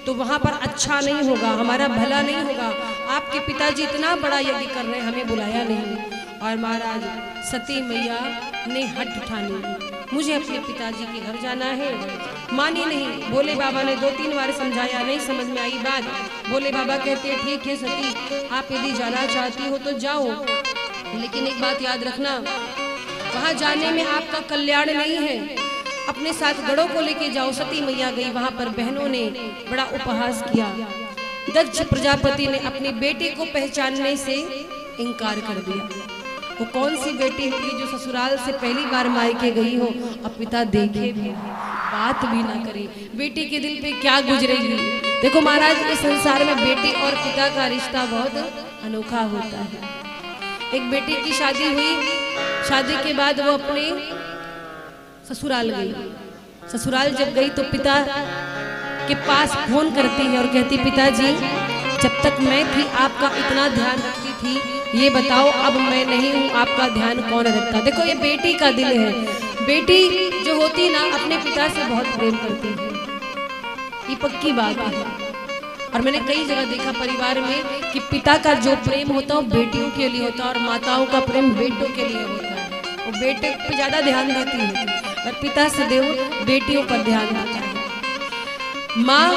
तो वहाँ पर अच्छा नहीं होगा, हमारा भला नहीं होगा। आपके पिताजी इतना बड़ा यज्ञ कर रहे हैं, हमें बुलाया नहीं। और महाराज सती मैया ने हट ठानी, मुझे अपने पिताजी के घर जाना है। मानी नहीं। भोले बाबा ने 2-3 बार समझाया, नहीं समझ में आई बात। भोले बाबा कहते हैं ठीक है सती, आप यदि जाना चाहती हो तो जाओ, लेकिन एक बात याद रखना, वहां जाने में आपका कल्याण नहीं है। अपने साथ गढ़ों को लेके जाओ। सती मैया गई, वहां पर बहनों ने बड़ा उपहास किया। दक्ष प्रजापति ने अपनी बेटी को पहचानने से इनकार कर दिया। वो कौन सी बेटी होगी जो ससुराल से पहली बार मायके गई हो और पिता देखे भी बात भी ना करे, बेटी के दिल पे क्या गुजरेगी। देखो महाराज, इस संसार में बेटी और पिता का रिश्ता बहुत अनोखा होता है। एक बेटी की शादी हुई, शादी के बाद वो अपने ससुराल गई। ससुराल जब गई तो पिता के पास फोन करती है और कहती पिताजी, जब तक मैं थी आपका इतना ध्यान रखती थी, ये बताओ अब मैं नहीं हूँ आपका ध्यान कौन रखता। देखो ये बेटी का दिल है। बेटी जो होती ना अपने पिता से बहुत प्रेम करती है, ये पक्की बात है। और मैंने कई जगह देखा परिवार में कि पिता का जो प्रेम होता है वो बेटियों के लिए होता है और माताओं का प्रेम बेटों के लिए होता है। वो बेटे पे ज्यादा ध्यान देती है और पिता सदैव बेटियों पर ध्यान देता है। माँ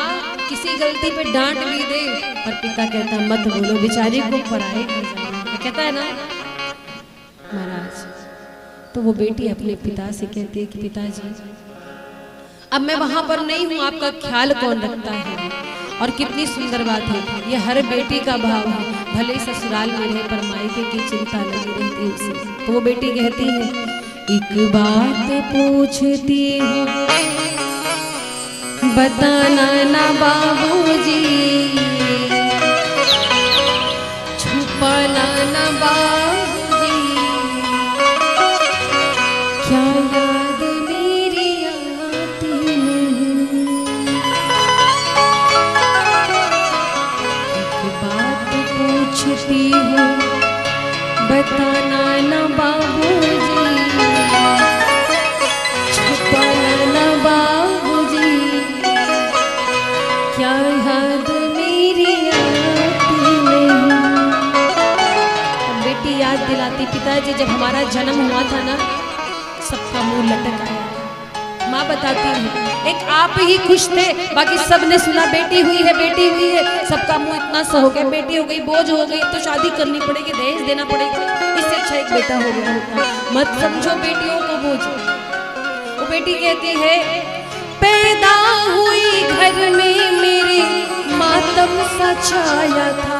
किसी गलती पे डांट भी दे पर पिता कहता है मत बोलो, बेचारी को पराए कहता है ना महाराज। तो वो बेटी अपने पिता से कहती है कि पिताजी अब मैं वहां पर नहीं हूँ, आपका ख्याल कौन रखता है। और कितनी सुंदर बात है, ये हर बेटी का भाव है, भले ससुराल में रहे पर मायके की चिंता लगी रहती है उसे। तो वो बेटी कहती है एक बात पूछती हूँ बताना ना बाबूजी, छुपाना ना बाबूजी, क्या याद मेरी आती नहीं। एक बात पूछती हूँ बताना ना बाबूजी, छुपाना ना बाबूजी, क्या याद मेरी आती नहीं। बेटी याद दिलाती पिताजी जब हमारा जन्म हुआ था ना सबका मुंह लटक आया। माँ बताती है एक आप ही खुश थे, बाकी सबने सुना बेटी हुई है बेटी हुई है, सबका मुंह इतना सा हो गया, बेटी हो गई बोझ हो गई तो शादी करनी पड़ेगी, दहेज देना पड़ेगा, इससे अच्छा एक बेटा हो गया होता। मत समझो बेटियों को बोझ। वो बेटी कहती है पैदा हुई घर में मेरे मातम सा छाया था।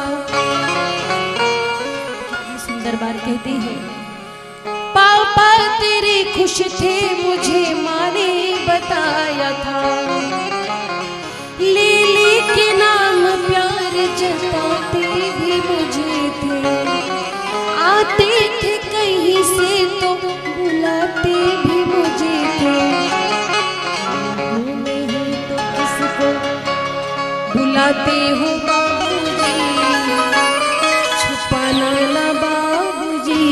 सुंदर बात कहती है पापा तेरे खुश थे मुझे माँ ने बताया था, लीली के नाम प्यार जताते भी मुझे थे, आते थे कहीं से तो बुलाते भी मुझे थे, नहीं तो किसको बुलाते हो बाबूजी, छुपाना ना बाबूजी,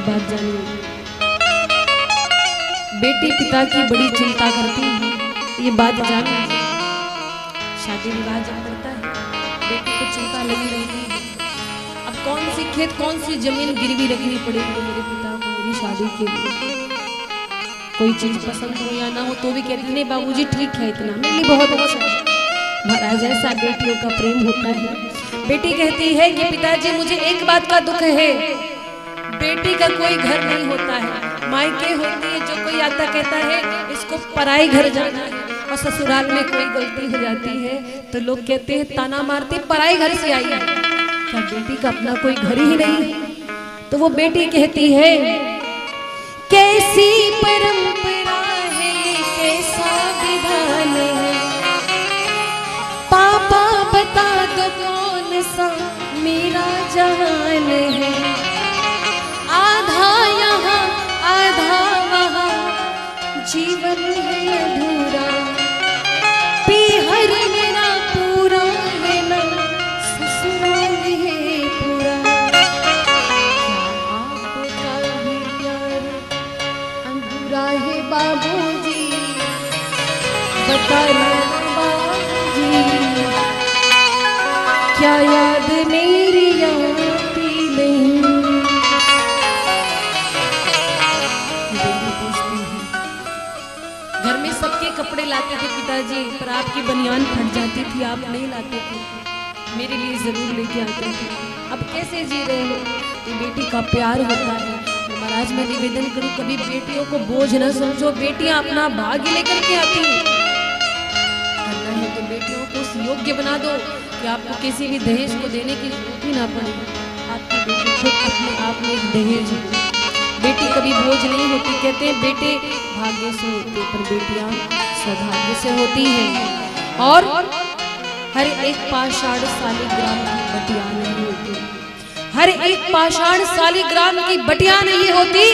बात जानिए बेटी पिता की बड़ी चिंता करती है, ये बात जानिए। शादी विवाह जब करता है बेटी को चिंता लगी रहती है, अब कौन सी खेत कौन सी जमीन गिरवी रखनी पड़ेगी मेरे पिता को मेरी शादी के लिए। कोई चीज पसंद हो या ना हो तो भी कहती नहीं बाबूजी ठीक है इतना मेरे लिए बहुत अच्छा है। महाराज ऐसा बेटियों का प्रेम होता है। बेटी कहती है कि पिताजी मुझे एक बात का दुख है, बेटी का कोई घर नहीं होता है, मायके होती है, जो कोई आता कहता है इसको पराई घर जाना है, और ससुराल में कोई गलती हो जाती है तो लोग कहते हैं ताना मारते पराई घर से आई है, क्या बेटी का अपना कोई घर ही नहीं। तो वो बेटी कहती है कैसी परंपरा है कैसा विधान है, पापा बता दो कौन सा मेरा जहान है, आधा यहाँ आधा वहाँ जीवन है अधूरा, पीहर मेरा पूरा है ना ससुराल है पूरा, आपका भी प्यार अधूरा है बाबूजी, बताना बाबूजी, क्या याद मेरी आती नहीं। घर में सबके कपड़े लाते थे पिताजी पर आपकी बनियान फट जाती थी, आप नहीं लाते थे, मेरे लिए जरूर लेके आते थे। अब कैसे जी रहे हो, ये बेटी का प्यार होता है। तो महाराज मैं निवेदन करूं कभी बेटियों को बोझ न समझो, बेटियां अपना भाग्य लेकर के आती हैं। करना है तो बेटियों को उस योग्य बना दो कि आपको किसी भी दहेज को देने की जरूरत ही ना पड़े। आपकी बेटी खुद अपने आप में एक दहेज है, बेटी कभी बोझ नहीं होती। कहते हैं बेटे भाग्य से होते पर बेटियां सौभाग्य से होती हैं। और हर एक पाषाण शालिग्राम की बटिया नहीं होती, हर एक पाषाण शालिग्राम की बटिया नहीं होती।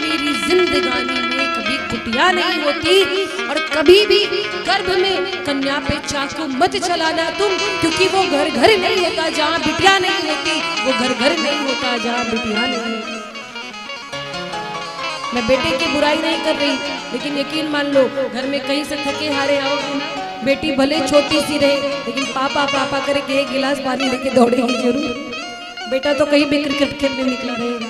मेरी जिंदगानी में कभी कुटिया नहीं होती। और कभी भी गर्भ में कन्या पे चाकू मत चलाना तुम, क्योंकि वो घर घर नहीं होता जहाँ बिटिया नहीं होती, वो घर घर नहीं होता जहाँ बिटिया नहीं होती। मैं बेटे की बुराई नहीं कर रही, लेकिन यकीन मान लो घर में कहीं से थके हारे आओगे ना, बेटी भले छोटी सी रहे लेकिन पापा पापा करके एक गिलास पानी लेके दौड़ेगी जरूर। बेटा तो कहीं भी क्रिकेट खेलने निकला रहेगा,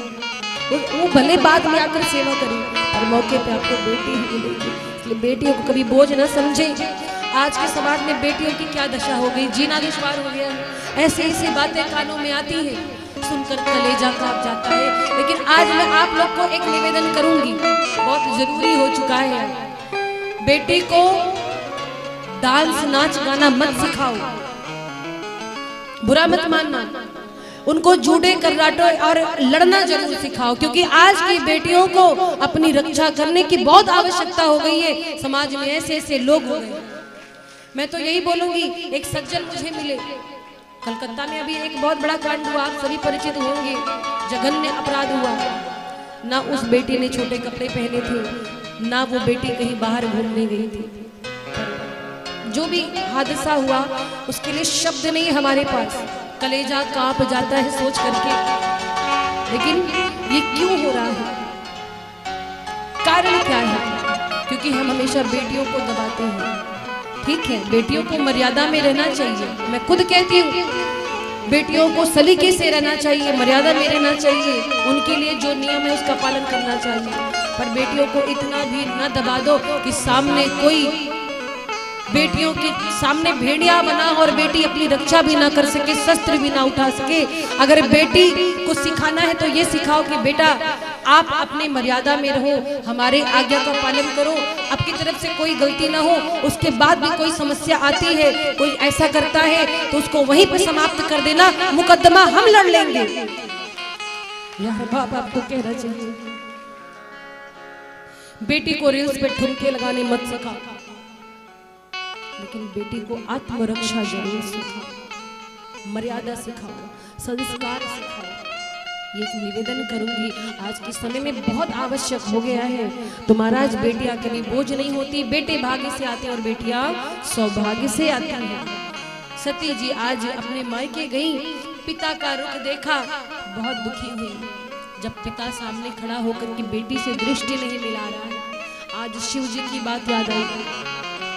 वो भले बाद में आकर सेवा करेगी, और मौके पे आपको बेटी ही मिलेगी। इसलिए बेटियों को कभी बोझ न समझे। आज के समाज में बेटियों की क्या दशा हो गई, जीना दुश्वार हो गया है। ऐसी ऐसी बातें कानों में आती हैं, सुनकर कलेजा कांप जाता है। लेकिन आज मैं आप लोग को एक निवेदन करूंगी, बहुत जरूरी हो चुका है। बेटी को डांस नाच गाना मत सिखाओ, बुरा मत मानना। उनको जूडे कराटे और लड़ना जरूर सिखाओ, क्योंकि आज की बेटियों को अपनी रक्षा करने की बहुत आवश्यकता हो गई है। समाज में ऐसे ऐसे लोग हो गए। मैं तो यही बोलूंगी, एक सज्जन मुझे मिले कलकत्ता में, अभी एक बहुत बड़ा कांड हुआ, आप सभी परिचित होंगे, जघन्य अपराध हुआ। ना उस बेटी ने छोटे कपड़े पहने थे, ना वो बेटी कहीं बाहर घूमने गई थी। जो भी हादसा हुआ उसके लिए शब्द नहीं हमारे पास, कलेजा कांप जाता है सोच करके। लेकिन ये क्यों हो रहा है, कारण क्या है? क्योंकि हम हमेशा बेटियों को दबाते हैं। ठीक है, बेटियों को मर्यादा में रहना चाहिए, मैं खुद कहती हूँ बेटियों को सलीके से रहना चाहिए, मर्यादा में रहना चाहिए, उनके लिए जो नियम है उसका पालन करना चाहिए। पर बेटियों को इतना भी न दबा दो कि सामने कोई बेटियों के सामने भेड़िया बना और बेटी अपनी रक्षा भी ना कर सके, शस्त्र भी ना उठा सके। अगर बेटी को सिखाना है तो ये सिखाओ कि बेटा आप अपने मर्यादा में रहो, हमारे आज्ञा का पालन करो, आपकी तरफ से कोई गलती ना हो। उसके बाद भी कोई समस्या आती है, कोई ऐसा करता है तो उसको वहीं पर समाप्त कर देना, मुकदमा हम लड़ लेंगे। यह बाप आपको कहना चाहिए। बेटी को रील्स पे ठुमके लगाने मत सिखाओ, लेकिन बेटी को आत्मरक्षा जरूर सिखाओ, मर्यादा सिखाओ, संस्कार सिखाओ। ये निवेदन करूंगी, आज के समय में बहुत आवश्यक हो गया है। तो महाराज बेटियां कभी बोझ नहीं होती, बेटे भाग्य से आते हैं और बेटियां सौभाग्य से आती हैं। सती जी आज अपने मायके गई, पिता का रुख देखा, बहुत दुखी हुई। जब पिता सामने खड़ा होकर की बेटी से दृष्टि नहीं मिला रहा है, आज शिव जी की बात याद आई।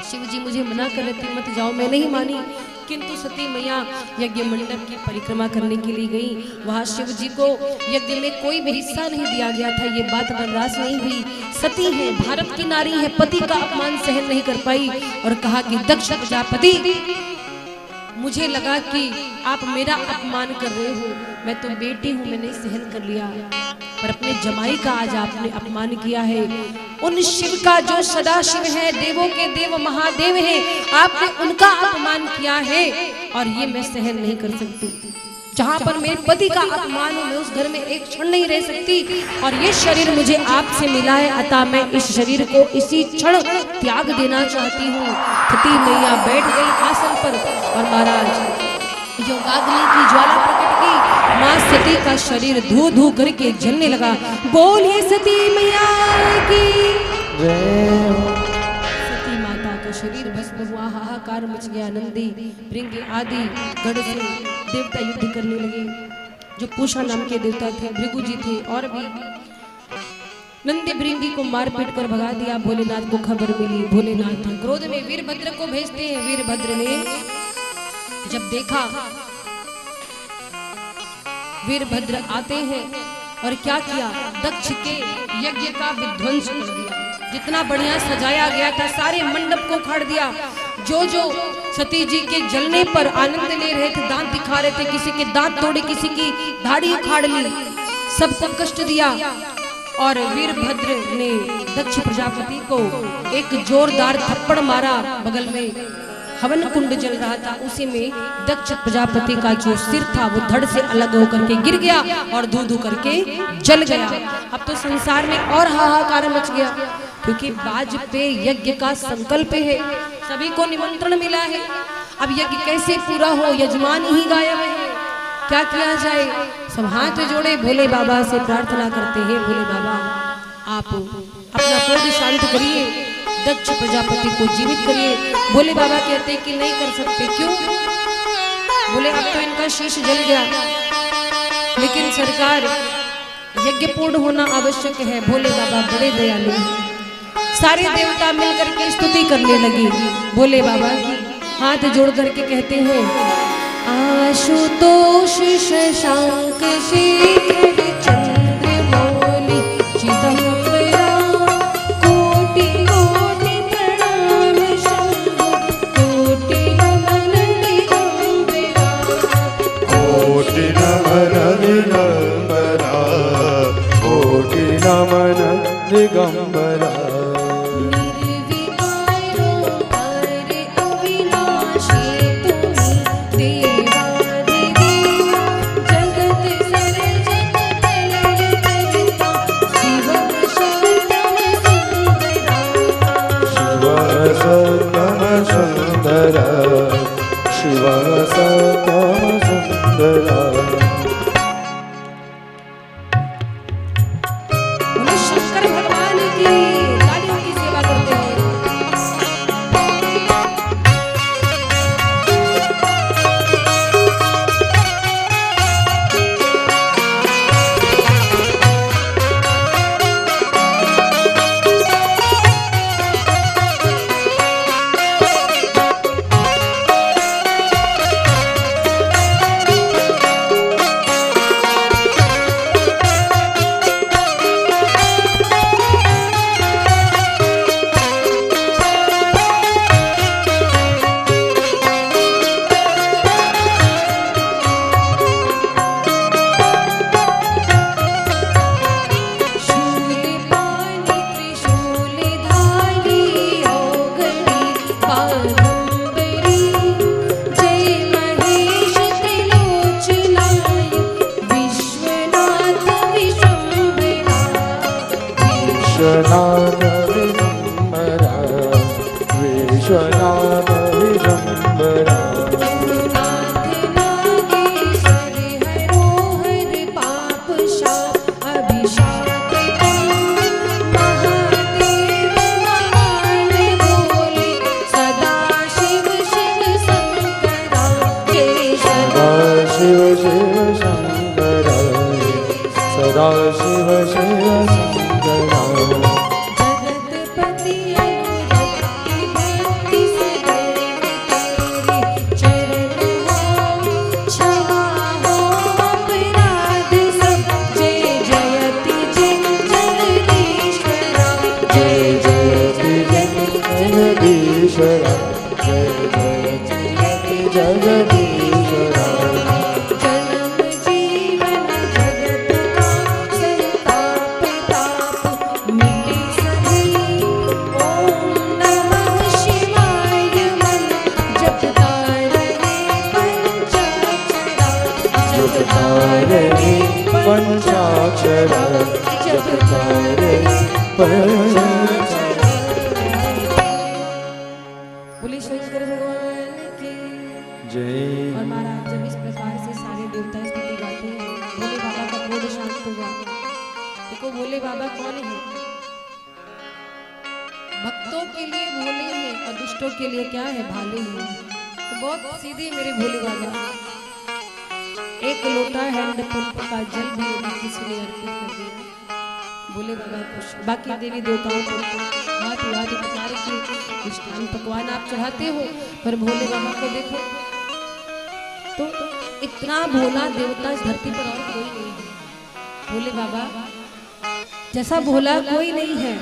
शिव जी मुझे मना कर रहे थे मत जाओ, मैं नहीं मानी, किंतु सती मैया यज्ञ मंडप की परिक्रमा करने के लिए गई। वहां शिव जी को यज्ञ में कोई भी हिस्सा नहीं दिया गया था, ये बात बर्दाश्त नहीं हुई। सती है, भारत की नारी है, पति का अपमान सहन नहीं कर पाई और कहा कि दक्ष प्रजापति, मुझे लगा कि आप मेरा अपमान कर रहे हो, मैं तो बेटी हूँ, मैंने सहन कर लिया, पर अपने जमाई का आज आपने अपमान किया है। उन शिव का जो सदा शिव है, देवों के देव महादेव है, आपने उनका अपमान किया है और ये मैं सहन नहीं कर सकती। जहाँ पर मेरे पति का अपमान हो, मैं उस घर में एक क्षण नहीं रह सकती। और ये शरीर मुझे आपसे मिला है, अतः मैं इस शरीर को इसी क्षण त्याग देना चाहती हूँ। सती मैया बैठ गई आसन पर और महाराज योगाग्नि की ज्वाला प्रकट की, माँ सती का शरीर धू धू करके जलने लगा। बोलिए सती मैया की सती माता का शरीर भस्म हुआ, हाहाकार मच गया। नंदी भृंगी आदि गढ़ से देवता युद्ध करने लगे, जो पूषा नाम के देवता थे, भृगु जी थे, और भी नंदी भृंगी को मार पीट कर भगा दिया। भोलेनाथ को खबर मिली, भोलेनाथ क्रोध में वीरभद्र को भेजते हैं। वीरभद्र ने जब देखा, वीरभद्र आते हैं और क्या किया, दक्ष के यज्ञ का विध्वंस कर दिया। जितना बढ़िया सजाया गया था सारे मंडप को उखाड़ दिया। जो जो सती जी के जलने पर आनंद ले रहे थे, दांत दिखा रहे थे, किसी के दांत तोड़े, किसी की दाढ़ी उखाड़ ली, सबको कष्ट दिया। और वीरभद्र ने दक्ष प्रजापति को एक जोरदार थप्पड़ मारा। बगल में हवन कुंड जल रहा था, उसी में दक्ष प्रजापति का जो सिर था वो धड़ से अलग होकर के गिर गया और धू धू करके जल गया। अब तो संसार में और हाहाकार मच गया, क्योंकि बाज पे यज्ञ का संकल्प है, सभी को निमंत्रण मिला है। अब यज्ञ कैसे पूरा हो, यजमान ही गायब है, क्या किया जाए। सब हाथ जोड़े भोले बाबा से प्रार्थना करते हैं, भोले बाबा आप अपना क्रोध शांत करिए, दक्ष प्रजापति को जीवित करिए। भोले बाबा कहते कि नहीं कर सकते। क्यों? बोले अब तो इनका शीश जल गया, लेकिन सरकार यज्ञ पूर्ण होना आवश्यक है। भोले बाबा बड़े दयालु हैं। सारे देवता मिलकर के स्तुति करने लगे भोले बाबा की, हाथ जोड़ करके कहते हैं आशुतोष शशांक शेखर चंद्रमौली चिदंबरा कोटि कोटि प्रणाम शंभो कोटि नमन दिगंबरा कोटि नमन दिगंबरा कोटि नमन दिगंबरा शिव सतम सुंदरा। शंकर भगवान की तालियों की सेवा करते हैं। विश्वनाथ विडंबरा विश्वनाथ विडंबरा। शिव शिव शंकर सदा शिव शिव शंकर। जगतपति अनुरक्ति भक्ति से तेरे चरण हो क्षमा हो अपराध सब। जय जयति जय जगदीश्वरा जय जयति जगदीश्वरा जय जयति जगदीश्वरा। जन्म जीवन जगत का संताप ताप मिटे सभी। ओम नमः शिवाय मन जपता रहे पंचाक्षरा जपता रहे पंचाक्षरा जपता रहे पंचाक्षरा। बोले शंकर भगवान की जय। और महाराज जब इस प्रकार से सारे देवता स्तुति गाते हैं, भोले बाबा का क्रोध शांत हुआ। देखो भोले बाबा कौन है? भक्तों के लिए भोले हैं और दुष्टों के लिए क्या है? भाले हैं। तो बहुत सीधे मेरे भोले बाबा। एक लोटा हैंडपंप का जल भी यदि किसी ने अर्पित कर दिया, भोले बाबा खुश। बाकी देवी देवताओं को हाथ आदि प्रकार के मिष्ठान पकवान आप चढ़ाते हो, पर भोले बाबा को देखो तो इतना भोला देवता इस धरती पर और कोई नहीं है। भोले बाबा जैसा भोला कोई नहीं है।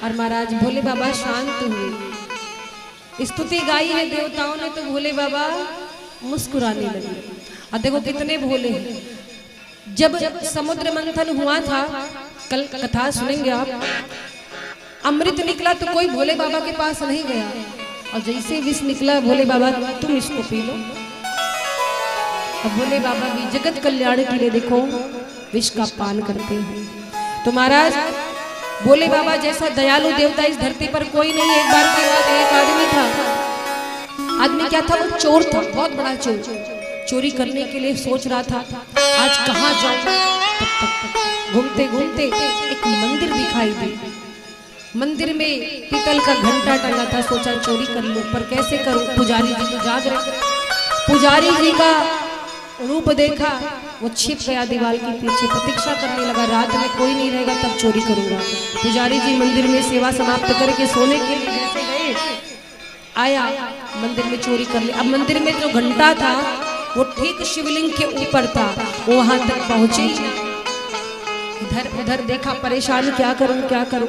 और महाराज भोले बाबा शांत हुए, स्तुति गाई है देवताओं ने, तो भोले बाबा मुस्कुराने लगे। और देखो कितने भोले हैं। जब समुद्र मंथन हुआ था, कल कथा सुनेंगे आप, अमृत निकला तो कोई भोले बाबा के पास नहीं गया, और जैसे विष निकला भोले बाबा तुम इसको पी लो। अब भोले बाबा भी जगत कल्याण के लिए देखो विष का पान करते हैं। तो महाराज भोले बाबा जैसा दयालु देवता इस धरती पर कोई नहीं है। एक बार की बात, एक आदमी था। आदमी क्या था? वो चोर था, बहुत बड़ा चोर। चोरी करने के लिए सोच रहा था आज कहाँ जाऊं। घूमते घूमते एक मंदिर दिखाई दी। मंदिर में पीतल का घंटा टंगा था, सोचा चोरी कर लूं, पर कैसे करूं? पुजारी जी तो जाग रहे। पुजारी जी का रूप देखा, वो छिप गया दीवार के पीछे, प्रतीक्षा करने लगा, रात में कोई नहीं रहेगा तब चोरी करूंगा। पुजारी जी मंदिर में सेवा समाप्त करके सोने के लिए जैसे गए, आया मंदिर में चोरी कर ली। अब मंदिर में जो घंटा था वो ठीक शिवलिंग के ऊपर था, वो वहां तक पहुंचे ही नहीं। इधर उधर देखा, परेशान, क्या करूं क्या करूं,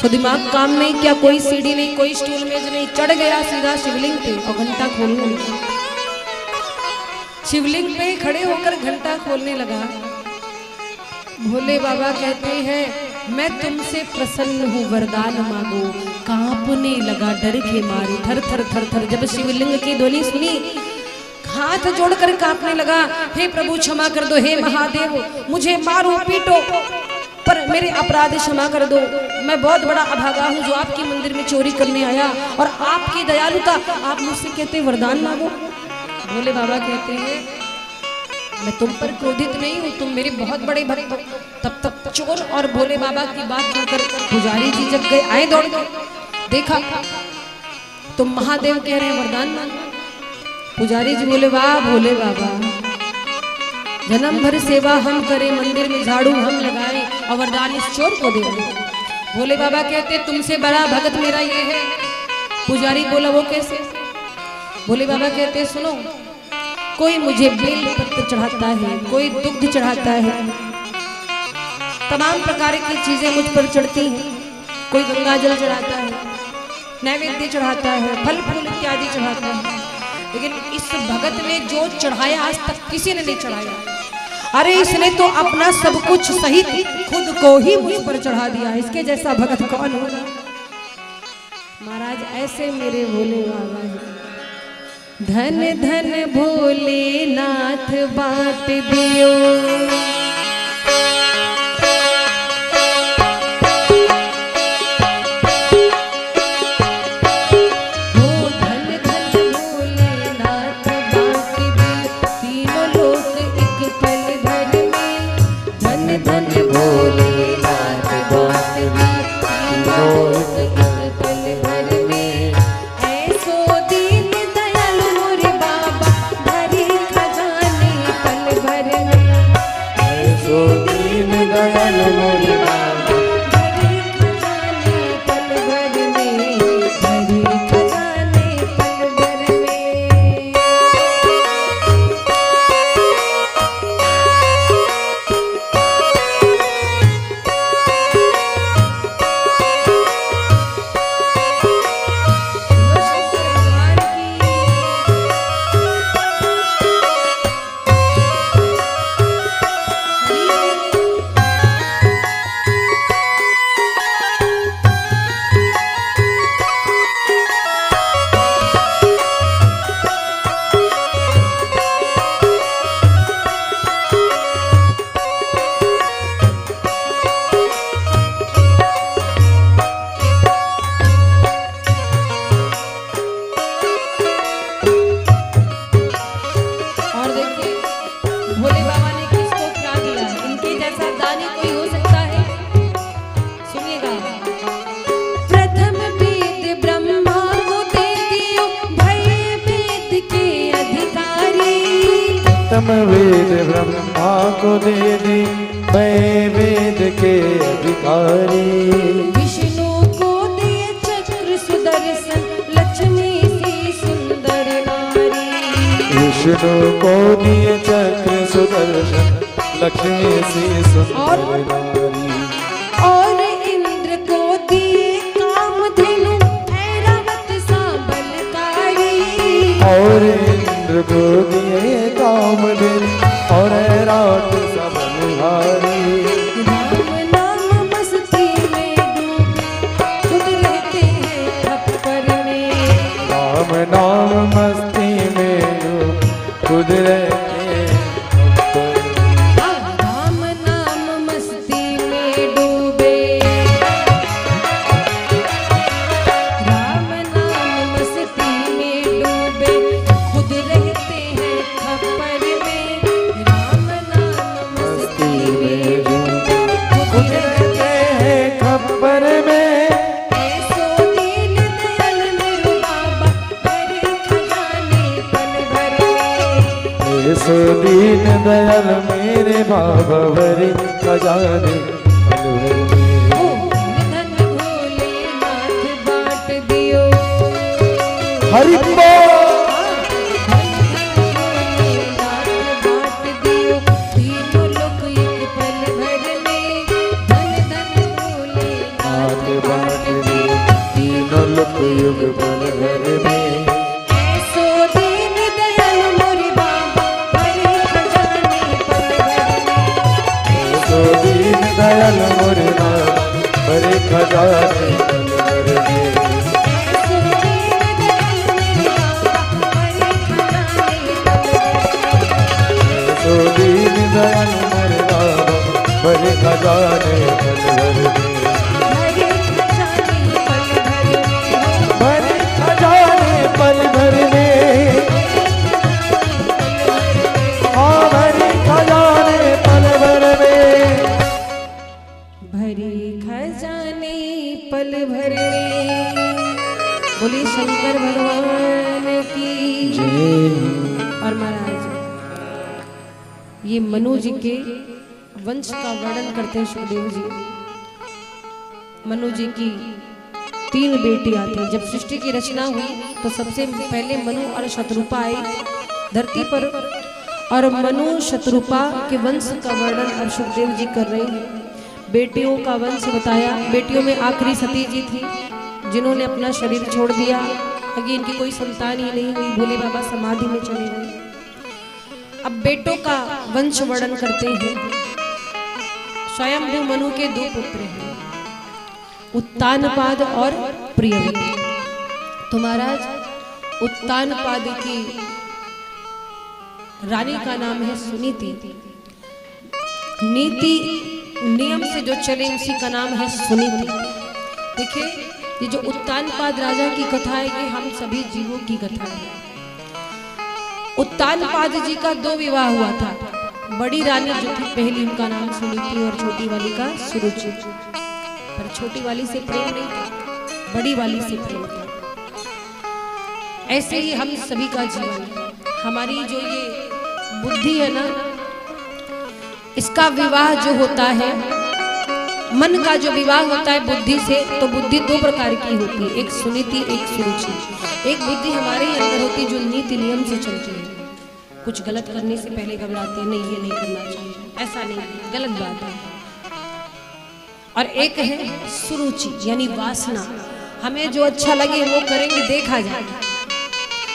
तो दिमाग काम नहीं किया, कोई सीढ़ी नहीं, कोई स्टूल मेज नहीं, चढ़ गया सीधा शिवलिंग पे और घंटा खोलने लगा। शिवलिंग पे खड़े होकर घंटा खोलने लगा। भोले बाबा कहते हैं, मैं तुमसे प्रसन्न हूँ, वरदान मांगो। कांपने लगा डर के मारे, थर थर थर थर। जब शिवलिंग की ध्वनि सुनी, हाथ जोड़कर कांपने लगा, हे प्रभु क्षमा कर दो, हे महादेव, मुझे मारो पीटो पर मेरे अपराध क्षमा कर दो। मैं बहुत बड़ा अभागा हूँ जो आपके मंदिर में चोरी करने आया, और आपकी दयालुता, आप मुझसे कहते वरदान मांगो। भोले बाबा कहते हैं, मैं तुम पर क्रोधित नहीं हूँ, तुम मेरे बहुत बड़े भक्त हो। तब चोर और भोले बाबा की बात सुनकर पुजारी जी जब गए, आए दौड़ के, देखा तो महादेव कह रहे हैं वरदान मांगो। पुजारी जी बोले, वाह भोले बाबा, जन्म भर सेवा हम करें, मंदिर में झाड़ू हम लगाए और वरदान इस चोर को दे। भोले बाबा कहते, तुमसे बड़ा भगत मेरा ये है। पुजारी बोला, वो कैसे? भोले बाबा कहते, सुनो, कोई मुझे बेल पत्र चढ़ाता है, कोई दुग्ध चढ़ाता है, तमाम प्रकार की चीजें मुझ पर चढ़ती हैं, कोई गंगा जल चढ़ाता है, नैवेद्य चढ़ाता है, फल फूल इत्यादि चढ़ाता है, लेकिन इस भगत ने जो चढ़ाया आज तक किसी ने नहीं चढ़ाया। अरे इसने तो अपना सब कुछ सहित खुद को ही मुझ पर चढ़ा दिया, इसके जैसा भगत कौन होगा? महाराज ऐसे मेरे भोले बाबा हैं। धन धन भोलेनाथ बात दियो, वेद ब्रह्मा को दे दी, मैं वेद के अधिकारी। विष्णु को दिए चक्र सुदर्शन, लक्ष्मी सी सुंदर नारी। विष्णु को दिए चक्र सुदर्शन, लक्ष्मी सी सुंदर नारी। और इंद्र को दिए कामधेनु, ऐरावत सा बलकारी। और इंद्र को दिए कामधेनु, और ऐरावत सा बलकारी। राम नाम मस्ती में डूबे, खुद रहते हैं थप्पड़ में। राम नाम मस्ती में खुद रहते हैं थप्पड़ में। राम नाम मस्ती में डूबे, राम नाम मस्ती में डूबे, खुद रहते हैं थप्पड़ में। राम नाम मस्ती में डूबे, खुद रहते हैं खप्पर में। ऐसो दीन दयाल मेरे बाबा भरे खजाने पल भर में। धन भोलेनाथ बांट दियो हरि भोलेनाथ बांट दियो तीनों लोक एक पल भर में। धन धन भोलेनाथ हाथ बांट दिए तीनों लोक युग पल भर में। ऐसो दीन दयाल मोरे बाबा भरे खजाने पल भर में। ऐसो दीन दयाल मोरे बाबा भरे खजाने पल भर में। ऐसो दीन दयाल मोरे बाबा भरे खजाने पल भर में। ऐसो दीन दयाल मोरे बाबा भरे खजाने पल भर में। भरे खजाने पल भर में। भरे खजाने पल भर में। भरे खजाने पल भर में। बोले शंकर भगवान की और महाराज ये मनु जी के वंश का वर्णन करते हैं सुखदेव जी। मनु जी की 3 बेटियां थी। जब सृष्टि की रचना हुई तो सबसे पहले मनु और शत्रुपा आई धरती पर, और मनु शत्रुपा के वंश का वर्णन अब सुखदेव जी कर रहे हैं। बेटियों का वंश बताया। बेटियों में आखिरी सती जी थी जिन्होंने अपना शरीर छोड़ दिया। आगे इनकी कोई संतान ही नहीं हुई, भोले बाबा समाधि में चले गए। अब बेटों का वंश वर्णन करते हैं। स्वयंभू मनु के 2 पुत्र हैं, उत्तानपाद और प्रियव्रत। तो महाराज उत्तानपाद की रानी का नाम है सुनीति। नीति नियम से जो चले उसी का नाम है सुनीति। देखिए ये जो उत्तानपाद राजा की कथा है ये हम सभी जीवों की कथा है। उत्तानपाद जी का 2 विवाह हुआ था। बड़ी रानी जो थी पहली उनका नाम सुनीति और छोटी वाली का सुरुचि। पर छोटी वाली से प्रेम नहीं था, बड़ी वाली से प्रेम था। ऐसे ही हम सभी का जीवन, हमारी जो ये बुद्धि है ना, इसका विवाह जो होता है, मन का जो विवाह होता है बुद्धि से, तो बुद्धि 2 प्रकार की होती है, एक सुनीति एक सुरुचि। एक बुद्धि हमारे ही अंदर होती है जो नीति नियम से चलती है। कुछ गलत करने से पहले घबराते हैं, नहीं ये नहीं करना चाहिए, ऐसा नहीं, गलत बात है। और एक है सुरुचि यानी वासना, हमें जो अच्छा लगे वो करेंगे, देखा जाए।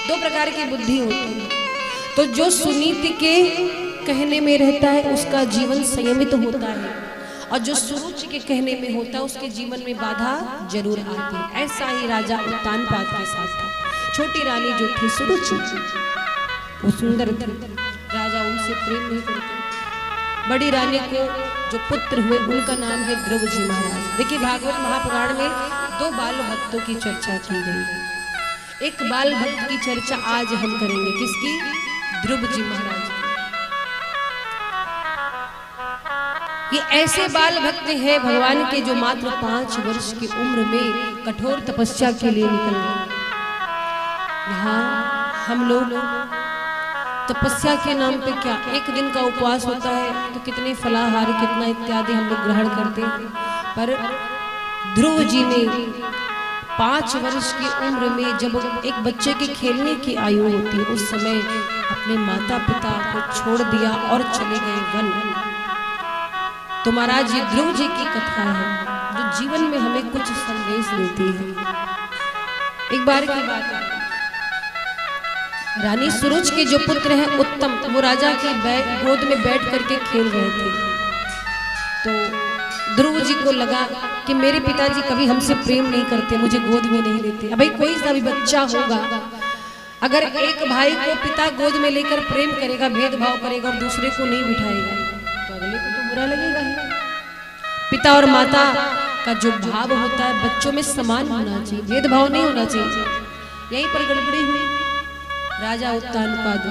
2 प्रकार की बुद्धि होती है। तो जो सुनीति के कहने में रहता है उसका जीवन संयमित होता है, और जो सुरुचि के कहने में होता है उसके जीवन में बाधा जरूर आती है। ऐसा ही राजा उत्तानपाद के साथ था। छोटी रानी जो थी सुरुचि, वो सुंदर थी, राजा उनसे प्रेम नहीं करता। बड़ी रानी को जो पुत्र हुए उनका नाम है ध्रुव जी महाराज। देखिए भागवत महापुराण में 2 बाल भक्तों की चर्चा की गई। एक बाल भक्त की चर्चा आज हम करेंगे, किसकी? ध्रुव जी महाराज। ये ऐसे बाल भक्त हैं भगवान के जो मात्र 5 वर्ष की उम्र में कठोर तपस्या के लिए निकल गए। यहाँ हम लोग तपस्या के नाम पे क्या, एक दिन का उपवास होता है तो कितने फलाहार कितना इत्यादि हम लोग ग्रहण करते हैं। पर ध्रुव जी ने 5 वर्ष की उम्र में जब एक बच्चे के खेलने की आयु होती है उस समय अपने माता पिता को छोड़ दिया और चले गए वन। तो महाराज ये ध्रुव जी की कथा है जो जीवन में हमें कुछ संदेश देती है। एक बार की बात है, रानी सुरुच के जो पुत्र हैं उत्तम, वो राजा की गोद में बैठ करके खेल रहे थे। तो ध्रुव जी को लगा कि मेरे पिताजी कभी हमसे प्रेम नहीं करते, मुझे गोद में नहीं लेते। अब भाई कोई सा भी बच्चा होगा, अगर एक भाई को पिता गोद में लेकर प्रेम करेगा, भेदभाव करेगा और दूसरे को नहीं बिठाएगा तो अगले को तो बुरा लगेगा ही। पिता और माता का जो भाव होता है बच्चों में समान होना चाहिए, भेदभाव नहीं होना चाहिए। यहीं पर गड़बड़ी हुई। राजा उत्तानपाद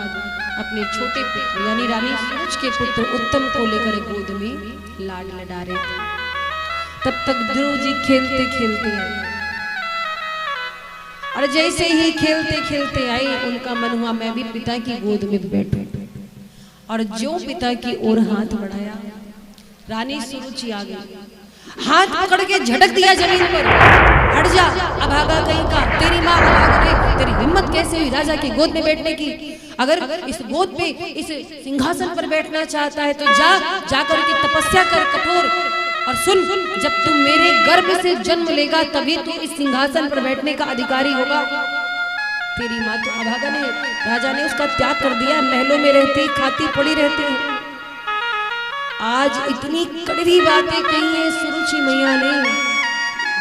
अपने छोटे पुत्र यानी रानी सुरुच के पुत्र उत्तम को लेकर गोद में लाड लड़ा रहे थे। तब तक ध्रुव जी खेलते खेलते आए, और जैसे ही खेलते खेलते आए उनका मन हुआ मैं भी पिता की गोद में बैठूं। और ज्यों पिता की ओर हाथ बढ़ाया, रानी सुरुचि आ गई, हाथ पकड़ के झटक दिया जमीन पर। हट जा अभागा कहीं का, तेरी माँ अभागा है, तेरी हिम्मत कैसे हुई राजा की गोद में बैठने की? अगर इस गोद पे इस सिंहासन पर बैठना चाहता है तो जाकर की तपस्या कर कठोर। और सुन, जब तुम मेरे गर्भ से जन्म लेगा तभी तू इस सिंहासन पर बैठने का अधिकारी होगा। तेरी माँ तो अभागा ने, राजा ने उसका त्याग कर दिया, महलों में रहती खाती पड़ी रहती है। आज इतनी कड़वी बातें कही है सुरुचि मैया ने,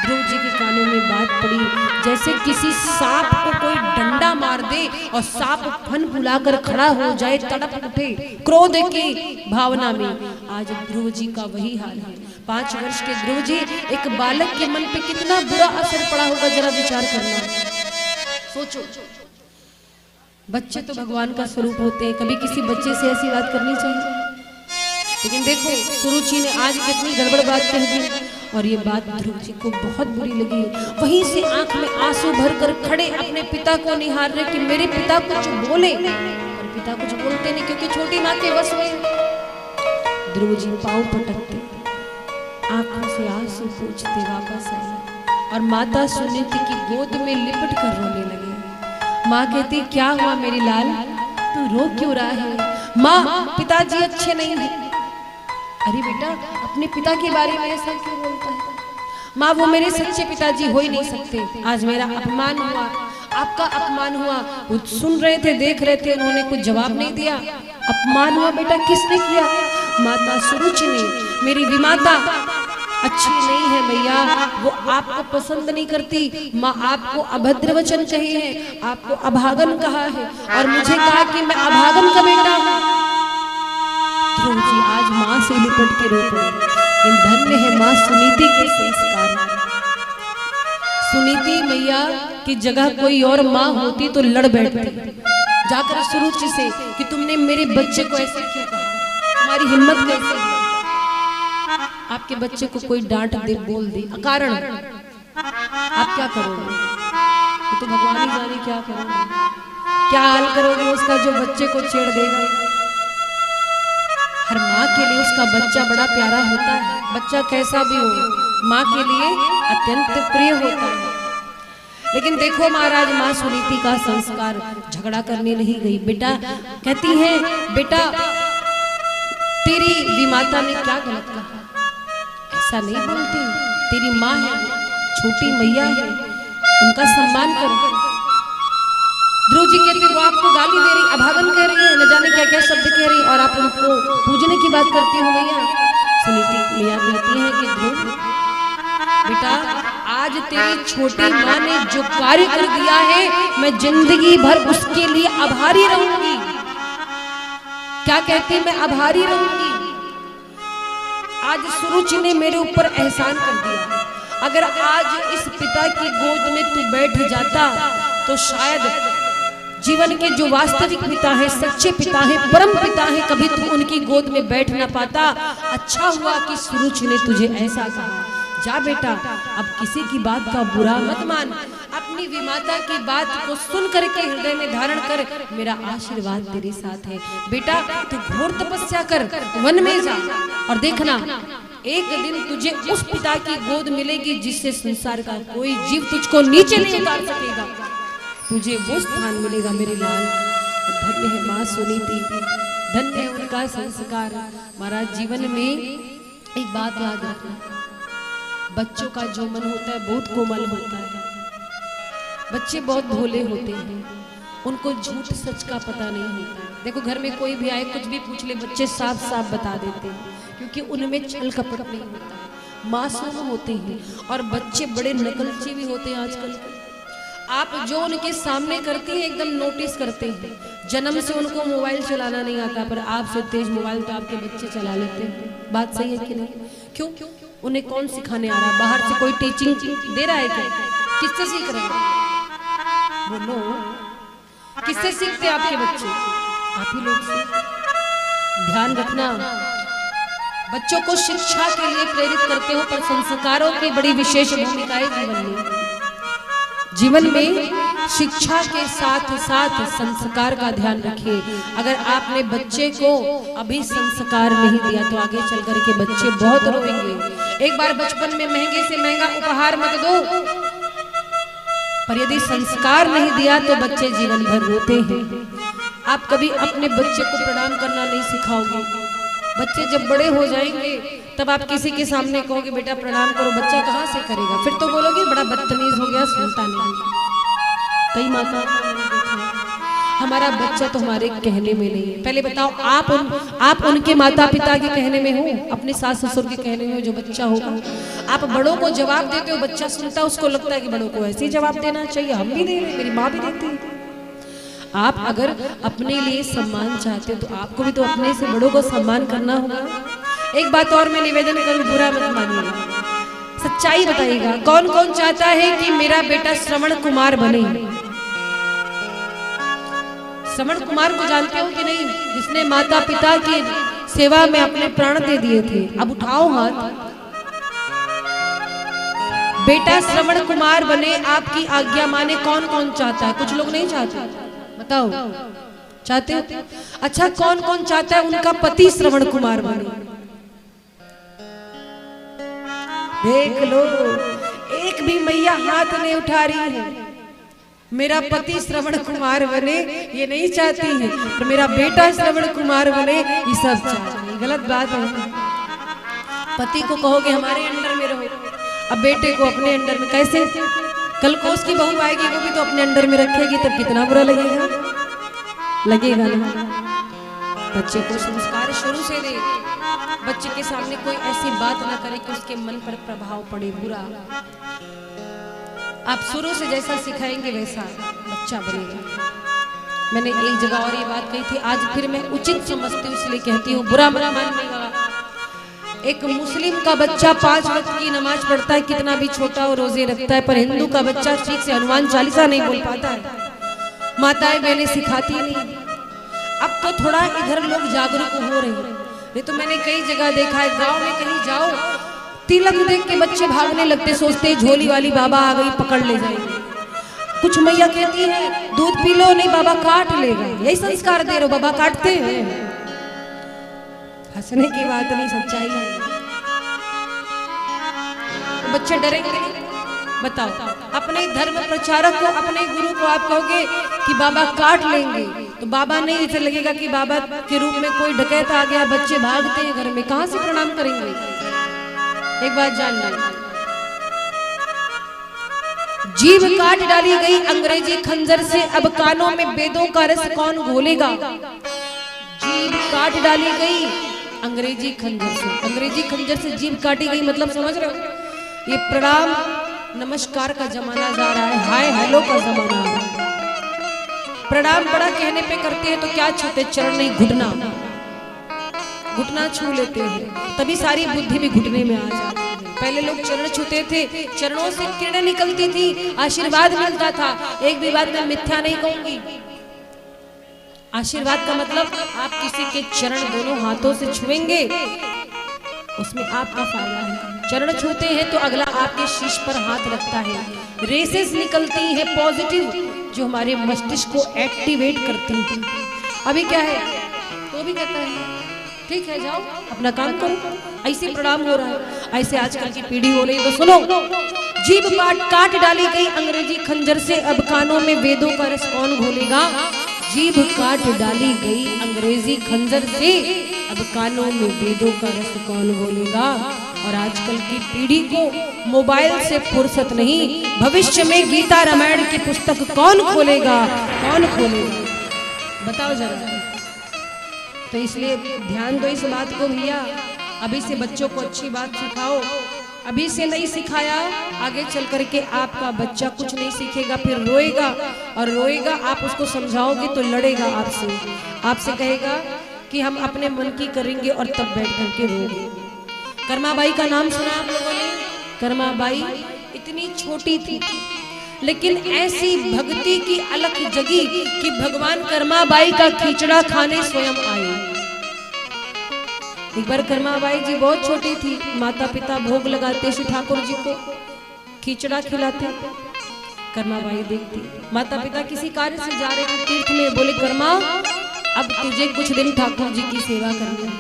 ध्रुव जी के कानों में बात पड़ी जैसे किसी सांप को कोई डंडा मार दे और सांप फन फुलाकर खड़ा हो जाए, तड़प उठे क्रोध की भावना में। आज ध्रुव जी का वही हाल है। 5 वर्ष के ध्रुव जी, एक बालक के मन पे कितना बुरा असर पड़ा होगा, जरा विचार करना, सोचो। बच्चे तो भगवान का स्वरूप होते हैं, कभी किसी बच्चे से ऐसी बात करनी चाहिए? लेकिन देखो सुरुचि ने आज कितनी गड़बड़ बात कह दी, और ये बात ध्रुव जी को बहुत बुरी लगी। वहीं से आंख में आंसू भरकर खड़े अपने पिता को निहार रहे कि मेरे पिता कुछ बोले, पर पिता कुछ बोलते नहीं क्योंकि छोटी माँ के बस में। ध्रुव जी पाँव पटकते, आंखों से आंसू पोंछते वापस आए और माता सुनीति की गोद में लिपट कर रोने लगे। माँ कहती, क्या हुआ मेरी लाल, तू रो क्यों रहा है? माँ, पिताजी अच्छे नहीं है। अरे बेटा, अपने पिता के बारे में ऐसा क्यों बोलता है? माँ, वो मेरे सच्चे पिताजी हो ही नहीं सकते। आज मेरा अपमान हुआ, आपका अपमान हुआ। वो सुन रहे थे, देख रहे थे, उन्होंने कुछ जवाब नहीं दिया। अपमान हुआ बेटा, किसने किया? माता सुरुचि ने, मेरी विमाता अच्छी नहीं है भैया, वो आपको पसंद नहीं करती। माँ आपको अभद्र वचन कहे हैं, आपको अभागन कहा है और मुझे कहा कि मैं अभागन का बेटा हूँ। ध्रुव जी आज माँ से लिपट के रो पड़े। इन धन्य है माँ सुनीति के संस्कार। सुनीति मैया की जगह कोई और माँ होती तो लड़ बैठती जाकर सुरुचि से कि तुमने मेरे बच्चे को ऐसे क्यों कहा, तुम्हारी हिम्मत कैसे है? आपके बच्चे को कोई डांट दे, बोल दे अकारण, आप क्या करोगे? तो भगवान ही जाने क्या करोगे, क्या हाल करोगे उसका जो बच्चे को छेड़ देगा। हर माँ के लिए उसका बच्चा बड़ा प्यारा होता है, बच्चा कैसा भी हो माँ के लिए अत्यंत प्रिय होता है। लेकिन देखो महाराज, माँ सुनीति का संस्कार, झगड़ा करने नहीं गई। बेटा कहती है, बेटा तेरी विमाता ने क्या गलत कहा, ऐसा नहीं बोलती, तेरी माँ है, छोटी मैया है, उनका सम्मान करो। ध्रुव जी कहते, वो आपको गाली दे रही, अभागन कह रही है, न जाने क्या क्या शब्द कह रही, और आप उनको पूजने की बात करती हो मैया। सुनीति मैया कहती है कि ध्रुव बेटा, आज तेरी छोटी माँ ने जो कार्य कर दिया है, मैं जिंदगी भर उसके लिए आभारी रहूंगी। क्या कहती, मैं आभारी रहूंगी। आज सुरुचि ने मेरे ऊपर एहसान कर दिया। अगर आज इस पिता की गोद में तू बैठ जाता तो शायद जीवन के जो वास्तविक पिता है, सच्चे पिता है, परम पिता है, कभी तू उनकी गोद में बैठ ना पाता। अच्छा हुआ कि सुरुचि ने तुझे ऐसा कहा। जा बेटा, अब किसी की बात का बुरा मत मान, अपनी विमाता की बात को सुन करके हृदय में धारण कर, मेरा आशीर्वाद तेरे साथ है। बेटा तू घोर तपस्या कर, वन में जा, और देखना एक दिन तुझे उस पिता की गोद मिलेगी जिससे संसार का कोई जीव तुझको नीचे नहीं उतार सकेगा, तुझे वो स्थान मिलेगा मेरे लाल। धन्य है माँ सुनीति, धन्य है उनका संस्कार। महाराज जीवन में एक बात याद रखना, बच्चों का जो मन होता है बहुत कोमल होता है। बच्चे बहुत भोले होते हैं, उनको झूठ सच का पता नहीं होता है। देखो घर में कोई भी आए, कुछ भी पूछ ले, बच्चे साफ साफ बता देते हैं क्योंकि उनमें छल कपट नहीं होता है, मासूम होते हैं। और बच्चे बड़े नकलची भी होते हैं आजकल। आप जो उनके सामने करती हैं एकदम नोटिस करते हैं। जन्म से उनको मोबाइल चलाना नहीं आता, पर आपसे तेज मोबाइल तो आपके बच्चे चला लेते हैं। बात सही है कि नहीं? क्यों? उन्हें कौन सिखाने आ रहा है? बाहर से कोई टीचिंग दे रहा है क्या? किससे सीख रहे हैं? बोलो, किससे सीखते आपके बच्चे? आप ही लोग से। ध्यान रखना, बच्चों को शिक्षा के लिए प्रेरित करते हो, पर संस्कारों की बड़ी विशेष भूमिका है जीवन में। जीवन में शिक्षा के साथ साथ संस्कार का ध्यान रखिए। अगर आपने बच्चे को अभी संस्कार नहीं दिया तो आगे चल कर के बच्चे बहुत रोएंगे। एक बार बचपन में महंगे से महंगा उपहार मत दो, पर यदि संस्कार नहीं दिया तो बच्चे जीवन भर रोते हैं। आप कभी अपने बच्चे को प्रणाम करना नहीं सिखाओगे, बच्चे जब बड़े हो जाएंगे तब आप किसी के सामने कहोगे बेटा प्रणाम करो, बच्चा कहाँ से करेगा? फिर तो बोलोगे बड़ा बदतमीज हो गया, सुनता नहीं। कई माता हमारा बच्चा तो हमारे कहने में नहीं है। पहले बताओ आप उनके माता पिता के कहने में हो, अपने सास ससुर के कहने में हो? जो बच्चा होगा आप बड़ों को जवाब देते हो, बच्चा सुनता है, उसको लगता है कि बड़ों को ऐसे ही जवाब देना चाहिए, हम भी दे रहे, मेरी माँ भी देती है। आप अगर अपने लिए सम्मान चाहते हो तो आपको भी तो अपने से बड़ों को सम्मान करना होगा। एक बात और मैं निवेदन करूं, बुरा मत मानिएगा, सच्चाई बताइएगा, कौन कौन चाहता है कि मेरा बेटा श्रवण कुमार बने? श्रवण कुमार को जानते हो कि नहीं? जिसने माता पिता की सेवा में अपने प्राण दे दिए थे। अब उठाओ हाथ। बेटा श्रवण कुमार बने, आपकी आज्ञा माने, कौन कौन चाहता है? कुछ लोग नहीं चाहते, बताओ चाहते हो? अच्छा, कौन कौन चाहता है उनका पति श्रवण कुमार बने? देख लो, एक भी मैया हाथ नहीं उठा रही है। मेरा पति श्रवण कुमार बने ये नहीं चाहती है, तो मेरा बेटा श्रवण कुमार बने ये सब चाहती है। गलत बात है। पति को कहोगे हमारे अंडर में रहो, अब बेटे को अपने अंडर में कैसे? कल को उसकी बहू आएगी, वो भी तो अपने अंडर में रखेगी, तब कितना बुरा लगेगा? लगेगा ना? बच्चे को संस्कार शुरू से दे। बच्चे के सामने कोई ऐसी बात ना करे कि उसके मन पर प्रभाव पड़े बुरा। आप शुरू से जैसा सिखाएंगे वैसा बच्चा बनेगा। मैंने एक जगह और ये बात कही थी, आज फिर मैं उचित समझती हूँ इसलिए कहती हूँ, बुरा मत मानिएगा। एक मुस्लिम का बच्चा 5 वक्त की नमाज पढ़ता है, कितना भी छोटा हो, रोजे रखता है, पर हिंदू का बच्चा ठीक से हनुमान चालीसा नहीं बोल पाता है। माताएं बहनें सिखाती नहीं। अब तो थोड़ा इधर लोग जागरूक हो रहे हैं, नहीं तो मैंने कई जगह देखा है, गांव में कहीं जाओ, तिलक देख के बच्चे भागने लगते, सोचते झोली वाली बाबा आ गई पकड़ ले जाएगी। कुछ मैया कहती है दूध पी लो, नहीं बाबा काट लेगा। यही संस्कार दे रहे हो, बाबा काटते हैं। हंसने की बात नहीं, सच्चाई है। तो बच्चे डरेंगे? बताओ, अपने धर्म प्रचारक को, अपने गुरु को आप कहोगे कि बाबा काट लेंगे, तो बाबा नहीं, इसे लगेगा कि बाबा के रूप में कोई डकैत आ गया, बच्चे भागते हैं घर में, कहां से प्रणाम करेंगे? एक बात जान लो, जीभ काट डाली गई अंग्रेजी खंजर से, अब कानों में वेदों का रस कौन घोलेगा? जीभ काट डाली गई अंग्रेजी खंजर से, अंग्रेजी खंजर से जीभ काटी गई, मतलब समझ रहे हो? ये प्रणाम नमस्कार का जमाना जा रहा है, हाय हेलो का जमाना आ रहा है। प्रणाम बड़ा कहने पे करते हैं तो क्या छूते? चरण नहीं, घुटना, घुटना छू लेते हैं, तभी सारी बुद्धि भी घुटने में आ जाती है। पहले लोग चरण छूते थे, चरणों से किरणें निकलती थी, आशीर्वाद मिलता था। एक भी बात मैं मिथ्या नहीं कहूंगी, आशीर्वाद का मतलब आप किसी के चरण दोनों हाथों से छुएंगे, उसमें आपका फायदा है। चरण छूते हैं तो अगला आपके शीश पर हाथ रखता है, रेसेस निकलती है पॉजिटिव, जो हमारे मस्तिष्क को एक्टिवेट करती है। अभी क्या है, तो भी कहता है ठीक है जाओ अपना काम करो, ऐसे प्रणाम हो रहा है। ऐसे आजकल की पीढ़ी हो रही है। तो सुनो, जीभ काट डाली गई अंग्रेजी खंजर से, अब कानों में वेदों का रस कौन घोलेगा? जीभ काट डाली गई अंग्रेजी खंजर से, अब कानों में वेदों का रस कौन घोलेगा? और आजकल की पीढ़ी को मोबाइल से फुर्सत नहीं, भविष्य में गीता रामायण की पुस्तक कौन खोलेगा? कौन खोलेगा? बताओ जरा। तो इसलिए ध्यान दो इस बात को भैया, अभी से बच्चों को अच्छी बात सिखाओ। अभी से नहीं सिखाया, आगे चल करके आपका बच्चा कुछ नहीं सीखेगा, फिर रोएगा, और रोएगा आप उसको समझाओगे तो लड़ेगा आपसे, आपसे कहेगा कि हम अपने मन की करेंगे, और तब बैठ करके रोएगा। कर्माबाई का नाम सुना आप लोगों ने? कर्माबाई इतनी छोटी थी, लेकिन ऐसी भक्ति की अलख जगी कि भगवान कर्माबाई का खिचड़ा खाने स्वयं आए। एक बार कर्माबाई जी बहुत छोटी थी, माता पिता भोग लगाते श्री ठाकुर जी को, खिचड़ा खिलाते। कर्माबाई देखती, माता पिता किसी कार्य से जा रहे थे तीर्थ में, बोले कर्मा अब तुझे कुछ दिन ठाकुर जी की सेवा करनी है,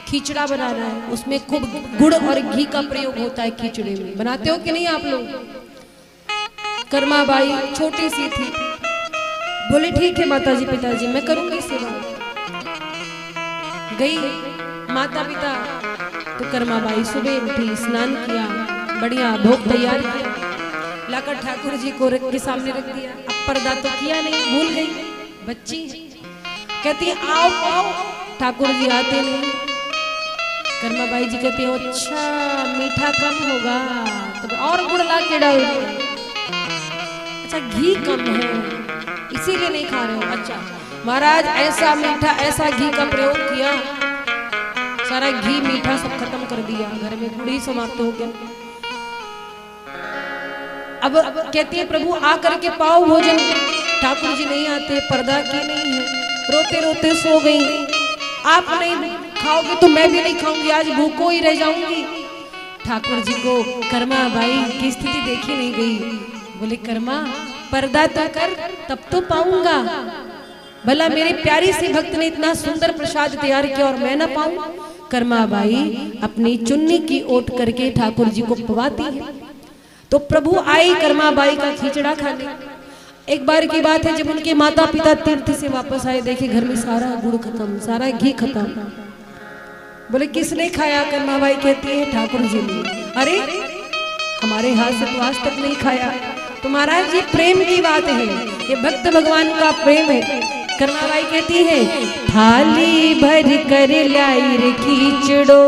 खिचड़ा बनाना है, उसमें खूब गुड़ और घी का प्रयोग होता है खिचड़े में। बनाते हो कि नहीं आप लोग? कर्माबाई छोटी सी थी, बोले ठीक है माता जी पिताजी मैं करूंगी सेवा। गई माता पिता तो कर्माबाई सुबह उठी, स्नान किया, बढ़िया भोग तैयार किया, लाकर ठाकुर जी को के सामने रख दिया। अब पर्दा तो किया नहीं, भूल गई, बच्ची कहती है आओ आओ, ठाकुर जी आते नहीं। कर्माबाई जी कहती है अच्छा मीठा कम होगा तो और गुड़ ला के डाल दो, अच्छा घी कम है इसीलिए नहीं खा रहे हो। अच्छा महाराज ऐसा मीठा ऐसा घी का प्रयोग किया, सारा घी मीठा सब खत्म कर दिया, घर में गुड़ ही समाप्त हो गया। अब कहती है प्रभु आ करके पाओ भोजन, ठाकुर जी नहीं आते, पर्दा की नहीं है, रोते रोते सो गई। आप नहीं खाओगे तो मैं भी नहीं खाऊंगी, आज भूखो ही रह जाऊंगी। ठाकुर जी को कर्माबाई की स्थिति देखी नहीं गई, बोले कर्मा पर्दा तो कर तब तो पाऊंगा, भला मेरे प्यारी सी भक्त ने इतना सुंदर प्रसाद तैयार किया और मैं ना पाऊं। कर्माबाई अपनी चुन्नी की ओट करके ठाकुर जी को पवाती है, तो प्रभु आई कर्माबाई का खिचड़ा खाने। एक बार की बात है जब उनके माता पिता तीर्थ से वापस आए, देखे घर में सारा गुड़ खत्म, सारा घी खत्म। बोले किसने खाया? कर्माबाई कहती है ठाकुर जी ने। अरे हमारे हाथ से तो आज तक नहीं खाया। तो महाराज ये प्रेम की बात है, ये भक्त भगवान का प्रेम है। कर्माबाई कहती है थाली भर कर लाई रे खिचड़ो,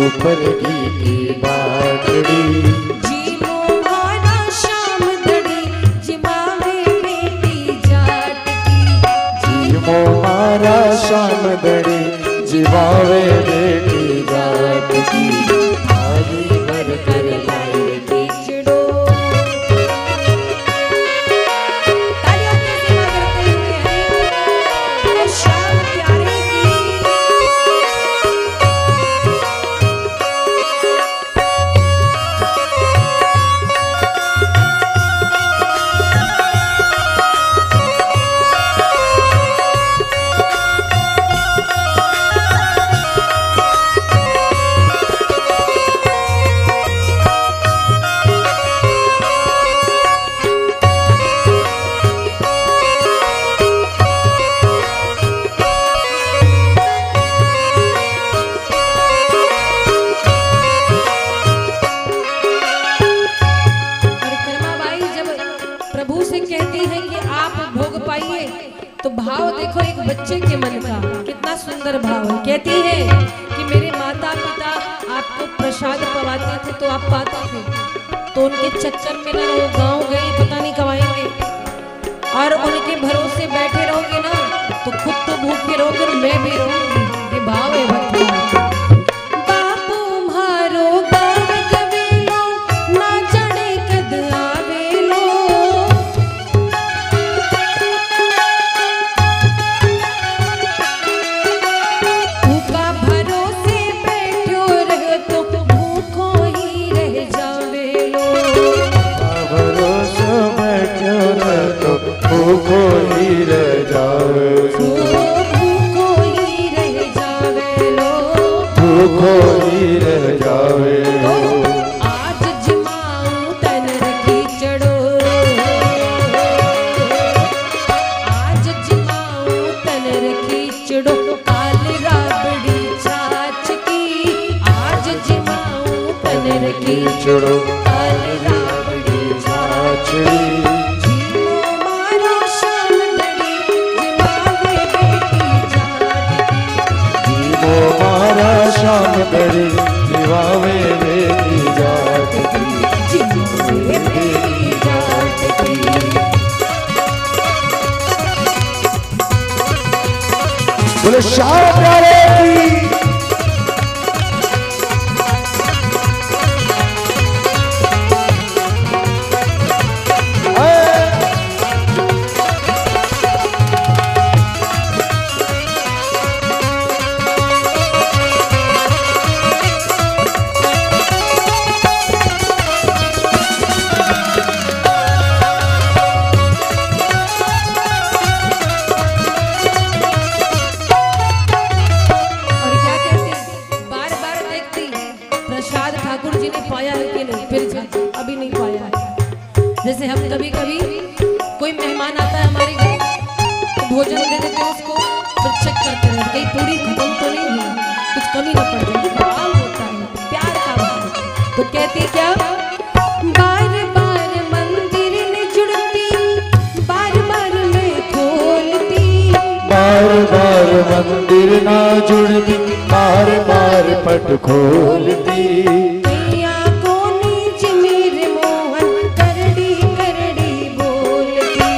ऊपर घी की बाटड़ी, जी मोहारा शाम धड़ी जिमावे बेटी जाट की, जी मोहारा शाम धड़ी जिमावे बेटी जाट की, थाली भर कर लाई खिचड़ो। तालियों से सेवा करते हुए शाम प्यारे की। तो भाव देखो एक बच्चे के मन का कितना सुंदर भाव है। कहती है कि मेरे माता पिता आपको प्रसाद पवाते थे तो आप पाते थे, तो उनके चक्कर में ना रहो, गांव गए पता नहीं कब आएंगे, और उनके भरोसे बैठे रहोगे ना तो खुद तो भूखे रहोगे और मैं भी रहूंगी। ये भाव है भक्ति का। बापू मारो गाँव गवेलो ना जाने कद आवेलो, भूखो ही रह जावे, भूखो ही रह जावे लो, भूखो ही रह जावे लो। आज जिमाऊं तन खिचड़ो, आज जिमाऊं तन खिचड़ो, काल राबड़ी छाछ की, आज जिमाऊं तन खिचड़ो, काल राबड़ी छाछ की। शाम धड़ी जिवावे बेटी जाट की, जिवावे बेटी जाट की। बोले श्याम प्यारे की। जैसे हम कभी कभी कोई मेहमान आता है हमारे घर तो भोजन दे देते हैं उसको, फिर चेक करते हैं कहीं पूरी खत्म तो नहीं हुई, कुछ कमी ना पड़ जाए। भाव होता है, प्यार का भाव। तो कहती क्या, बार बार मंदिर में जुड़ती, बार बार मैं खोलती, बार बार मंदिर ना जुड़ती, बार बार पट खोलती, कैया को नीच मेरे मोहन करड़ी करड़ी बोलती,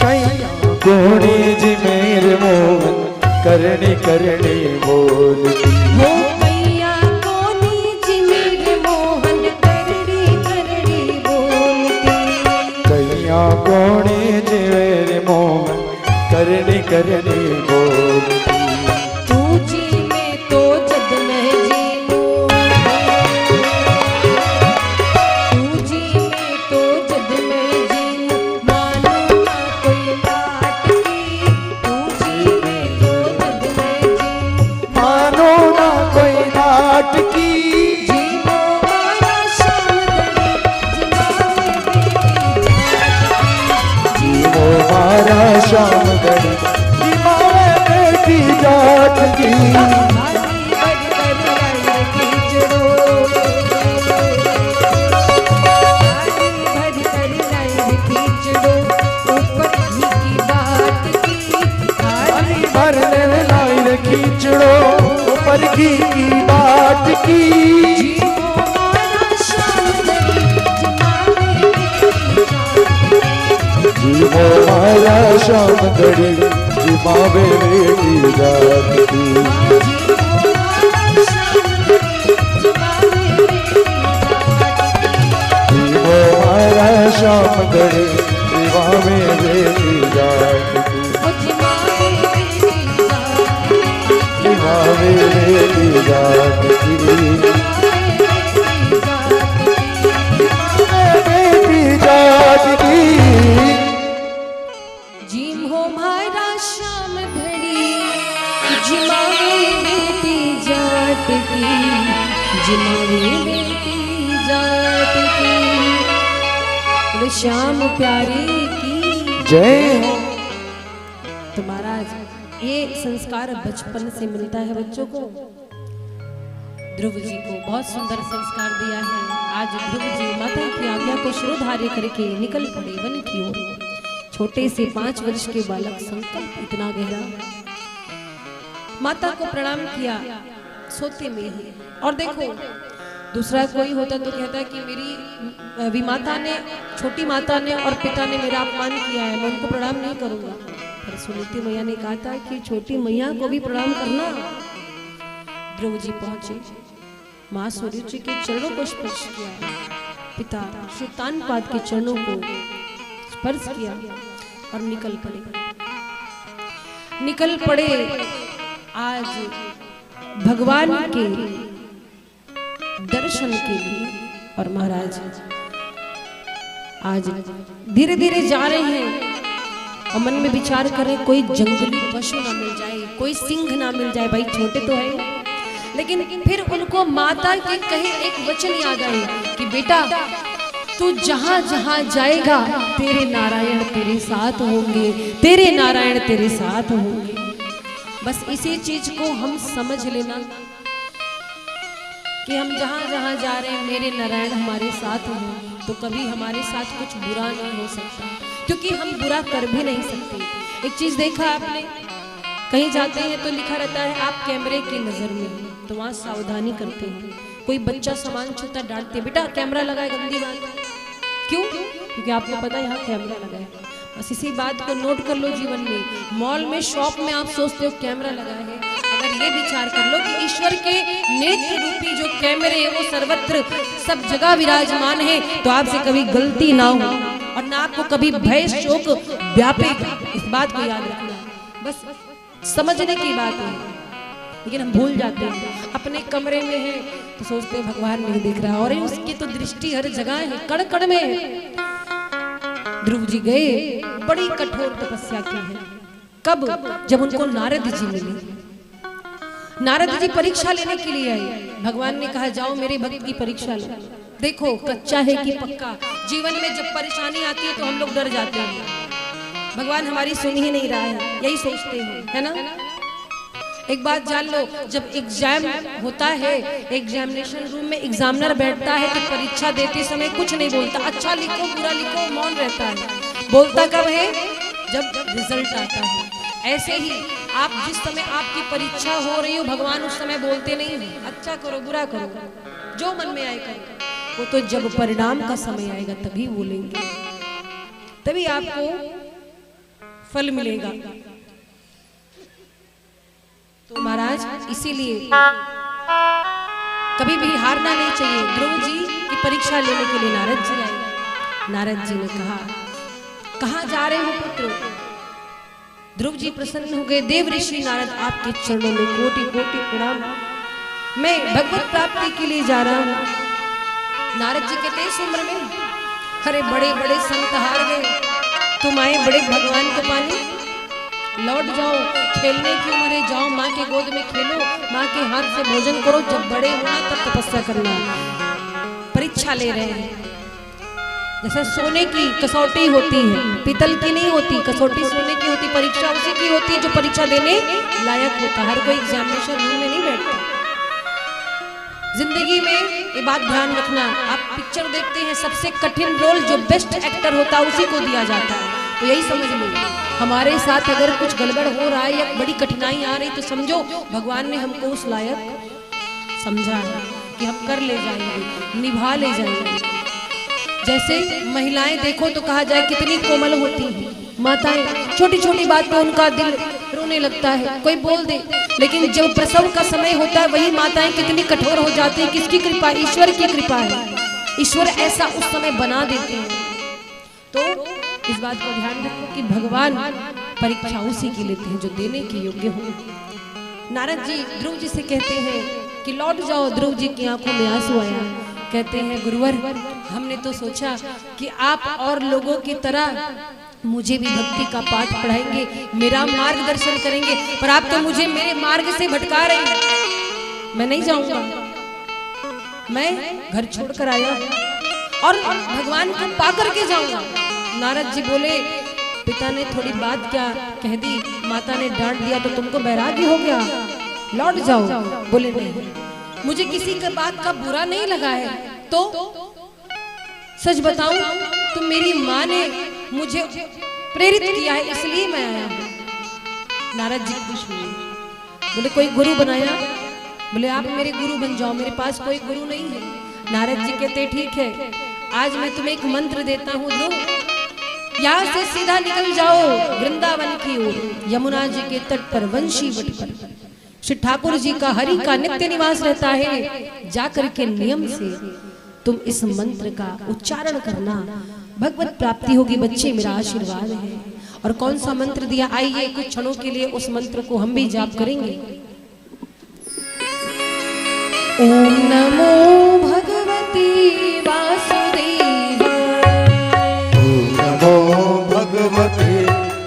कैया कोणी जी मेरे मोहन करणी करणी बोलती, हो कैया को नीच मेरे मोहन करड़ी करड़ी बोलती, कैया कोणी जी मेरे मोहन करणी करणी बोलती, तू जी में तो जद मैं जीऊं, तू जी में तो जद मैं जीऊं, मानो ना कोई बात की, तू जी में तो जद मैं जीऊं, मानो ना कोई नाट की, जीवो मारा शाम दड़ी, जीवो मारा शाम घड़ी, जीवावे बेटी जाट की, भागी बढ़ कर लाइन खींचड़ो, भागी भर कर लाइन खींचड़ो, ऊपर घी की बात की, हरी भरने लाइन खींचड़ो, ऊपर घी की बाट की, जीवो मारा शाम दड़ी, जीवो मारा शाम घड़ी, जिमावे बेटी जाट की, जीवो मारा शाम घड़ी, जिमावे बेटी जाट की, जिमावे बेटी जाट की, बेटी जाट की, जीम हो मारा शाम घड़ी, जिमावे बेटी जाट की, जिमावे बेटी जाट की, बोले श्याम प्यारे की जय हो। तो महाराज ये संस्कार बचपन से मिलता है बच्चों को। ध्रुव जी को बहुत सुंदर संस्कार दिया है। आज ध्रुव जी माता की आज्ञा को शिरोधार्य करके निकल पड़े वन की ओर। छोटे से 5 वर्ष के बालक, संकल्प इतना गहरा। माता को प्रणाम किया सोते में ही। और देखो दूसरा कोई होता तो कहता कि मेरी विमाता ने, छोटी माता ने और पिता ने मेरा अपमान किया है, मैं उनको प्रणाम नहीं करूंगा। पर सुनीति मैया ने कहा था कि छोटी मैया को भी प्रणाम करना। ध्रुव जी पहुंचे, माँ सूर्य जी के चरणों को स्पर्श किया, पिता श्री तानपाद के चरणों को स्पर्श किया और निकल पड़े आज भगवान के दर्शन के लिए। और महाराज आज धीरे धीरे जा रहे हैं और मन में विचार करें कोई जंगली पशु ना मिल जाए, कोई सिंह ना मिल जाए, भाई छोटे तो है। लेकिन फिर उनको माता के कहे एक वचन याद आए कि बेटा तू जहां जहां जाएगा तेरे नारायण तेरे साथ होंगे, तेरे नारायण तेरे साथ होंगे। बस इसी चीज को हम समझ लेना कि हम जहां जहां जा रहे हैं मेरे नारायण हमारे साथ हों, तो कभी हमारे साथ कुछ बुरा नहीं हो सकता, क्योंकि हम बुरा कर भी नहीं सकते। एक चीज देखा आपने, कहीं जाते हैं तो लिखा रहता है आप कैमरे की नजर में, तो वहां सावधानी करते हैं। कोई बच्चा सामान छूता डांटते, बेटा कैमरा लगाए, गंदी बात। क्यों? क्योंकि आपको पता है यहाँ कैमरा लगा है। बस इसी बात को नोट कर लो जीवन में। मॉल में, शॉप में आप सोचते हो कैमरा लगा है, अगर ये विचार कर लो कि ईश्वर के नेत्र रूपी जो कैमरे हैं वो सर्वत्र सब जगह विराजमान है, तो आपसे कभी गलती ना हो और ना आपको कभी भय शोक व्यापेगा। इस बात को याद रखना, बस समझने की बात है। लेकिन हम भूल जाते हैं, अपने कमरे में है तो सोचते हैं भगवान नहीं देख रहा, और उसकी तो दृष्टि हर जगह है, कण कण में है। ध्रुव जी गए, बड़ी कठोर तपस्या की है। कब? जब उनको नारद जी मिले। नारद जी परीक्षा लेने के लिए आए। भगवान ने कहा जाओ मेरे भक्त की परीक्षा लो। देखो कच्चा है कि पक्का। जीवन में जब परेशानी आती है तो हम लोग डर जाते हैं, भगवान हमारी सुन ही नहीं रहा है, यही सोचते हैं, है ना। एक बात जान लो, जब एग्जाम होता है, एग्जामिनेशन रूम में एग्जामिनर बैठता है तो परीक्षा देते समय कुछ नहीं बोलता, अच्छा लिखो बुरा लिखो, मौन रहता है। बोलता कब है? जब रिजल्ट आता है। ऐसे ही आप जिस समय आपकी परीक्षा हो रही हो, भगवान उस समय बोलते नहीं है, अच्छा करो बुरा करो, जो मन में आए करो। वो तो जब परिणाम का समय आएगा तभी बोलेंगे, तभी आपको फल मिलेगा। तो महाराज इसीलिए कभी भी हारना नहीं चाहिए। ध्रुव जी की परीक्षा लेने के लिए नारद जी आए। नारद जी ने कहा, कहाँ जा रहे हो पुत्र? ध्रुव जी प्रसन्न हो गए। देव ऋषि नारद, आपके चरणों में कोटि कोटि प्रणाम, मैं भगवत प्राप्ति के लिए जा रहा हूँ। नारद जी कहते इस उम्र में, अरे बड़े बड़े संत हार गए, तुम आए बड़े भगवान को पाने, लौट जाओ, खेलने की उम्र है, जाओ माँ के गोद में खेलो, माँ के हाथ से भोजन करो, जब बड़े होना तब तपस्या करना। परीक्षा ले रहे हैं, जैसे सोने की कसौटी होती है, पीतल की नहीं होती, कसौटी सोने की होती, परीक्षा उसी की होती है जो परीक्षा देने लायक होता। हर कोई एग्जामिनेशन रूम में नहीं बैठता। जिंदगी में ये बात ध्यान रखना, आप पिक्चर देखते हैं, सबसे कठिन रोल जो बेस्ट एक्टर होता है उसी को दिया जाता है। तो यही समझ लो, हमारे साथ अगर कुछ गड़बड़ हो रहा है या बड़ी कठिनाई आ रही तो समझो भगवान ने हमको उस लायक समझा है कि हम कर ले जाएंगे, निभा ले जाएंगे। जैसे महिलाएं देखो तो कहा जाए कितनी कोमल होती हैं, माताएं, छोटी छोटी बात पे उनका दिल रोने लगता है, कोई बोल दे, लेकिन जब प्रसव का समय होता है वही माताएं कितनी कठोर हो जाती है। किसकी कृपा? ईश्वर की कृपा है, ईश्वर ऐसा उस समय बना देते हैं। तो इस बात को ध्यान रखो कि भगवान परीक्षा उसी की लेते हैं जो देने के योग्य हो। नारद जी ध्रुव जी से कहते हैं कि लौट जाओ। ध्रुव जी की आंखों में आंसू आया, कहते हैं गुरुवर, हमने तो सोचा कि आप और लोगों की तरह मुझे भी भक्ति का पाठ पढ़ाएंगे, मेरा मार्गदर्शन करेंगे, पर आप तो मुझे मेरे मार्ग से भटका रहे हैं। मैं नहीं जाऊंगा, मैं घर छोड़कर आया और भगवान को पाकर के जाऊंगा। नारद जी बोले, पिता ने थोड़ी बात क्या कह दी, माता ने डांट दिया तो तुमको बैराग्य हो गया, लौट जाओ। बोले नहीं, मुझे किसी का बात का बुरा नहीं लगा है, तो सच बताऊं तो मेरी माँ ने मुझे प्रेरित किया है, इसलिए मैं आया हूँ। नारद जी खुश हुए, बोले कोई गुरु बनाया? बोले आप मेरे गुरु बन जाओ, मेरे पास कोई गुरु नहीं है। नारद जी कहते ठीक है, आज मैं तुम्हें एक मंत्र देता हूँ ध्रुव, यहाँ से सीधा निकल जाओ वृंदावन की ओर, यमुना जी के तट पर वंशी वट पर श्री ठाकुर जी का हरि का नित्य निवास रहता है। जाकर के नियम से तुम इस मंत्र का उच्चारण करना, भगवत प्राप्ति होगी। बच्चे मेरा आशीर्वाद है। और कौन सा मंत्र दिया, आइए कुछ क्षणों के लिए उस मंत्र को हम भी जाप करेंगे। ओम नमो भगवती वासुदेवाय, ओम नमो भगवते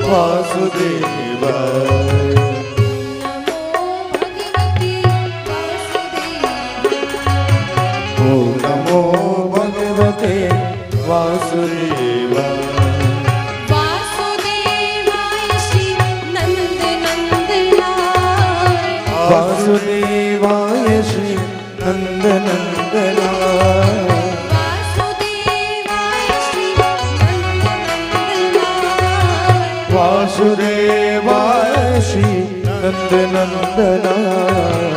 वासुदेवाय, ओम नमो भगवते वासुदेवाय, वासुदेवाय श्री नंद नंदनाय, वासुदेवाय श्री नंद नंदनाय, वासुदेवाय श्री नंद नंदनाय, वासुदेवाय श्री नंद नंदनाय,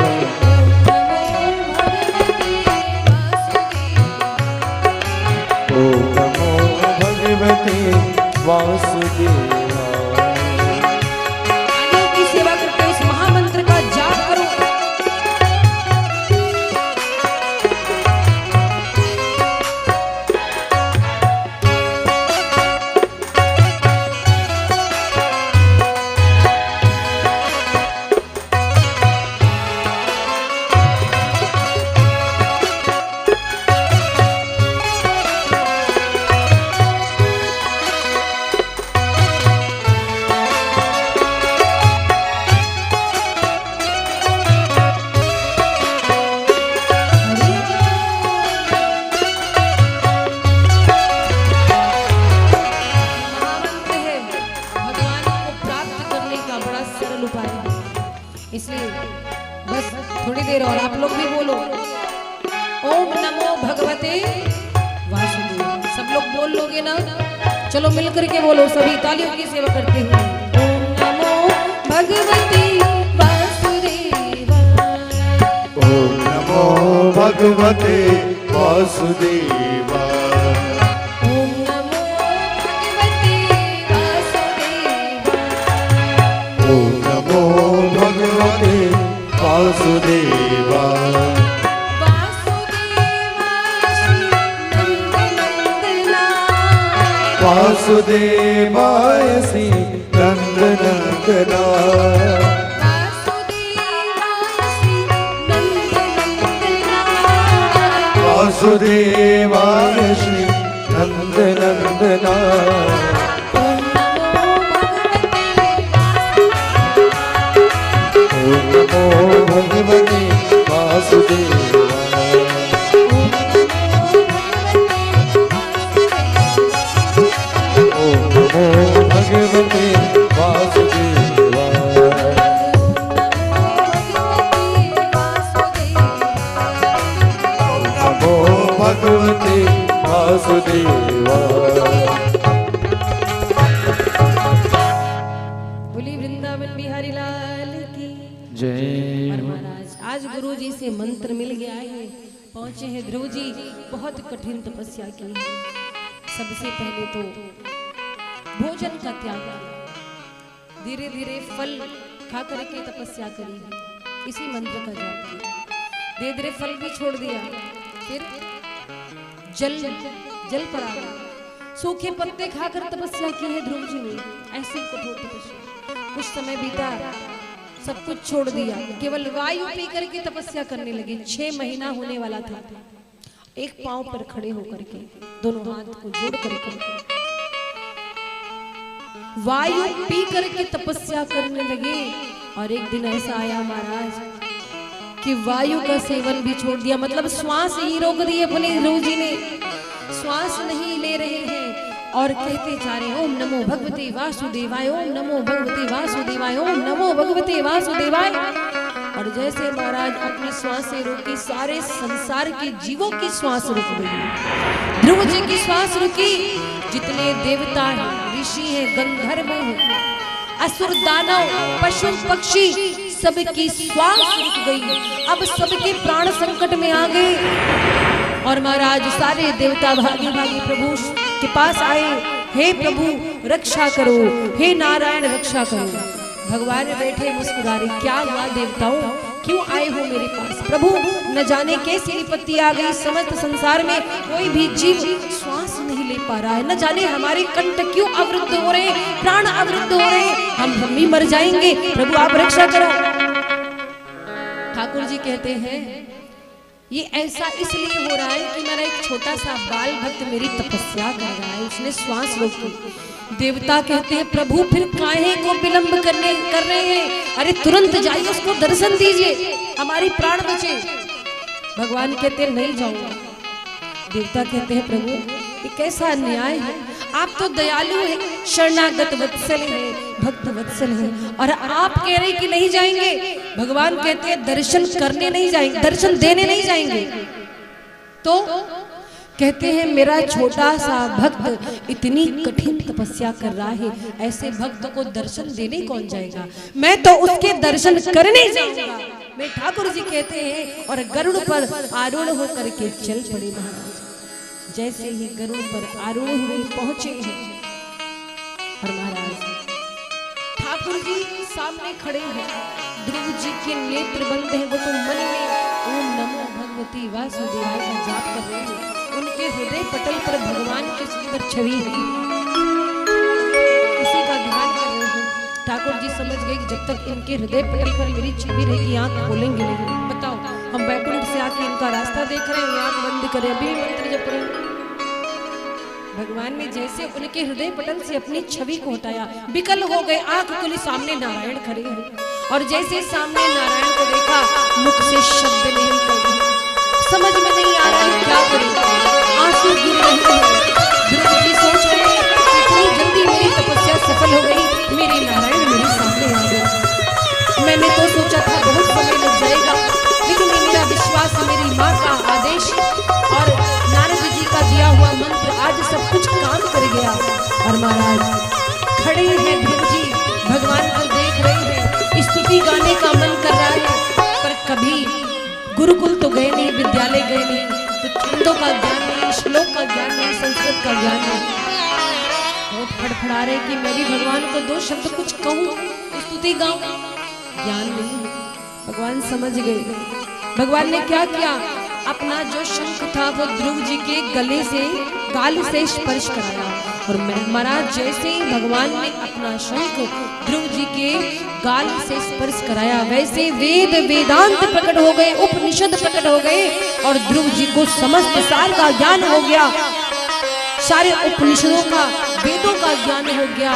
ओम नमो भगवते वासुदेवाय। आगे की सेवा करके इस महामंत्र का जाप करो। देखते रहो और आप लोग भी बोलो ओम नमो भगवते वासुदेव। सब लोग बोल लोगे ना? चलो मिल करके बोलो सभी, तालियों की सेवा करते हुए। ओम नमो भगवते वासुदेवाय। ओम नमो भगवते वासुदेवाय। ओम नमो भगवते वासुदेवाय। ओम नमो भगवते वासुदेवाय। वासुदेवाय श्री नंदनंदनाय। वासुदेवाय श्री नंदनंदनाय। ओम नमो भगवते वासुदेवाय। ओम नमो भगवते वासुदेवाय। नमो भगवते वासुदेवाय। बोली वृंदावन बिहारी लाल की जय। और महाराज आज गुरु जी से मंत्र मिल गया है, पहुंचे हैं ध्रुव जी। बहुत कठिन तपस्या की है। सबसे पहले तो भोजन का त्याग, धीरे धीरे फल खा करके तपस्या करी है, इसी मंत्र का जाप किया। धीरे धीरे फल भी छोड़ दिया, फिर जल पर आ गया। सूखे पत्ते खाकर तपस्या की है ध्रुव जी ने, ऐसी कठोर तपस्या। कुछ समय बीता, सब कुछ छोड़ दिया, केवल वायु पी करके तपस्या करने लगे। 6 महीना होने वाला था। एक पांव पर खड़े होकर के दोनों हाथ को जोड़ करके वायु पी करके तपस्या करने लगे। और एक दिन ऐसा आया महाराज कि वायु का सेवन भी छोड़ दिया, मतलब श्वास ही रोक दी अपने ध्रुव जी ने। श्वास नहीं ले रहे हैं और कहते जा रहे ओम नमो भगवते वासुदेवाय, ओम नमो भगवते वासुदेवाय, ओम नमो भगवते वासुदेवाय। और जैसे महाराज अपनी श्वासें रोकी, सारे संसार के जीवों की श्वास रुक गई। ध्रुव जी की श्वास रुकी। जितने देवता हैं, ऋषि हैं, गंधर्व हैं, असुर, दानव, पशु, पक्षी, सबकी श्वास रुक गई। अब सबके प्राण संकट में आ गए। और महाराज सारे देवता भागी भागी प्रभु के पास आए। हे प्रभु रक्षा करो, हे नारायण रक्षा करो। भगवान बैठे मुस्कुरा रहे, क्या हुआ देवताओं, क्यों आए हो मेरे पास? प्रभु न जाने कैसी विपत्ति आ गई, समस्त संसार में कोई भी जीव श्वास नहीं ले पा रहा है। न जाने हमारे कंठ क्यों अवरुद्ध हो रहे, प्राण अवरुद्ध हो रहे, हम भी मर जाएंगे। प्रभु आप रक्षा करो। ठाकुर जी कहते हैं ये ऐसा इसलिए हो रहा है कि मेरा एक छोटा सा बाल भक्त मेरी तपस्या कर रहा है, उसने श्वास रोकी। देवता कहते हैं प्रभु फिर काहे को विलंब कर रहे हैं, अरे तुरंत जाइए उसको दर्शन दीजिए, हमारी प्राण बचे। भगवान कहते हैं नहीं जाऊंगा। देवता कहते हैं प्रभु ये कैसा अन्याय है, आप तो दयालु हैं, शरणागत वत्सल हैं, भक्त वत्सल हैं, और आप कह रहे कि नहीं जाएंगे। भगवान कहते हैं दर्शन करने नहीं जाएंगे, दर्शन देने नहीं जाएंगे। तो कहते हैं मेरा छोटा सा भक्त इतनी कठिन तपस्या कर रहा है, ऐसे भक्त को दर्शन देने कौन जाएगा, मैं तो उसके दर्शन करने जाऊंगा। मैं ठाकुर जी कहते हैं और गरुड़ पर आरूढ़ होकर के चल पड़े महाराज। जैसे ही गरुड़ पर आरूढ़ हुए पहुंचे हैं और महाराज ठाकुर जी सामने खड़े हैं, ध्रुव जी के नेत्र बंद हैं, वो तो मन में ओम नमो भगवती वासुदेवाय का जाप कर रहे हैं। उनके हृदय पटल पर भगवान की सुंदर छवि है, इसी का ध्यान कर रहे हैं। ठाकुर जी समझ गए कि जब तक इनके हृदय पटल पर मेरी छवि रहेगी आंख खोलेंगे नहीं। बताओ हम बैकुंठ से आके इनका रास्ता देख रहे हैं, आंख बंद करें, अभी भी मंत्र जप रहे हैं। भगवान ने जैसे उनके हृदय पटल से अपनी छवि को हटाया, विकल हो गए, आंख खुली, सामने नारायण खड़े हैं। और जैसे सामने नारायण को देखा, मुख से शब्द नहीं निकल रहे, समझ में नहीं आ रहा है क्या करें, आंसू गिर रहे हैं। ध्रुव जी सोच रहे हैं इतनी जल्दी मेरी तपस्या सफल हो गई, मेरे नारायण मेरे सामने आ गए। मैंने तो सोचा था बहुत समय लग जाएगा, लेकिन गया। और महाराज खड़े हैं ध्रुव जी, भगवान को देख रहे हैं, स्तुति गाने का मन कर रहा है, पर कभी गुरुकुल तो गए नहीं, विद्यालय गए नहीं, तो छंदों का ज्ञान नहीं, श्लोक का ज्ञान नहीं, संस्कृत का ज्ञान नहीं। होठ फड़फड़ा रहे कि मैं भी भगवान को दो शब्द कुछ कहूं, स्तुति गाऊं, ज्ञान नहीं। भगवान समझ गए। भगवान ने क्या किया, अपना जो शंख था वो ध्रुव जी के गले से, गाल से स्पर्श कराया। और महाराज जैसे ही भगवान ने अपना शंख ध्रुव जी के गाल से स्पर्श कराया, वैसे वेद वेदांत प्रकट हो गए, उपनिषद प्रकट हो गए, और ध्रुव जी को समस्त सार का ज्ञान हो गया, सारे उपनिषदों का, वेदों का ज्ञान हो गया।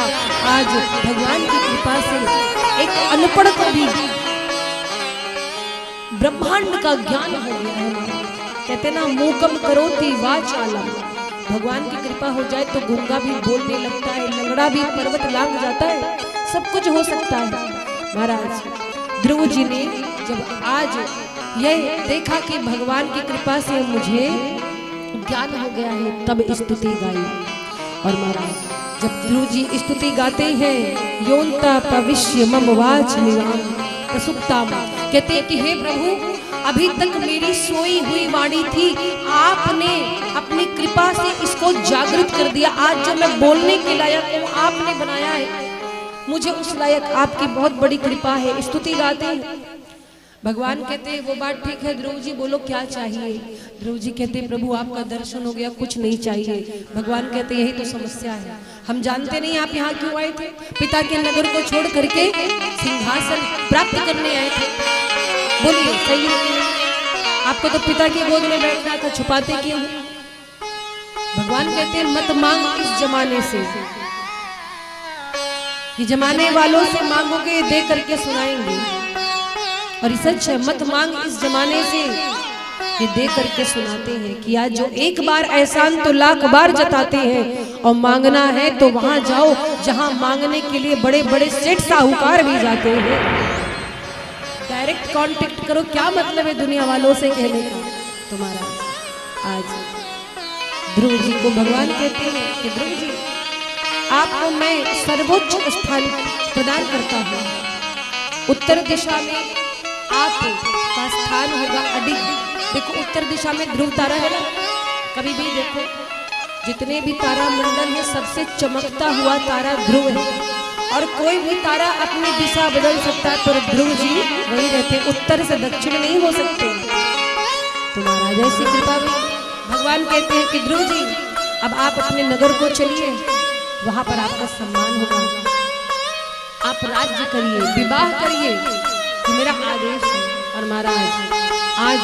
आज भगवान की कृपा से एक अनपढ़ को भी ब्रह्मांड का ज्ञान हो गया है। कहते ना मूकम करोति वाचालम, भगवान की कृपा हो जाए तो गूंगा भी बोलने लगता है, लंगड़ा भी पर्वत लांग जाता है, सब कुछ हो सकता है। महाराज ध्रुव जी ने जब आज यह देखा कि भगवान की कृपा से मुझे ज्ञान हो गया है, तब स्तुति गाई। और महाराज जब ध्रुव जी स्तुति गाते हैं, योन्ता भविष्य मम वाच निवाम प्रसुप्ताम, कहते हैं कि हे प्रभु अभी तक मेरी सोई हुई वाणी थी, आपने अपनी कृपा से इसको जागृत कर दिया। आज जो मैं बोलने के लायक हूँ, आपने बनाया है मुझे उस लायक, आपकी बहुत बड़ी कृपा है। स्तुति गाते हैं। भगवान कहते हैं वो बात ठीक है, ध्रुव जी बोलो क्या चाहिए। ध्रुव जी कहते हैं प्रभु आपका दर्शन हो गया, कुछ नहीं चाहिए। भगवान कहते यही तो समस्या है, हम जानते नहीं आप यहाँ क्यों आए थे। पिता के नगर को छोड़ करके सिंहासन प्राप्त करने आए थे, बोलिए सही है कि नहीं? आपको तो पिता की गोद में बैठना था, छुपाते क्यों? भगवान कहते हैं मत मांग इस जमाने से, ये जमाने वालों से मांगोगे दे करके सुनाएंगे। और ये सच है, मत मांग इस जमाने से, ये दे करके सुनाते हैं कि आज जो एक बार एहसान तो लाख बार जताते हैं, और मांगना है तो वहां जाओ जहां मांगने के लिए बड़े बड़े सेठ साहूकार भी जाते हैं। डायरेक्ट कांटेक्ट करो, क्या मतलब है दुनिया वालों से कहने का। तुम्हारा आज ध्रुव जी को भगवान कहते हैं कि ध्रुव जी आपको मैं सर्वोच्च स्थान प्रदान करता हूँ। उत्तर दिशा में आपका स्थान होगा अडिग। देखो उत्तर दिशा में ध्रुव तारा है ना, कभी भी देखो जितने भी तारा मंडल है सबसे चमकता हुआ तारा ध्रुव है। और कोई भी तारा अपनी दिशा बदल सकता है, पर ध्रुव जी वही रहते, उत्तर से दक्षिण नहीं हो सकते। तुम्हारा जैसी कृपा भी। भगवान कहते हैं कि ध्रुव जी अब आप अपने नगर को चलिए, वहां पर आपका सम्मान होगा, आप राज्य करिए, विवाह करिए, ये मेरा आदेश है। और महाराज आज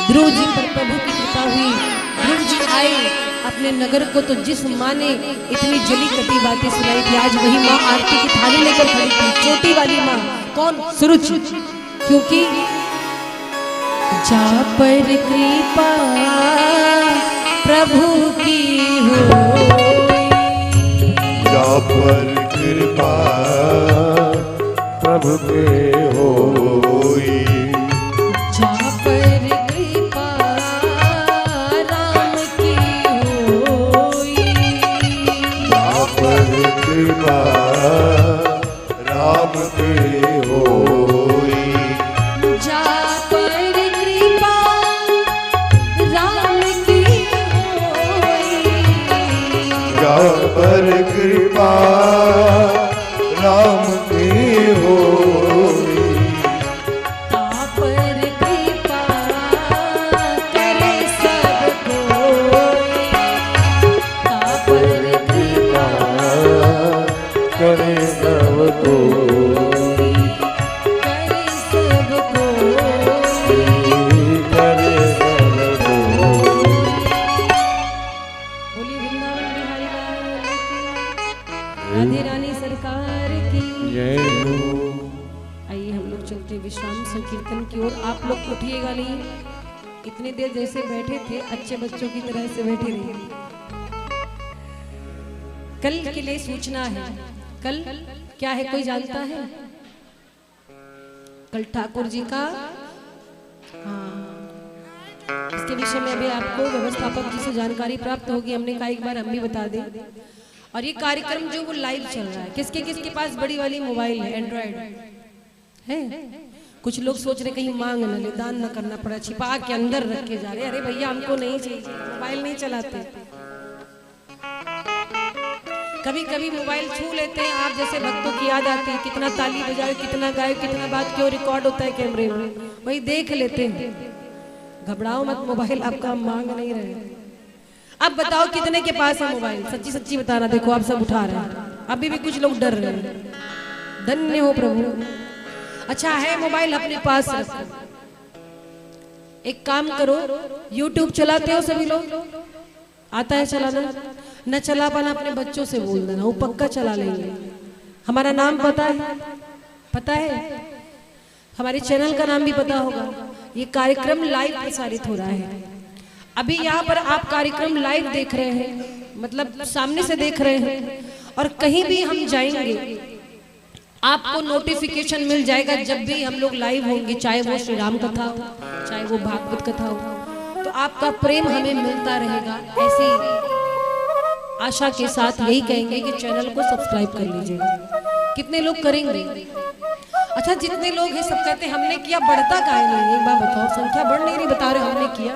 ध्रुव जी पर प्रभु की कृपा हुई, ध्रुव जी आए अपने नगर को, तो जिस माँ ने इतनी जली कटी बातें सुनाई थी, आज वही माँ आरती की थाली लेकर खड़ी थी। चोटी वाली माँ कौन? सुरुचि। क्योंकि जा पर कृपा प्रभु की हो, जा पर कृपा प्रभु के होई, जा पर कृपा राम की होई, जा पर कृपा राम के होई, जा पर कृपा राम की होई, जा पर कृपा राम की होई, ता पर कृपा करे सब कोई, ता पर कृपा करे सब कोई, करे सब कोई। करे सब कोई। बोलिए वृंदावन बिहारी लाल की, राधे रानी सरकार की। आइए हम लोग चलते विश्राम संकीर्तन की ओर। आप लोग उठिएगा नहीं, इतनी देर जैसे बैठे थे अच्छे बच्चों की तरह से बैठे रहिए। कल के लिए सूचना है। कल क्या है कोई जानता है? कल ठाकुर जी का इसके विषय में अभी आपको व्यवस्थापक जी से जानकारी प्राप्त होगी। हमने कहा एक बार हम भी बता दें। और ये कार्यक्रम जो वो लाइव चल रहा है, किसके किसके पास बड़ी वाली मोबाइल है, एंड्रॉयड है? कुछ लोग सोच रहे कहीं मांग न ले, दान न करना पड़ा, छिपा के अंदर रख के जा रहे। अरे भैया हमको नहीं चाहिए, मोबाइल नहीं चलाते। कभी कभी मोबाइल छू लेते हैं, आप जैसे भक्तों की याद आती है, कितना ताली बजाए, कितना गाए, कितना बात क्यों रिकॉर्ड होता है कैमरे में, वही देख लेते हैं। घबराओ मत, मोबाइल आपका हम मांग नहीं रहे। अब बताओ कितने के पास है मोबाइल? सच्ची सच्ची बताना। देखो आप सब उठा रहे हैं, अभी भी कुछ लोग डर रहे हैं। धन्य हो प्रभु। अच्छा है मोबाइल अपने पास रखो। एक काम करो, YouTube चलाते हो सभी लोग? आता है चलाना? न चला पाना अपने बच्चों से बोल देना, वो पक्का चला लेंगे। हमारा नाम पता है? पता है? हमारे चैनल का नाम भी पता होगा। ये कार्यक्रम लाइव प्रसारित हो रहा है। अभी यहाँ पर आप कार्यक्रम लाइव देख रहे हैं, मतलब सामने से देख रहे हैं। और कहीं भी हम जाएंगे आपको नोटिफिकेशन मिल जाएगा जब भी हम लोग लाइव होंगे, चाहे वो श्री राम कथा हो, चाहे वो भागवत कथा हो। तो आपका प्रेम हमें मिलता रहेगा। ऐसी आशा के साथ यही कहेंगे कि चैनल को सब्सक्राइब कर लीजिएगा। कितने लोग करेंगे? अच्छा जितने लोग हैं सब कहते हैं हमने किया, बढ़ता काहे नहीं? एक बार बताओ, संख्या बढ़ नहीं रही, बता रहे हमने किया।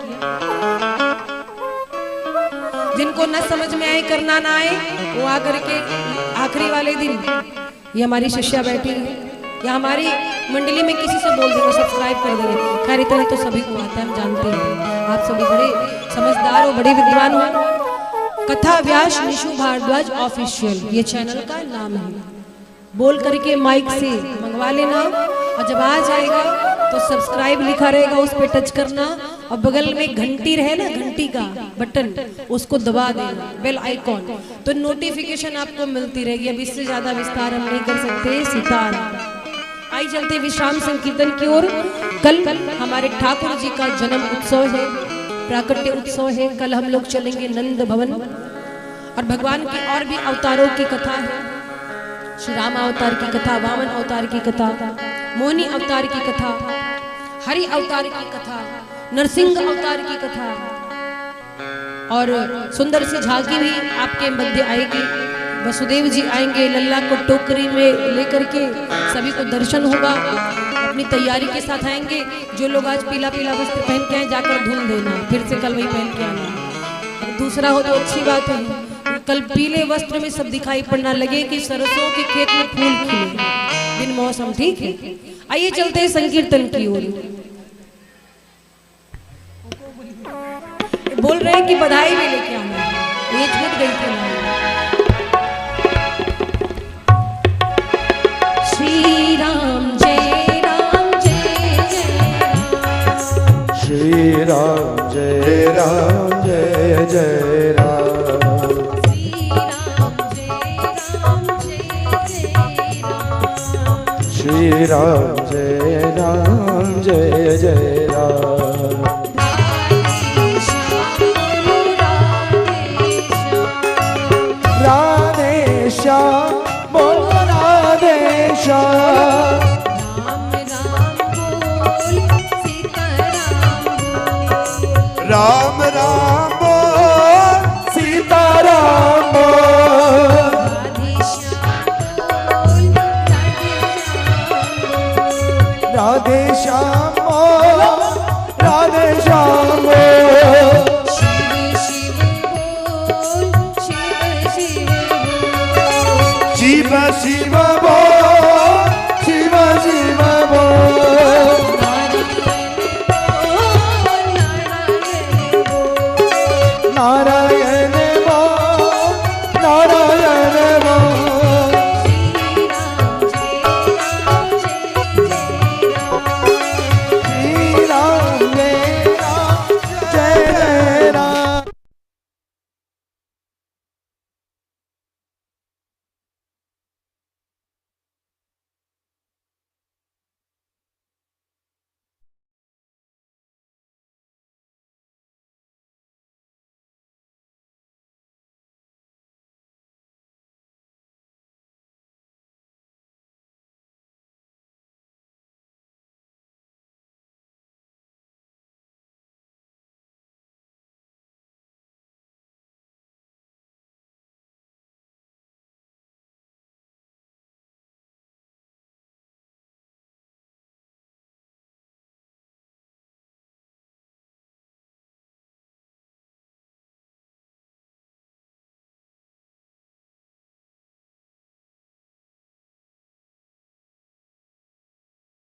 जिनको न समझ में आए, करना ना आए, वो आकर के आखिरी वाले दिन ये हमारी शिष्या बैठी है या हमारी मंडली में किसी से बोल देंगे सब्सक्राइब कर देंगे। खैर इतना तो सभी को आता है, हम जानते हैं। आप सभी बड़े समझदार हो, बड़े विद्वान हो। कथा व्यास निशु भारद्वाज ऑफिशियल ये चैनल का नाम है। बोल करके माइक से मंगवा लेना, और जब आ जाएगा तो सब्सक्राइब लिखा रहेगा, उस पर टच करना, और बगल में घंटी रहे ना, घंटी का बटन, उसको दबा देना, बेल आइकॉन, तो नोटिफिकेशन आपको मिलती रहेगी। अब इससे ज्यादा विस्तार हम नहीं कर सकते। सीताराम। आई चलते विश्राम संकीर्तन की ओर। कल हमारे ठाकुर जी का जन्म उत्सव है, प्राकट्य उत्सव है। कल हम लोग चलेंगे नंद भवन, और भगवान के और भी अवतारों की कथा है। श्री राम अवतार की कथा, वामन अवतार की कथा, मोहिनी अवतार की कथा, हरि अवतार की कथा, नरसिंह अवतार की कथा, और सुंदर सी झांकी भी आपके मध्य आएगी। वसुदेव जी आएंगे, लल्ला को टोकरी में लेकर के, सभी को दर्शन होगा। अपनी तैयारी के साथ आएंगे। जो लोग आज पीला पीला वस्त्र पहन के आए, जाकर धुल देना, फिर से कल वही पहन के आना। दूसरा हो तो अच्छी बात है, कल पीले वस्त्र में सब दिखाई पड़ना लगे कि सरसों के खेत में फूल खिले बिन मौसम। ठीक है, आइए चलते हैं संकीर्तन की ओर। बोल रहे हैं कि बधाई भी लेके आना, ये छूट गई थी। श्री राम जय राम जय जय राम। श्री राम जय राम जय जय राम। श्री राम जय राम जय जय राम। राधे श्याम बोलो राधे श्याम। राम राम बोल सीताराम बोल। राधे श्याम बोल, राधे श्याम बोल। शिव शिव बोल, शिव शिव बोल। शिव शिव बोल, शिव शिव बोल। नारायण बोल, नारायण बोल। श्री राम जय राम जय जय राम।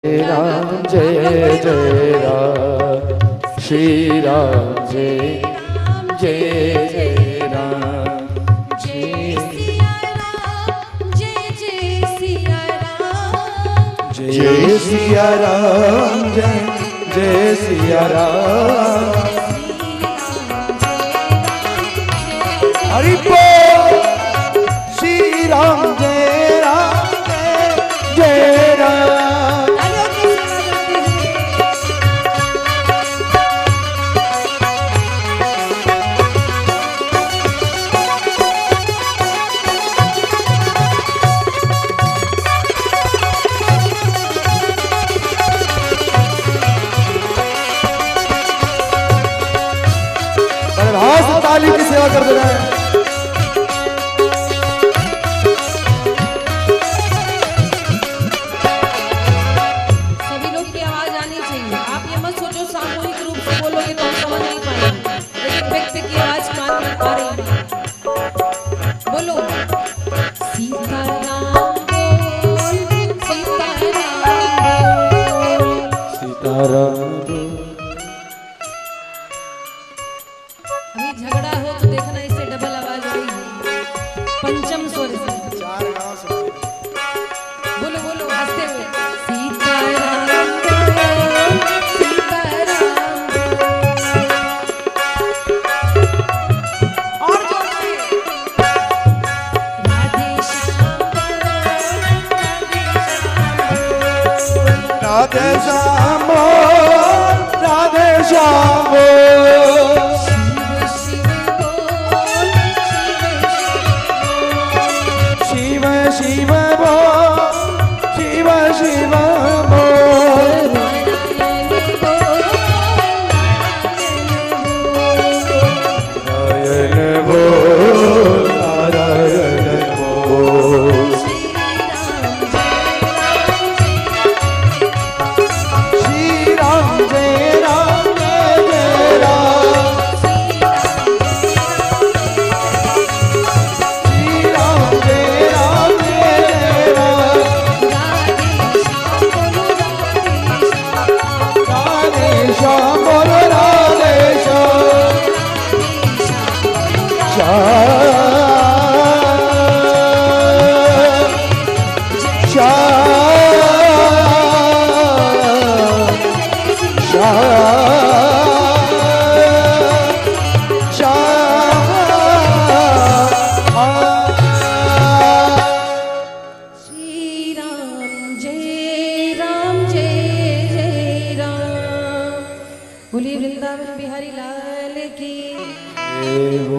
राम जय जय राम श्री राम जय जय जय राम जय सिया राम जय जय सिया राम जय सिया राम जय जय सिया राम हरि बोल श्री राम जय जय राम ताली की सेवा कर दे रहे हैं। सभी लोग की आवाज आनी चाहिए। आप ये मत सोचो सामूहिक रूप से बोलोगे तो हम समझ नहीं पाएंगे। एक व्यक्ति की आवाज कान में आ रही है। बोलो सीताराम बोल सीताराम बोल सीताराम अभी झगड़ा हो तो देखना इससे डबल आवाज आएगी पंचम स्वर से। बोलो बोलो हंसते हुए सीताराम बोल, सीताराम बोल। और जोर से राधे श्याम बोल, राधे श्याम बोल। राधे श्याम बोल शिव शिव बोल, शिव शिव शिव शिव बोल शिव शिव बोल नारायण बोल, नारायण बोल। नारायण बोल नारायण बोल श्री राम जय राम जय राम श्री राम जय राम जय राम राधे श्याम बोलो राधे श्री राम जय राम जय जय राम। बोलिए वृंदावन बिहारी लाल की,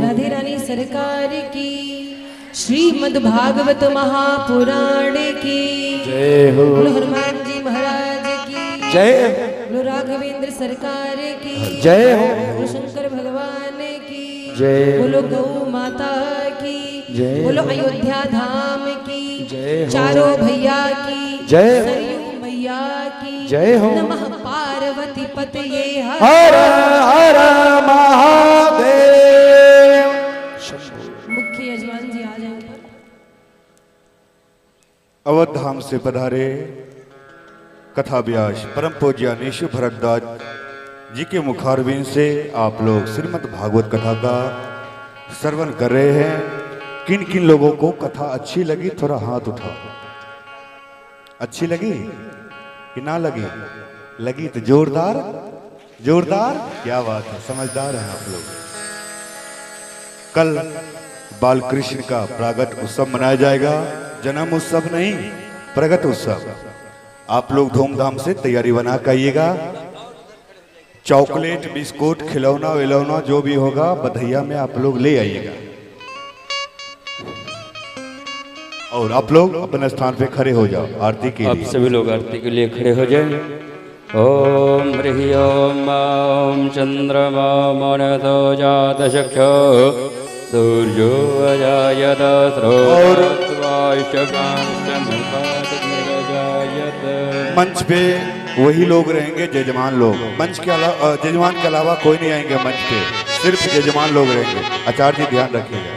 राधे रानी सरकार की, श्रीमद् भागवत महापुराण की जय हो बोलो हनुमान जी महाराज की जय बोलो राघवेंद्र सरकार की जय हो बोलो शंकर भगवान की जय बोलो गौ माता की जय बोलो अयोध्या धाम की जय हो चारों भैया की जय सरयू मैया की जय हो नमः पार्वती पतये हर हर महादेव मुख्य यजमान जी आ जाएं पर अवध धाम से पधारे कथा व्यास परम पूज्य निशु भरद्वाज जी के मुखारविंद से आप लोग श्रीमद् भागवत कथा का श्रवण कर रहे हैं। किन किन लोगों को कथा अच्छी लगी थोड़ा हाथ उठाओ। अच्छी लगी कि ना लगी? लगी तो जोरदार जोरदार। क्या बात है, समझदार हैं आप लोग। कल बाल कृष्ण का प्रागट उत्सव मनाया जाएगा। जन्म उत्सव नहीं, प्रगट उत्सव। आप लोग धूमधाम से तैयारी बना कर आइएगा। चॉकलेट बिस्कुट खिलौना विलौना जो भी होगा बधैया में आप लोग ले आइएगा। और आप लोग अपने स्थान पे खड़े हो जाओ आरती के आप लिए। सभी लोग आरती के लिए खड़े हो जाएं। ओम ह्रीं ओम ॐ चंद्रमा मनसो जात चक्षु सूर्यो अजायत स्रोत। मंच पे वही लोग रहेंगे जजमान लोग। मंच के अलावा जजमान के अलावा कोई नहीं आएंगे मंच पे, सिर्फ जजमान लोग रहेंगे। आचार्य जी ध्यान रखिएगा।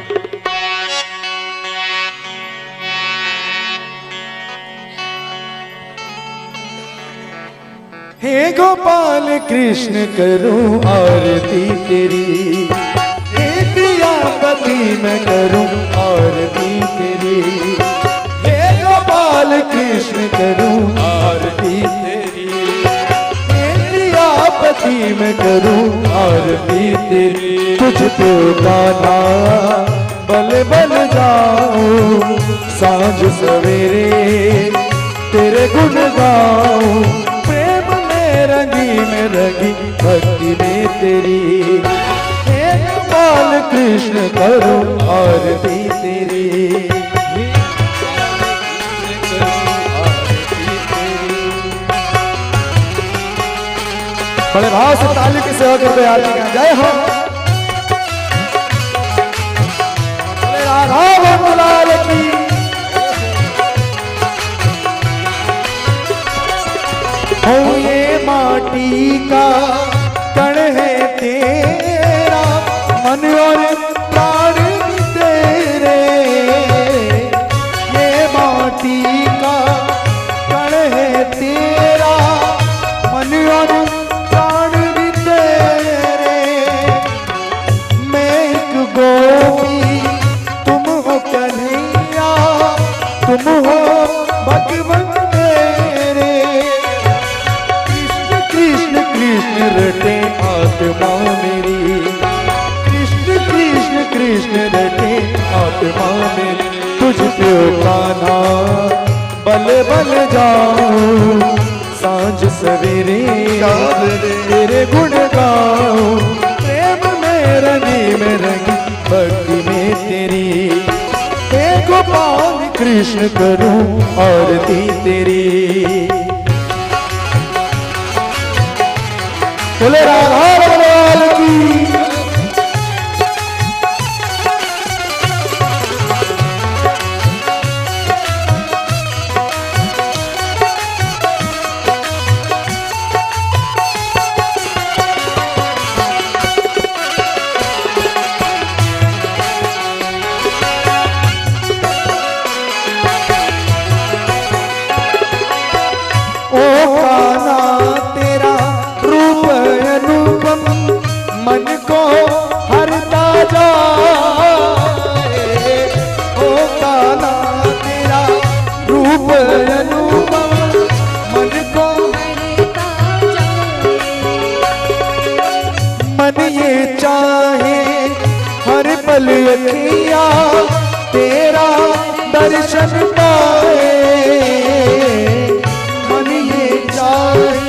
हे गोपाल कृष्ण करूं आरती तेरी, हे प्रियापति मैं करूं आरती तेरी, हे गोपाल कृष्ण करूं आरती तेरी, हे प्रियापति मैं करूं आरती तेरी। तुझ पे गाना बल बल जाऊं, सांझ सवेरे तेरे गुण गाऊं, प्रेम में रंगी भक्ति में तेरी। हे गोपाल कृष्ण करूं आरती तेरी, बड़े भाव से ताली की सेवा करते आरती का जय हो। राधा गोपाल की हो, ये माटी का कण है तेरा, मन और प्राण भी तेरे। ये माटी का कण है तेरा, मन और प्राण भी तेरे। मैं एक गोपी तुम हो कन्हैया, तुम हो भगवान मेरे। कृष्ण कृष्ण कृष्ण रटे आत्मा मेरी, कृष्ण कृष्ण कृष्ण रटे आत्मा मेरी। तुझ पे कान्हा बल बल जाऊं, सांझ सवेरे तेरे गुण गाऊं, प्रेम में रंगी भक्ति में तेरी। हे गोपाल कृष्ण करूं आरती तेरी। बोले राधा गोपाल की। मन को हरता जाए, ओ काला तेरा रूप अनुपम, मन को हरता जाए। मन ये चाहे हर पल अखियाँ तेरा दर्शन पाए, मन ये चाहे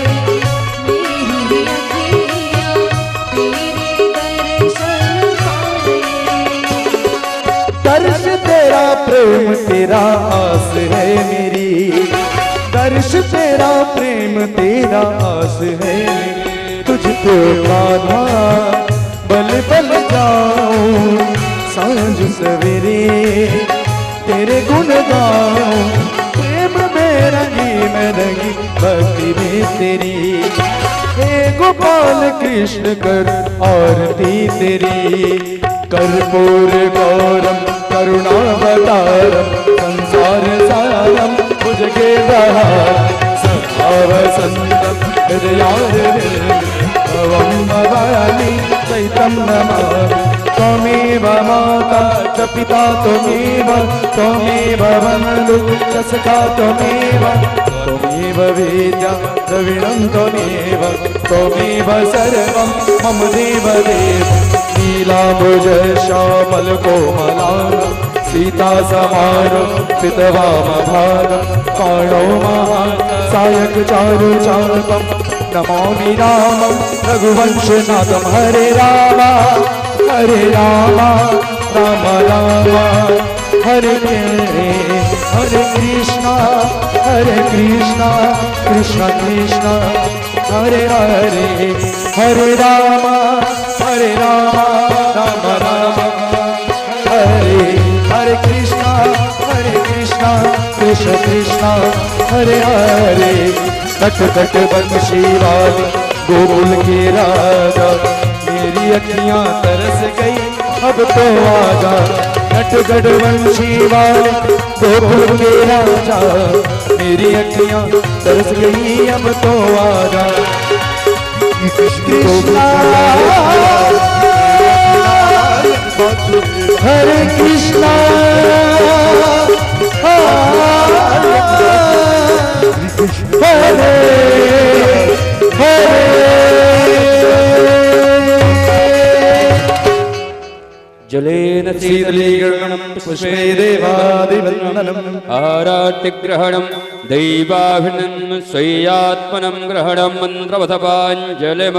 दर्श तेरा प्रेम तेरा आस है मेरी, दर्श तेरा प्रेम तेरा आस है मेरी। तुझको कान्हा बल बल जाऊं, सांझ सवेरे तेरे गुण गाऊं, प्रेम में रंगी भक्ति में तेरी। हे गोपाल कृष्ण कर आरती तेरी। कर्पूर गौरम करुणावतारम संसार सारम भुजगेन्द्रहारम सदा वसन्तं हृदयारविन्दे भवं भवानी चैतं नमामि। त्वमेव माता च पिता त्वमेव, त्वमेव बन्धु च सखा त्वमेव, त्वमेव वेद्या द्रविणं त्वमेव, त्वमेव सर्वं मम देवदेव। नीलाम्बुज श्यामल कोमलांगं सीता समारोपित वामभागं, काणो महान् सायक चारु चारुकं, नमामि रामं रघुवंशनाथं। हरे राम राम राम हरे हरे कृष्णा कृष्ण कृष्ण हरे हरे, हरे राम राम राम हरे हरे कृष्णा कृष्ण कृष्ण हरे हरे। तट तट बंशी वाले गोकुल के राजा, मेरी अखियां तरस गई अब तो आजा। नट गढ़ वंशी वाले गोकुल के राजा, मेरी अखियां तरस गई अब तो आजा। कृष्णा हरे कृष्णा हरे हरे। जलेन शीतलीकरणं पुष्पे देवादिवन्दनम् आराट्यग्रहणं दैवाभिनन्दनं स्वीयात्मनं ग्रहणं मंत्रवधपांजलिम।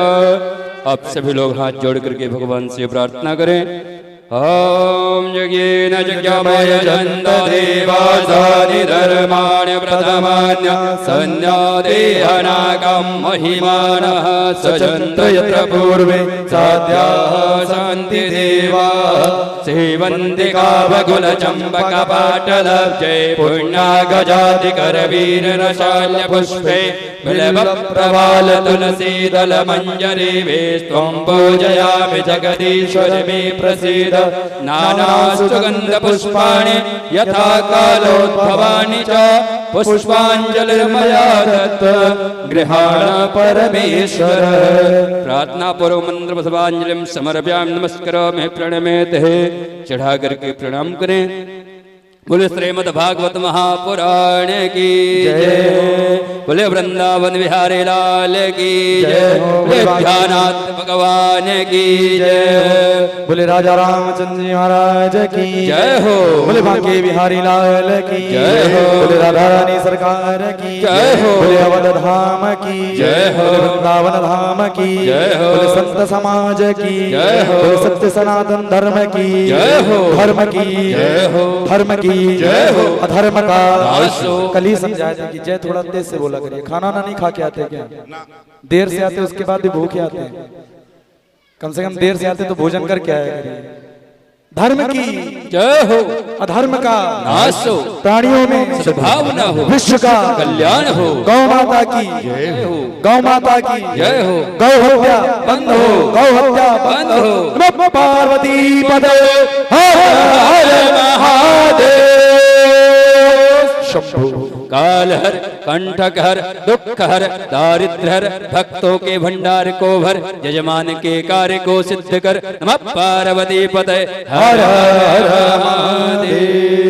आप सभी लोग हाथ जोड़ करके भगवान से प्रार्थना करें। ओम यज्ञेन यज्ञमय जन्त देवासानि धर्माणि प्रथमान्य संज्ञादेहनाकं महिमानः सजन्त यत्र पूर्वे साध्याः सन्ति देवाः सेवन्ति कावकुलचम्पकपाटलब्जे पुण्यागजातिकरवीररशाल्य पुष्पे बिल्वप्रवाल तुलसीदलमञ्जरी वेस्त्वं पूजयामि जगदीश्वर मे प्रसीद। नानासुगन्धपुष्पाणि यथा कालोद्भवानि च पुष्पाञ्जलिर्मया दत्ता गृहाण परमेश्वर। प्रार्थना पूर्व मंत्र पुष्पांजलिं समर्पयामि नमस्करामि प्रणमेते। चढ़ा करके प्रणाम करें। बोले श्रीमद् भागवत महापुराण की जय। बोले वृंदावन बिहारी लाल की जय। बोले ध्यानाथ भगवान की जय। बोले राजा रामचंद्र जी महाराज की जय हो। बोले बांके बिहारी लाल की जय हो। बोले राधा रानी सरकार की जय हो। बोले अवध धाम की जय हो। बोले वृंदावन धाम की जय हो। बोले संत समाज की जय हो। बोले सत्य सनातन धर्म की जय हो। धर्म की जय हो। धर्म की जय हो। अधर्म का नाश हो। कल ही समझाया था कि जय थोड़ा तेज से बोला करिए। खाना ना नहीं खा के आते क्या? देर से आते उसके बाद भी भूखे आते हैं। कम से कम देर से आते तो भोजन करके आया करिए। धर्म की जय हो। अधर्म का नाश हो। प्राणियों में सद्भावना हो। विश्व का कल्याण हो। गौ माता की जय हो। गौ माता की जय हो। गौ हत्या बंद हो। गौ हत्या बंद हो। नमः पार्वती पदे हर हर महादेव शंभु। काल हर कंठक हर दुख हर दारिद्र हर भक्तों के भंडार को भर यजमान के कार्य को सिद्ध कर। नमः पार्वती पते हर हर महादेव।